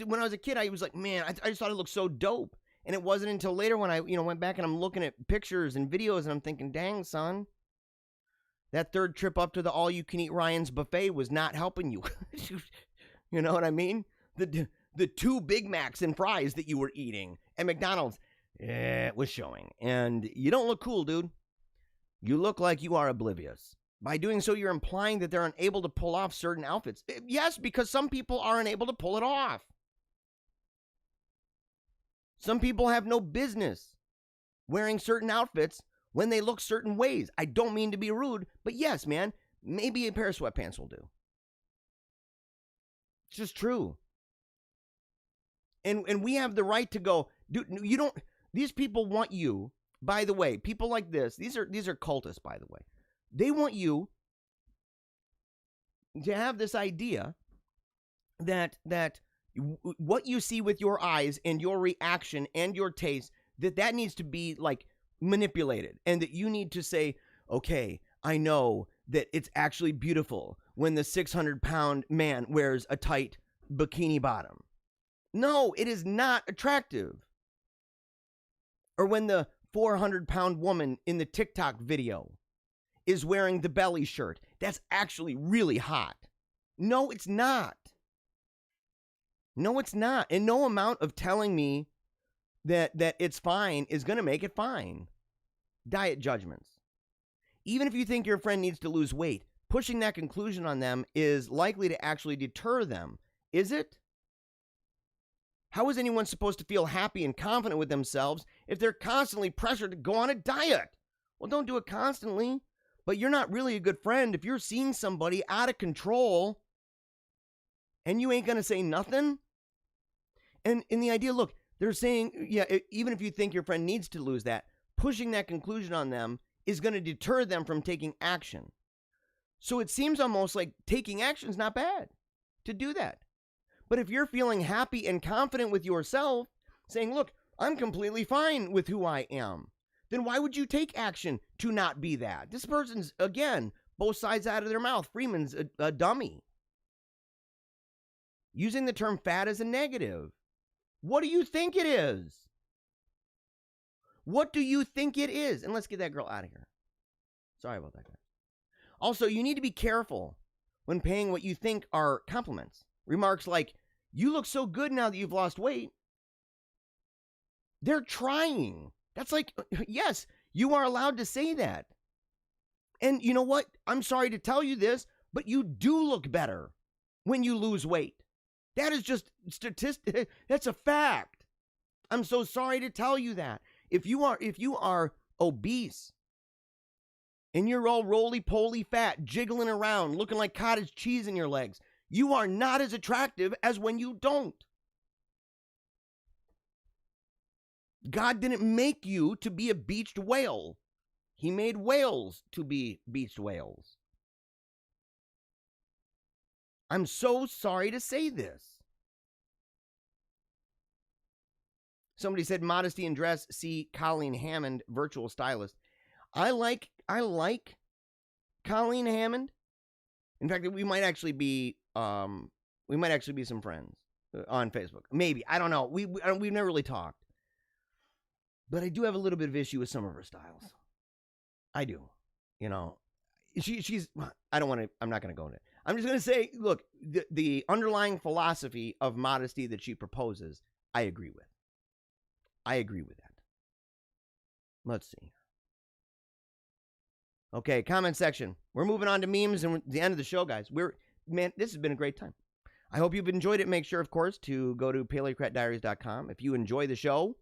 When I was a kid, I was like, man, I just thought it looked so dope. And it wasn't until later when I, went back and I'm looking at pictures and videos and I'm thinking, dang, son, that third trip up to the all-you-can-eat Ryan's buffet was not helping you. You know what I mean? The 2 Big Macs and fries that you were eating at McDonald's, it was showing. And you don't look cool, dude. You look like you are oblivious. By doing so, you're implying that they're unable to pull off certain outfits. Yes, because some people are unable to pull it off. Some people have no business wearing certain outfits when they look certain ways. I don't mean to be rude, but yes, man, maybe a pair of sweatpants will do. It's just true. And we have the right to go, dude, you don't, these people want you, by the way, people like this, these are cultists, by the way. They want you to have this idea that what you see with your eyes and your reaction and your taste, that needs to be like manipulated, and that you need to say, okay, I know that it's actually beautiful when the 600-pound man wears a tight bikini bottom. No, it is not attractive. Or when the 400-pound woman in the TikTok video is wearing the belly shirt. That's actually really hot. No, it's not. No, it's not. And no amount of telling me that it's fine is going to make it fine. Diet judgments. Even if you think your friend needs to lose weight, pushing that conclusion on them is likely to actually deter them. Is it? How is anyone supposed to feel happy and confident with themselves if they're constantly pressured to go on a diet? Well, don't do it constantly. But you're not really a good friend if you're seeing somebody out of control and you ain't going to say nothing. And in the idea, look, they're saying, yeah, even if you think your friend needs to lose that, pushing that conclusion on them is going to deter them from taking action. So it seems almost like taking action is not bad to do that. But if you're feeling happy and confident with yourself, saying, look, I'm completely fine with who I am, then why would you take action to not be that? This person's, again, both sides out of their mouth. Freeman's a dummy. Using the term fat as a negative. What do you think it is? What do you think it is? And let's get that girl out of here. Sorry about that, guys. Also, you need to be careful when paying what you think are compliments. Remarks like, you look so good now that you've lost weight. They're trying. That's like, yes, you are allowed to say that. And you know what? I'm sorry to tell you this, but you do look better when you lose weight. That is just statistic. That's a fact. I'm so sorry to tell you that. If you are obese and you're all roly-poly fat, jiggling around, looking like cottage cheese in your legs, you are not as attractive as when you don't. God didn't make you to be a beached whale. He made whales to be beached whales. I'm so sorry to say this. Somebody said modesty in dress, see Colleen Hammond, virtual stylist. I like Colleen Hammond. In fact, we might actually be some friends on Facebook. Maybe, I don't know. We've never really talked. But I do have a little bit of issue with some of her styles. I do. You know, she's, I don't want to, I'm not going to go into it. I'm just going to say, look, the underlying philosophy of modesty that she proposes, I agree with. I agree with that. Let's see. Okay, comment section. We're moving on to memes and the end of the show, guys. Man, this has been a great time. I hope you've enjoyed it. Make sure, of course, to go to paleocratdiaries.com. If you enjoy the show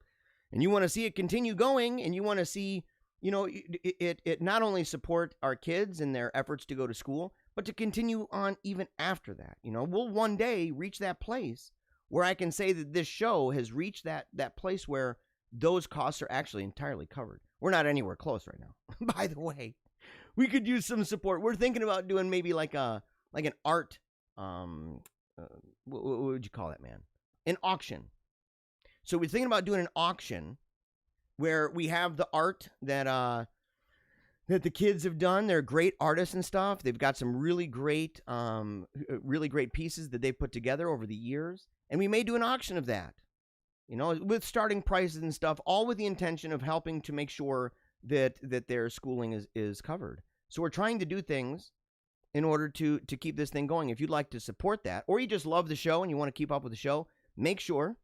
and you want to see it continue going and you want to see, you know, it not only support our kids and their efforts to go to school, but to continue on even after that. You know, we'll one day reach that place where I can say that this show has reached that place where those costs are actually entirely covered. We're not anywhere close right now. By the way, we could use some support. We're thinking about doing maybe like an art, what would you call that, man? An auction. So we're thinking about doing an auction where we have the art that the kids have done. They're great artists and stuff. They've got some really great pieces that they've put together over the years. And we may do an auction of that, you know, with starting prices and stuff, all with the intention of helping to make sure that their schooling is covered. So we're trying to do things in order to keep this thing going. If you'd like to support that, or you just love the show and you want to keep up with the show, make sure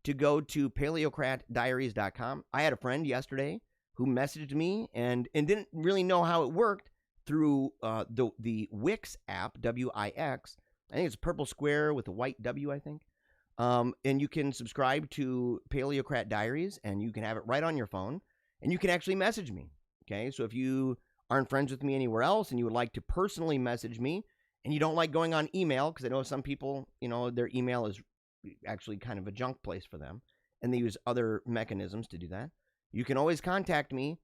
to go to paleocratdiaries.com. I had a friend yesterday who messaged me and didn't really know how it worked through the Wix app, W-I-X. I think it's a purple square with a white W, I think. And you can subscribe to Paleocrat Diaries, and you can have it right on your phone, and you can actually message me, okay? So if you aren't friends with me anywhere else and you would like to personally message me, and you don't like going on email, because I know some people, you know, their email is actually kind of a junk place for them, and they use other mechanisms to do that, you can always contact me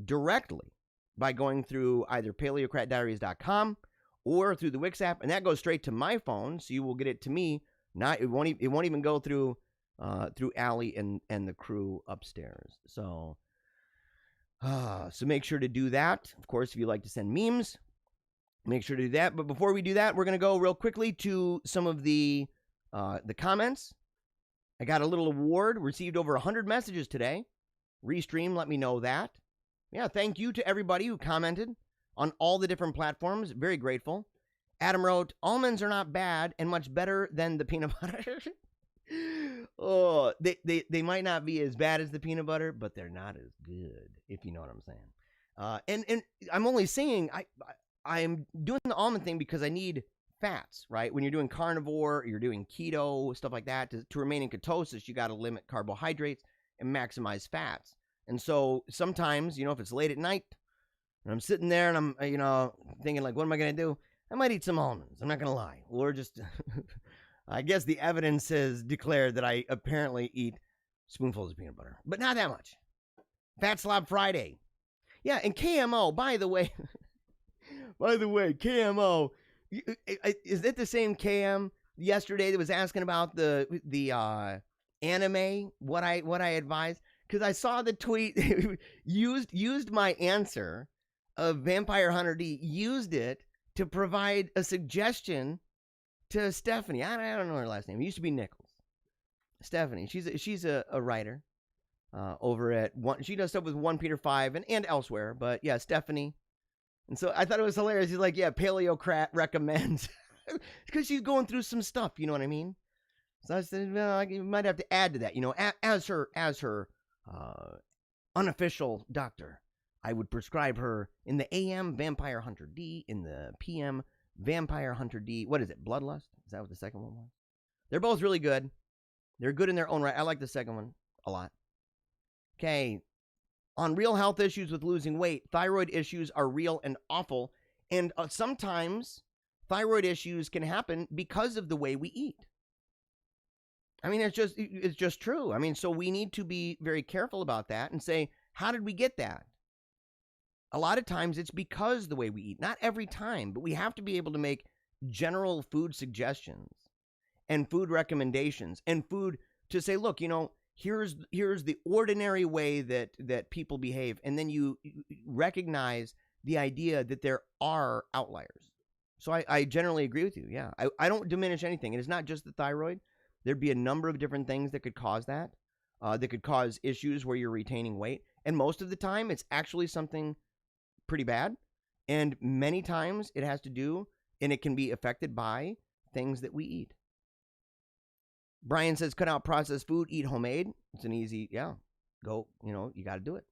directly by going through either paleocratdiaries.com or through the Wix app, and that goes straight to my phone, so you will get it to me. It won't even go through Allie and the crew upstairs. So make sure to do that. Of course, if you like to send memes, make sure to do that. But before we do that, we're going to go real quickly to some of the comments. I got a little award, received over 100 messages today. Restream let me know that. Yeah, thank you to everybody who commented on all the different platforms. Very grateful. Adam wrote, almonds are not bad and much better than the peanut butter. Oh, they might not be as bad as the peanut butter, but they're not as good, if you know what I'm saying. And I'm only saying I'm doing the almond thing because I need fats, right? When you're doing carnivore, you're doing keto, stuff like that, to remain in ketosis, you got to limit carbohydrates and maximize fats. And so sometimes, you know, if it's late at night and I'm sitting there and I'm, you know, thinking like, what am I going to do? I might eat some almonds. I'm not going to lie. Or just, I guess the evidence has declared that I apparently eat spoonfuls of peanut butter, but not that much. Fat Slob Friday. Yeah, and KMO, by the way, KMO, is it the same KM yesterday that was asking about the anime, what I advised? Because I saw the tweet, used my answer of Vampire Hunter D, used it to provide a suggestion to Stephanie. I don't know her last name. It used to be Nichols. Stephanie. She's a writer over at one. She does stuff with 1 Peter 5 and elsewhere. But yeah, Stephanie. And so I thought it was hilarious. He's like, yeah, Paleocrat recommends. Because she's going through some stuff. You know what I mean? So I said, well, you might have to add to that. You know, as her unofficial doctor. I would prescribe her in the AM Vampire Hunter D, in the PM Vampire Hunter D. What is it? Bloodlust? Is that what the second one was? They're both really good. They're good in their own right. I like the second one a lot. Okay. On real health issues with losing weight, thyroid issues are real and awful. And sometimes thyroid issues can happen because of the way we eat. I mean, it's just true. I mean, so we need to be very careful about that and say, how did we get that? A lot of times it's because the way we eat. Not every time, but we have to be able to make general food suggestions and food recommendations and food to say, look, you know, here's the ordinary way that people behave. And then you recognize the idea that there are outliers. So I generally agree with you. Yeah, I don't diminish anything. It is not just the thyroid. There'd be a number of different things that could cause that could cause issues where you're retaining weight. And most of the time, it's actually something pretty bad. And many times it has to do, and it can be affected by things that we eat. Brian says, cut out processed food, eat homemade. It's an easy, go, you got to do it.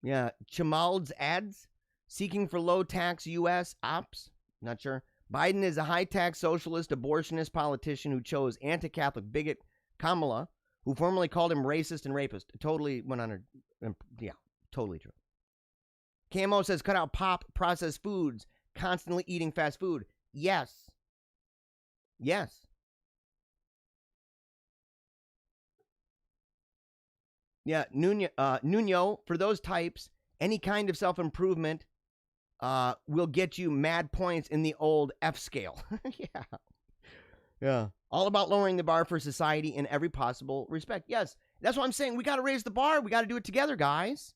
Yeah, Chamald's ads, seeking for low tax U.S. ops. Not sure. Biden is a high-tax socialist abortionist politician who chose anti-Catholic bigot Kamala, who formerly called him racist and rapist. Totally went on totally true. Camo says, cut out pop, processed foods, constantly eating fast food. Yes. Yes. Yeah, Nuno, for those types, any kind of self-improvement will get you mad points in the old F scale. Yeah. All about lowering the bar for society in every possible respect. Yes, that's what I'm saying. We got to raise the bar. We got to do it together, guys.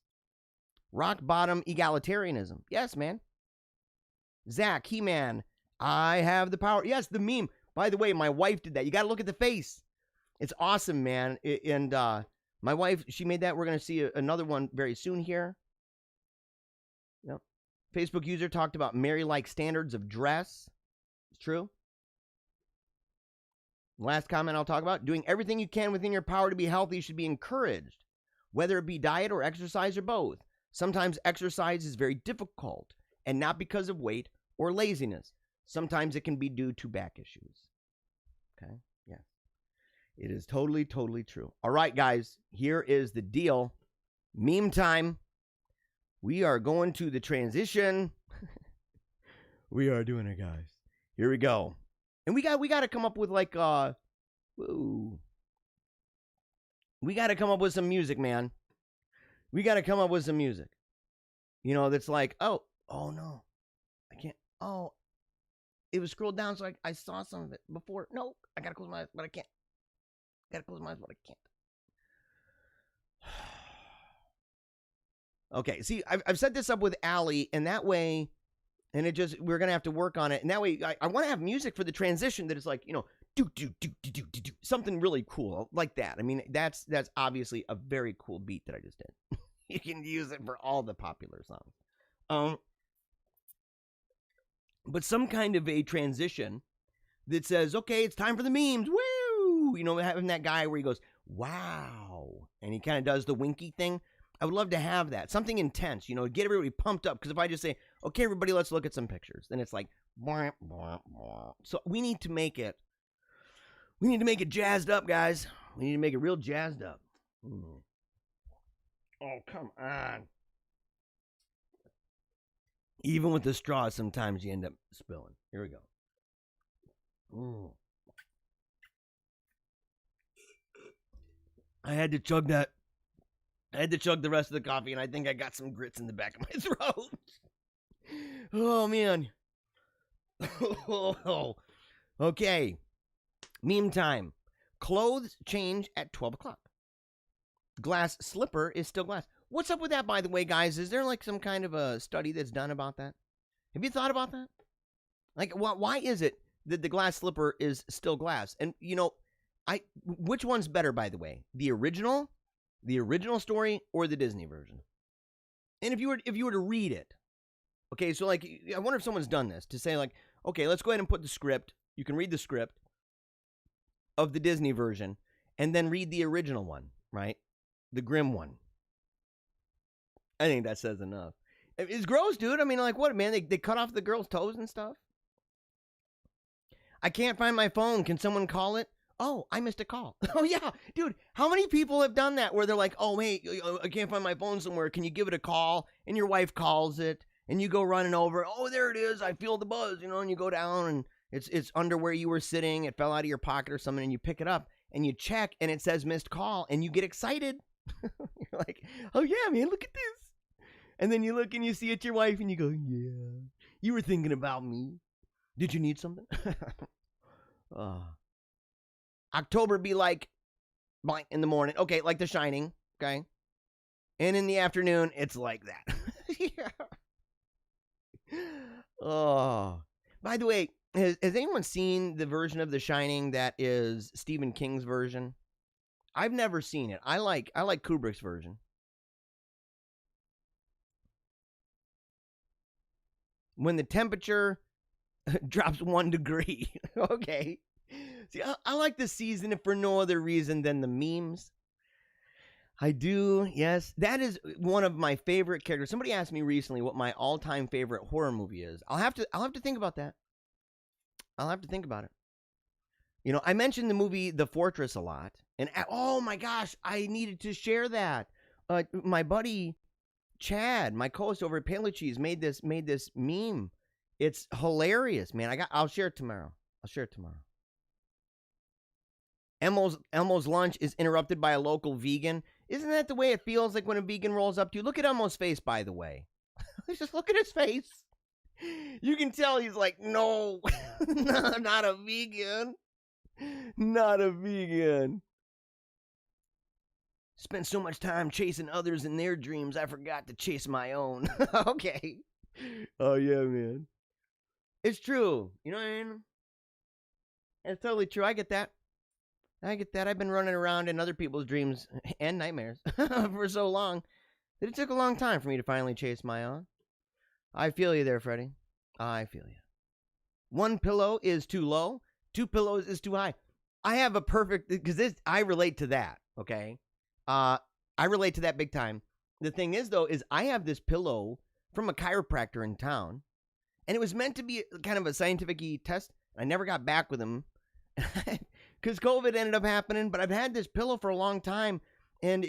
Rock bottom egalitarianism. Yes, man. Zach, He-Man, I have the power. Yes, the meme. By the way, my wife did that. You got to look at the face. It's awesome, man. And my wife, she made that. We're going to see another one very soon here. Yep. Facebook user talked about Mary-like standards of dress. It's true. Last comment I'll talk about. Doing everything you can within your power to be healthy should be encouraged, whether it be diet or exercise or both. Sometimes exercise is very difficult, and not because of weight or laziness. Sometimes it can be due to back issues. Okay? Yeah. It is totally, totally true. All right, guys. Here is the deal. Meme time. We are going to the transition. We are doing it, guys. Here we go. And we got to come up with like we got to come up with some music, man. We got to come up with some music. That's like, oh no. I can't. Oh. It was scrolled down so I saw some of it before. No, I got to close my eyes, but I can't. Got to close my eyes, but I can't. Okay, see, I've set this up with Allie, and that way, and we're going to have to work on it. And that way, I want to have music for the transition that is like, do, something really cool like that. I mean, that's obviously a very cool beat that I just did. You can use it for all the popular songs. But some kind of a transition that says, okay, it's time for the memes. Woo! Having that guy where he goes, wow. And he kind of does the winky thing. I would love to have that. Something intense, get everybody pumped up. Because if I just say, okay, everybody, let's look at some pictures. Then it's like, blah, blah, blah. So we need to make it jazzed up, guys. We need to make it real jazzed up. Oh, come on. Even with the straw, sometimes you end up spilling. Here we go. I had to chug that. I had to chug the rest of the coffee, and I think I got some grits in the back of my throat. Oh, man. Okay. Meme time. Clothes change at 12 o'clock. Glass slipper is still glass. What's up with that, by the way, guys? Is there like some kind of a study that's done about that? Have you thought about that? Like, why is it that the glass slipper is still glass? And, which one's better, by the way? The original story or the Disney version? And if you were to read it, okay, so like, I wonder if someone's done this to say like, okay, let's go ahead and put the script. You can read the script of the Disney version and then read the original one. right? The grim one. I think that says enough. It's gross, dude. I mean, like, what, man? They cut off the girl's toes and stuff. I can't find my phone. Can someone call it? Oh, I missed a call. Oh, yeah. Dude, how many people have done that where they're like, oh, hey, I can't find my phone somewhere. Can you give it a call? And your wife calls it, and you go running over. Oh, there it is. I feel the buzz, and you go down, and it's under where you were sitting. It fell out of your pocket or something, and you pick it up, and you check, and it says missed call, and you get excited. You're like, oh, yeah, man, look at this. And then you look, and you see it's your wife, and you go, yeah, you were thinking about me. Did you need something? October be like blank in the morning. Okay, like The Shining. Okay. And in the afternoon, it's like that. Yeah. Oh. By the way, has anyone seen the version of The Shining that is Stephen King's version? I've never seen it. I like Kubrick's version. When the temperature drops 1 degree. Okay. See, I like the season if for no other reason than the memes. I do, yes. That is one of my favorite characters. Somebody asked me recently what my all-time favorite horror movie is. I'll have to think about that. I'll have to think about it. I mentioned the movie The Fortress a lot. And oh my gosh, I needed to share that. My buddy Chad, my co-host over at Paleo Cheese, made this meme. It's hilarious, man. I'll share it tomorrow. Elmo's lunch is interrupted by a local vegan. Isn't that the way it feels like when a vegan rolls up to you? Look at Elmo's face, by the way. Just look at his face. You can tell he's like, no, not a vegan. Not a vegan. Spent so much time chasing others in their dreams, I forgot to chase my own. Okay. Oh, yeah, man. It's true. You know what I mean? It's totally true. I get that. I've been running around in other people's dreams and nightmares for so long that it took a long time for me to finally chase my own. I feel you there, Freddie. I feel you. 1 pillow is too low. 2 pillows is too high. I have a perfect, because I relate to that, okay? I relate to that big time. The thing is, though, is I have this pillow from a chiropractor in town, and it was meant to be kind of a scientific-y test. I never got back with him because COVID ended up happening, but I've had this pillow for a long time, and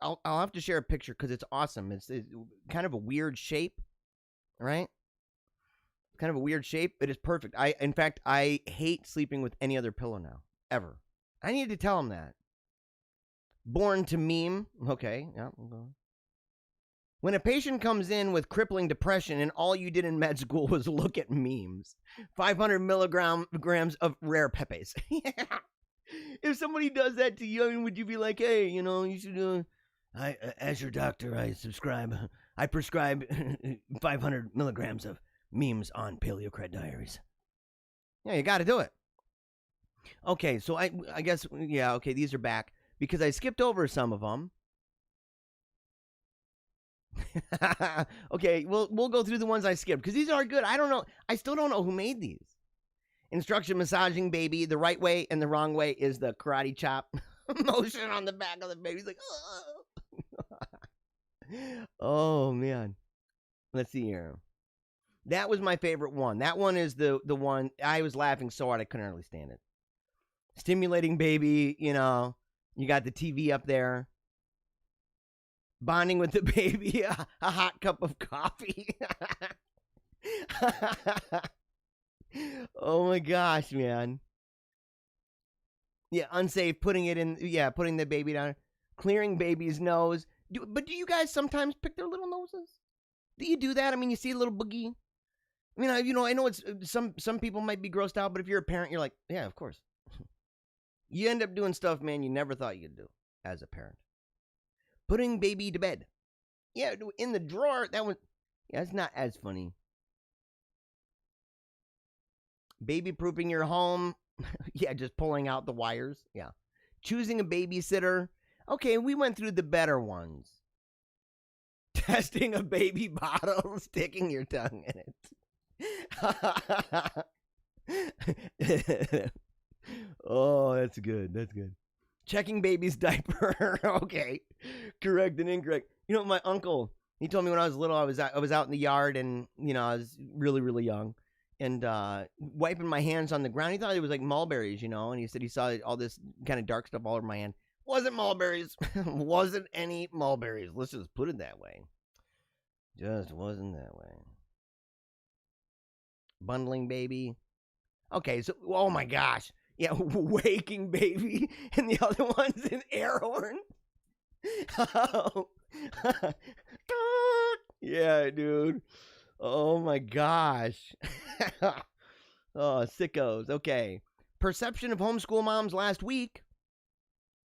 I'll have to share a picture because it's awesome. It's kind of a weird shape, right? Kind of a weird shape. It is perfect. In fact, I hate sleeping with any other pillow now, ever. I need to tell him that. Born to meme. Okay, yeah. When a patient comes in with crippling depression and all you did in med school was look at memes, 500 milligrams of rare pepes. Yeah. If somebody does that to you, would you be like, hey, you should, as your doctor, I prescribe 500 milligrams of memes on Paleocrat Diaries. Yeah, you got to do it. Okay, so I guess, yeah, okay, these are back because I skipped over some of them. Okay, we'll go through the ones I skipped because these are good. I don't know. I still don't know who made these. Instruction massaging baby. The right way and the wrong way is the karate chop motion on the back of the baby. He's like, oh. Oh, man. Let's see here. That was my favorite one. That one is the one I was laughing so hard I couldn't hardly stand it. Stimulating baby, you got the TV up there. Bonding with the baby, a hot cup of coffee. Oh my gosh, man. Yeah, unsafe, putting the baby down. Clearing baby's nose. But do you guys sometimes pick their little noses? Do you do that? I mean, you see a little boogie. I mean, I know it's some people might be grossed out, but if you're a parent, you're like, yeah, of course. You end up doing stuff, man, you never thought you'd do as a parent. Putting baby to bed. Yeah, in the drawer. That one. Yeah, it's not as funny. Baby proofing your home. Yeah, just pulling out the wires. Yeah. Choosing a babysitter. Okay, we went through the better ones. Testing a baby bottle. Sticking your tongue in it. Oh, that's good. That's good. Checking baby's diaper. Okay. Correct and incorrect. You know, my uncle, he told me when I was little, I was out in the yard and, you know, I was really, really young and wiping my hands on the ground. He thought it was like mulberries, you know, and he said he saw all this kind of dark stuff all over my hand. Wasn't mulberries. Wasn't any mulberries. Let's just put it that way. Just wasn't that way. Bundling baby. Okay, so, oh my gosh. Yeah, waking baby. And the other one's an air horn. Oh. Yeah, dude. Oh my gosh. Oh, sickos. Okay. Perception of homeschool moms last week.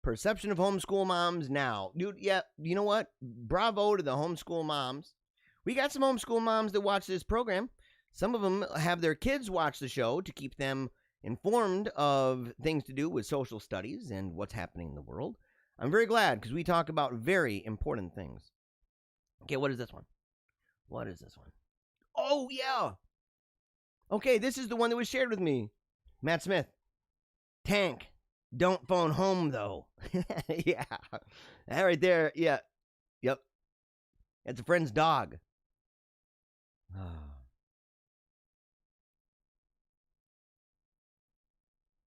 Perception of homeschool moms now. Dude, yeah, you know what? Bravo to the homeschool moms. We got some homeschool moms that watch this program. Some of them have their kids watch the show to keep them informed of things to do with social studies and what's happening in the world. I'm very glad because we talk about very important things. Okay, what is this one? What is this one? Oh, yeah. Okay, this is the one that was shared with me. Matt Smith. Tank. Don't phone home, though. Yeah. That right there. Yeah. Yep. It's a friend's dog.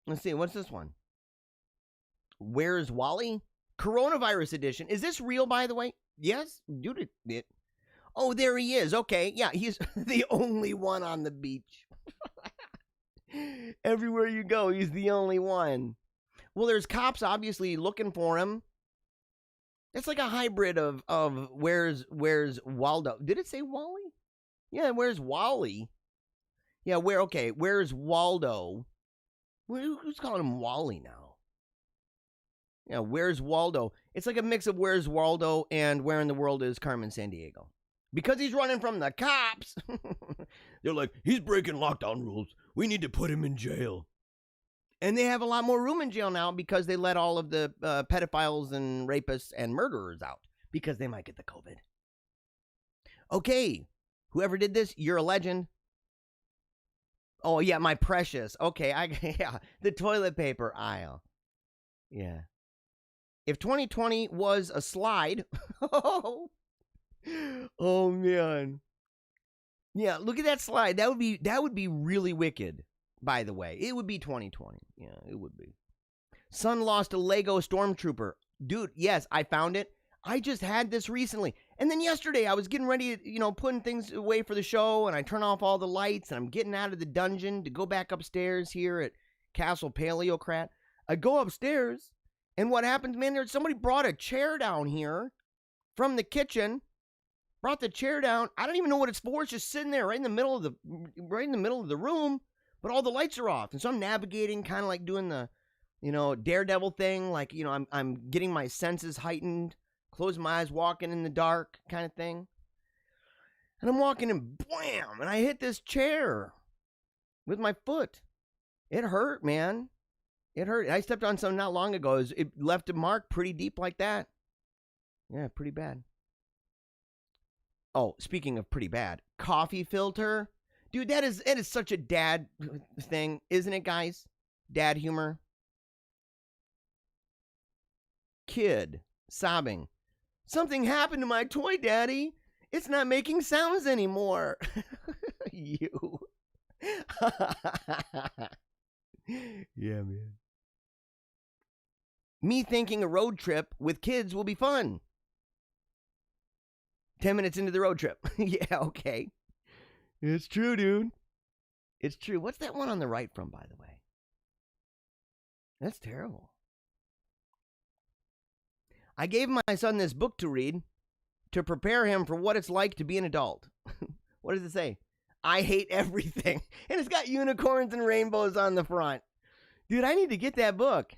Let's see. What's this one? Where's Wally? Coronavirus edition. Is this real, by the way? Yes? Dude, it. Oh, there he is. Okay. Yeah, he's the only one on the beach. Everywhere you go, he's the only one. Well, there's cops obviously looking for him. It's like a hybrid of where's Waldo? Did it say Wally? Yeah, where's Wally? Yeah, where's Waldo? Who's calling him Wally now? Yeah, where's Waldo? It's like a mix of where's Waldo and where in the world is Carmen Sandiego. Because he's running from the cops. They're like, he's breaking lockdown rules. We need to put him in jail. And they have a lot more room in jail now because they let all of the pedophiles and rapists and murderers out because they might get the COVID. Okay, whoever did this, you're a legend. Oh, yeah, my precious. Okay, yeah, the toilet paper aisle. Yeah. If 2020 was a slide, oh, man. Yeah, look at that slide. That would be really wicked. By the way, it would be 2020. Yeah, it would be. Son lost a Lego Stormtrooper. Dude, yes, I found it. I just had this recently. And then yesterday I was getting ready to, putting things away for the show, and I turn off all the lights, and I'm getting out of the dungeon to go back upstairs here at Castle Paleocrat. I go upstairs, and what happens, man, somebody brought a chair down here from the kitchen. Brought the chair down. I don't even know what it's for. It's just sitting there right in the middle of the room. But all the lights are off. And so I'm navigating, kind of like doing the, daredevil thing. Like, I'm getting my senses heightened, closing my eyes, walking in the dark kind of thing. And I'm walking and blam, and I hit this chair with my foot. It hurt, man. It hurt. I stepped on something not long ago. It left a mark pretty deep like that. Yeah, pretty bad. Oh, speaking of pretty bad, coffee filter. Dude, it is such a dad thing, isn't it, guys? Dad humor. Kid, sobbing. Something happened to my toy, Daddy. It's not making sounds anymore. You. Yeah, man. Me thinking a road trip with kids will be fun. 10 minutes into the road trip. Yeah, okay. It's true, dude. It's true. What's that one on the right from, by the way? That's terrible. I gave my son this book to read to prepare him for what it's like to be an adult. What does it say? I hate everything. And it's got unicorns and rainbows on the front. Dude, I need to get that book.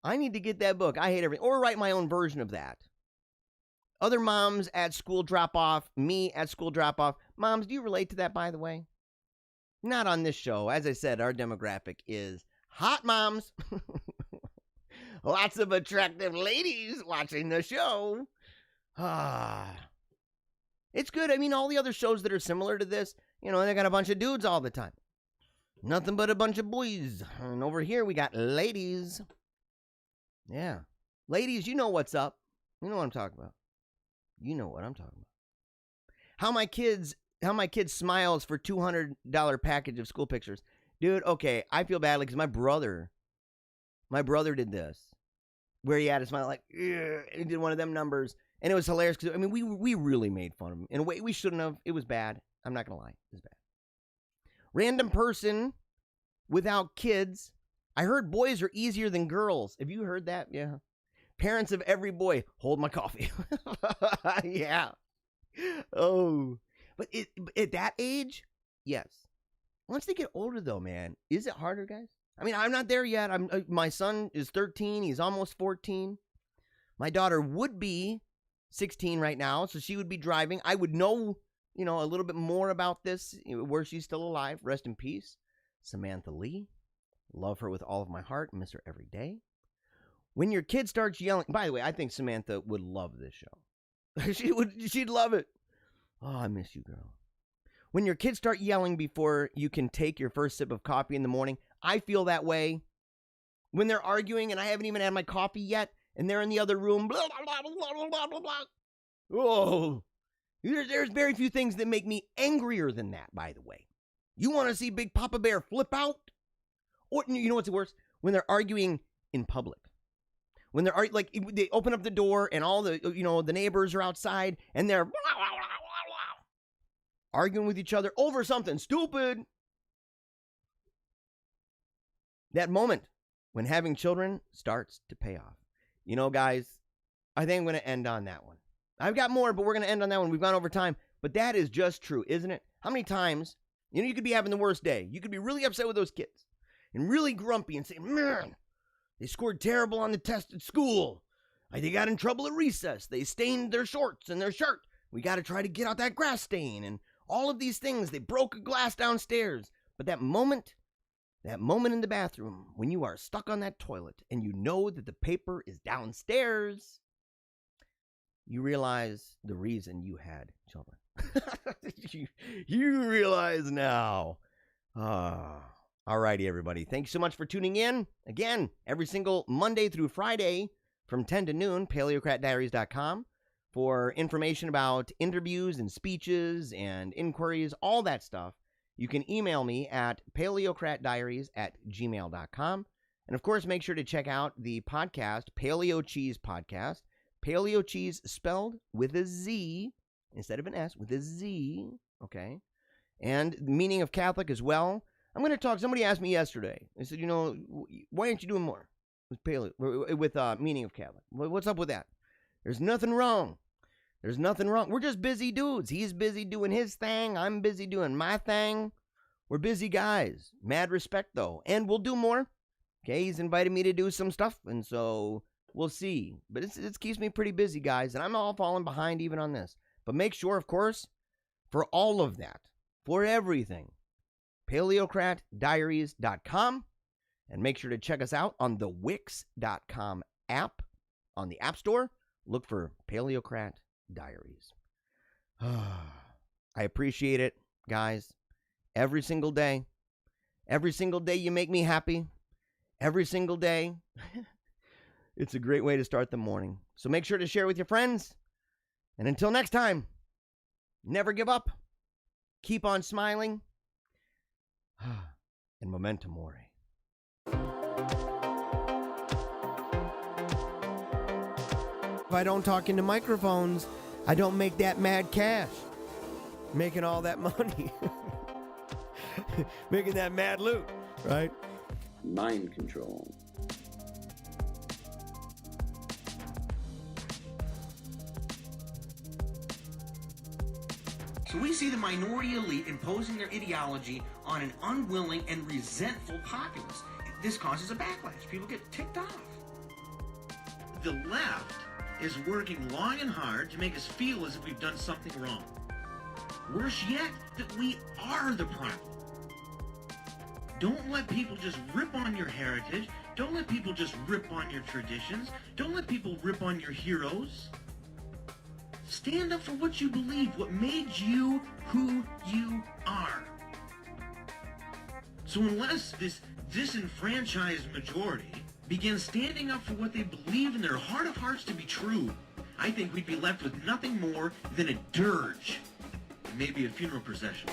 I hate everything. Or write my own version of that. Other moms at school drop-off, me at school drop-off. Moms, do you relate to that, by the way? Not on this show. As I said, our demographic is hot moms. Lots of attractive ladies watching the show. It's good. I mean, all the other shows that are similar to this, they got a bunch of dudes all the time. Nothing but a bunch of boys. And over here, we got ladies. Yeah. Ladies, you know what's up. You know what I'm talking about. You know what I'm talking about. How my kid smiles for $200 package of school pictures. Dude, okay, I feel badly because my brother did this. Where he had a smile like, ugh, he did one of them numbers. And it was hilarious because, I mean, we really made fun of him. In a way we shouldn't have. It was bad. I'm not going to lie. It was bad. Random person without kids. I heard boys are easier than girls. Have you heard that? Yeah. Parents of every boy, hold my coffee. Yeah. Oh. But at that age, yes. Once they get older, though, man, is it harder, guys? I mean, I'm not there yet. My son is 13. He's almost 14. My daughter would be 16 right now, so she would be driving. I would know, a little bit more about this, where she's still alive. Rest in peace. Samantha Lee. Love her with all of my heart. Miss her every day. When your kid starts yelling, by the way, I think Samantha would love this show. She'd love it. Oh, I miss you, girl. When your kids start yelling before you can take your first sip of coffee in the morning, I feel that way. When they're arguing and I haven't even had my coffee yet, and they're in the other room, blah, blah, blah, blah, blah, blah, blah. Oh, there's very few things that make me angrier than that, by the way. You want to see Big Papa Bear flip out? Or, you know what's worse? When they're arguing in public. When they're like, they open up the door and all the, the neighbors are outside and they're blah, blah, blah, blah, blah, arguing with each other over something stupid. That moment when having children starts to pay off. Guys, I think I'm going to end on that one. I've got more, but we're going to end on that one. We've gone over time, but that is just true, isn't it? How many times, you could be having the worst day. You could be really upset with those kids and really grumpy and say, man, they scored terrible on the test at school. They got in trouble at recess. They stained their shorts and their shirt. We got to try to get out that grass stain and all of these things. They broke a glass downstairs. But that moment in the bathroom when you are stuck on that toilet and you know that the paper is downstairs, you realize the reason you had children. you realize now. All righty, everybody. Thank you so much for tuning in. Again, every single Monday through Friday from 10 to noon, paleocratdiaries.com for information about interviews and speeches and inquiries, all that stuff. You can email me at paleocratdiaries@gmail.com. And, of course, make sure to check out the podcast, Paleo Cheese Podcast. Paleo Cheese spelled with a Z instead of an S, with a Z, okay? And Meaning of Catholic as well. I'm going to talk. Somebody asked me yesterday. They said, why aren't you doing more with paleo, with Meaning of Catholic? What's up with that? There's nothing wrong. There's nothing wrong. We're just busy dudes. He's busy doing his thing. I'm busy doing my thing. We're busy guys. Mad respect, though. And we'll do more. Okay, he's invited me to do some stuff, and so we'll see. But it keeps me pretty busy, guys, and I'm all falling behind even on this. But make sure, of course, for all of that, for everything, paleocratdiaries.com, and make sure to check us out on the Wix.com app on the App Store. Look for Paleocrat Diaries. I appreciate it, guys. Every single day you make me happy. Every single day. It's a great way to start the morning. So make sure to share with your friends. And until next time, never give up. Keep on smiling. And memento mori. If I don't talk into microphones, I don't make that mad cash. Making all that money. Making that mad loot, right? Mind control. So we see the minority elite imposing their ideology on an unwilling and resentful populace. This causes a backlash. People get ticked off. The left is working long and hard to make us feel as if we've done something wrong. Worse yet, that we are the problem. Don't let people just rip on your heritage. Don't let people just rip on your traditions. Don't let people rip on your heroes. Stand up for what you believe, what made you who you are. So unless this disenfranchised majority began standing up for what they believe in their heart of hearts to be true, I think we'd be left with nothing more than a dirge, and maybe a funeral procession.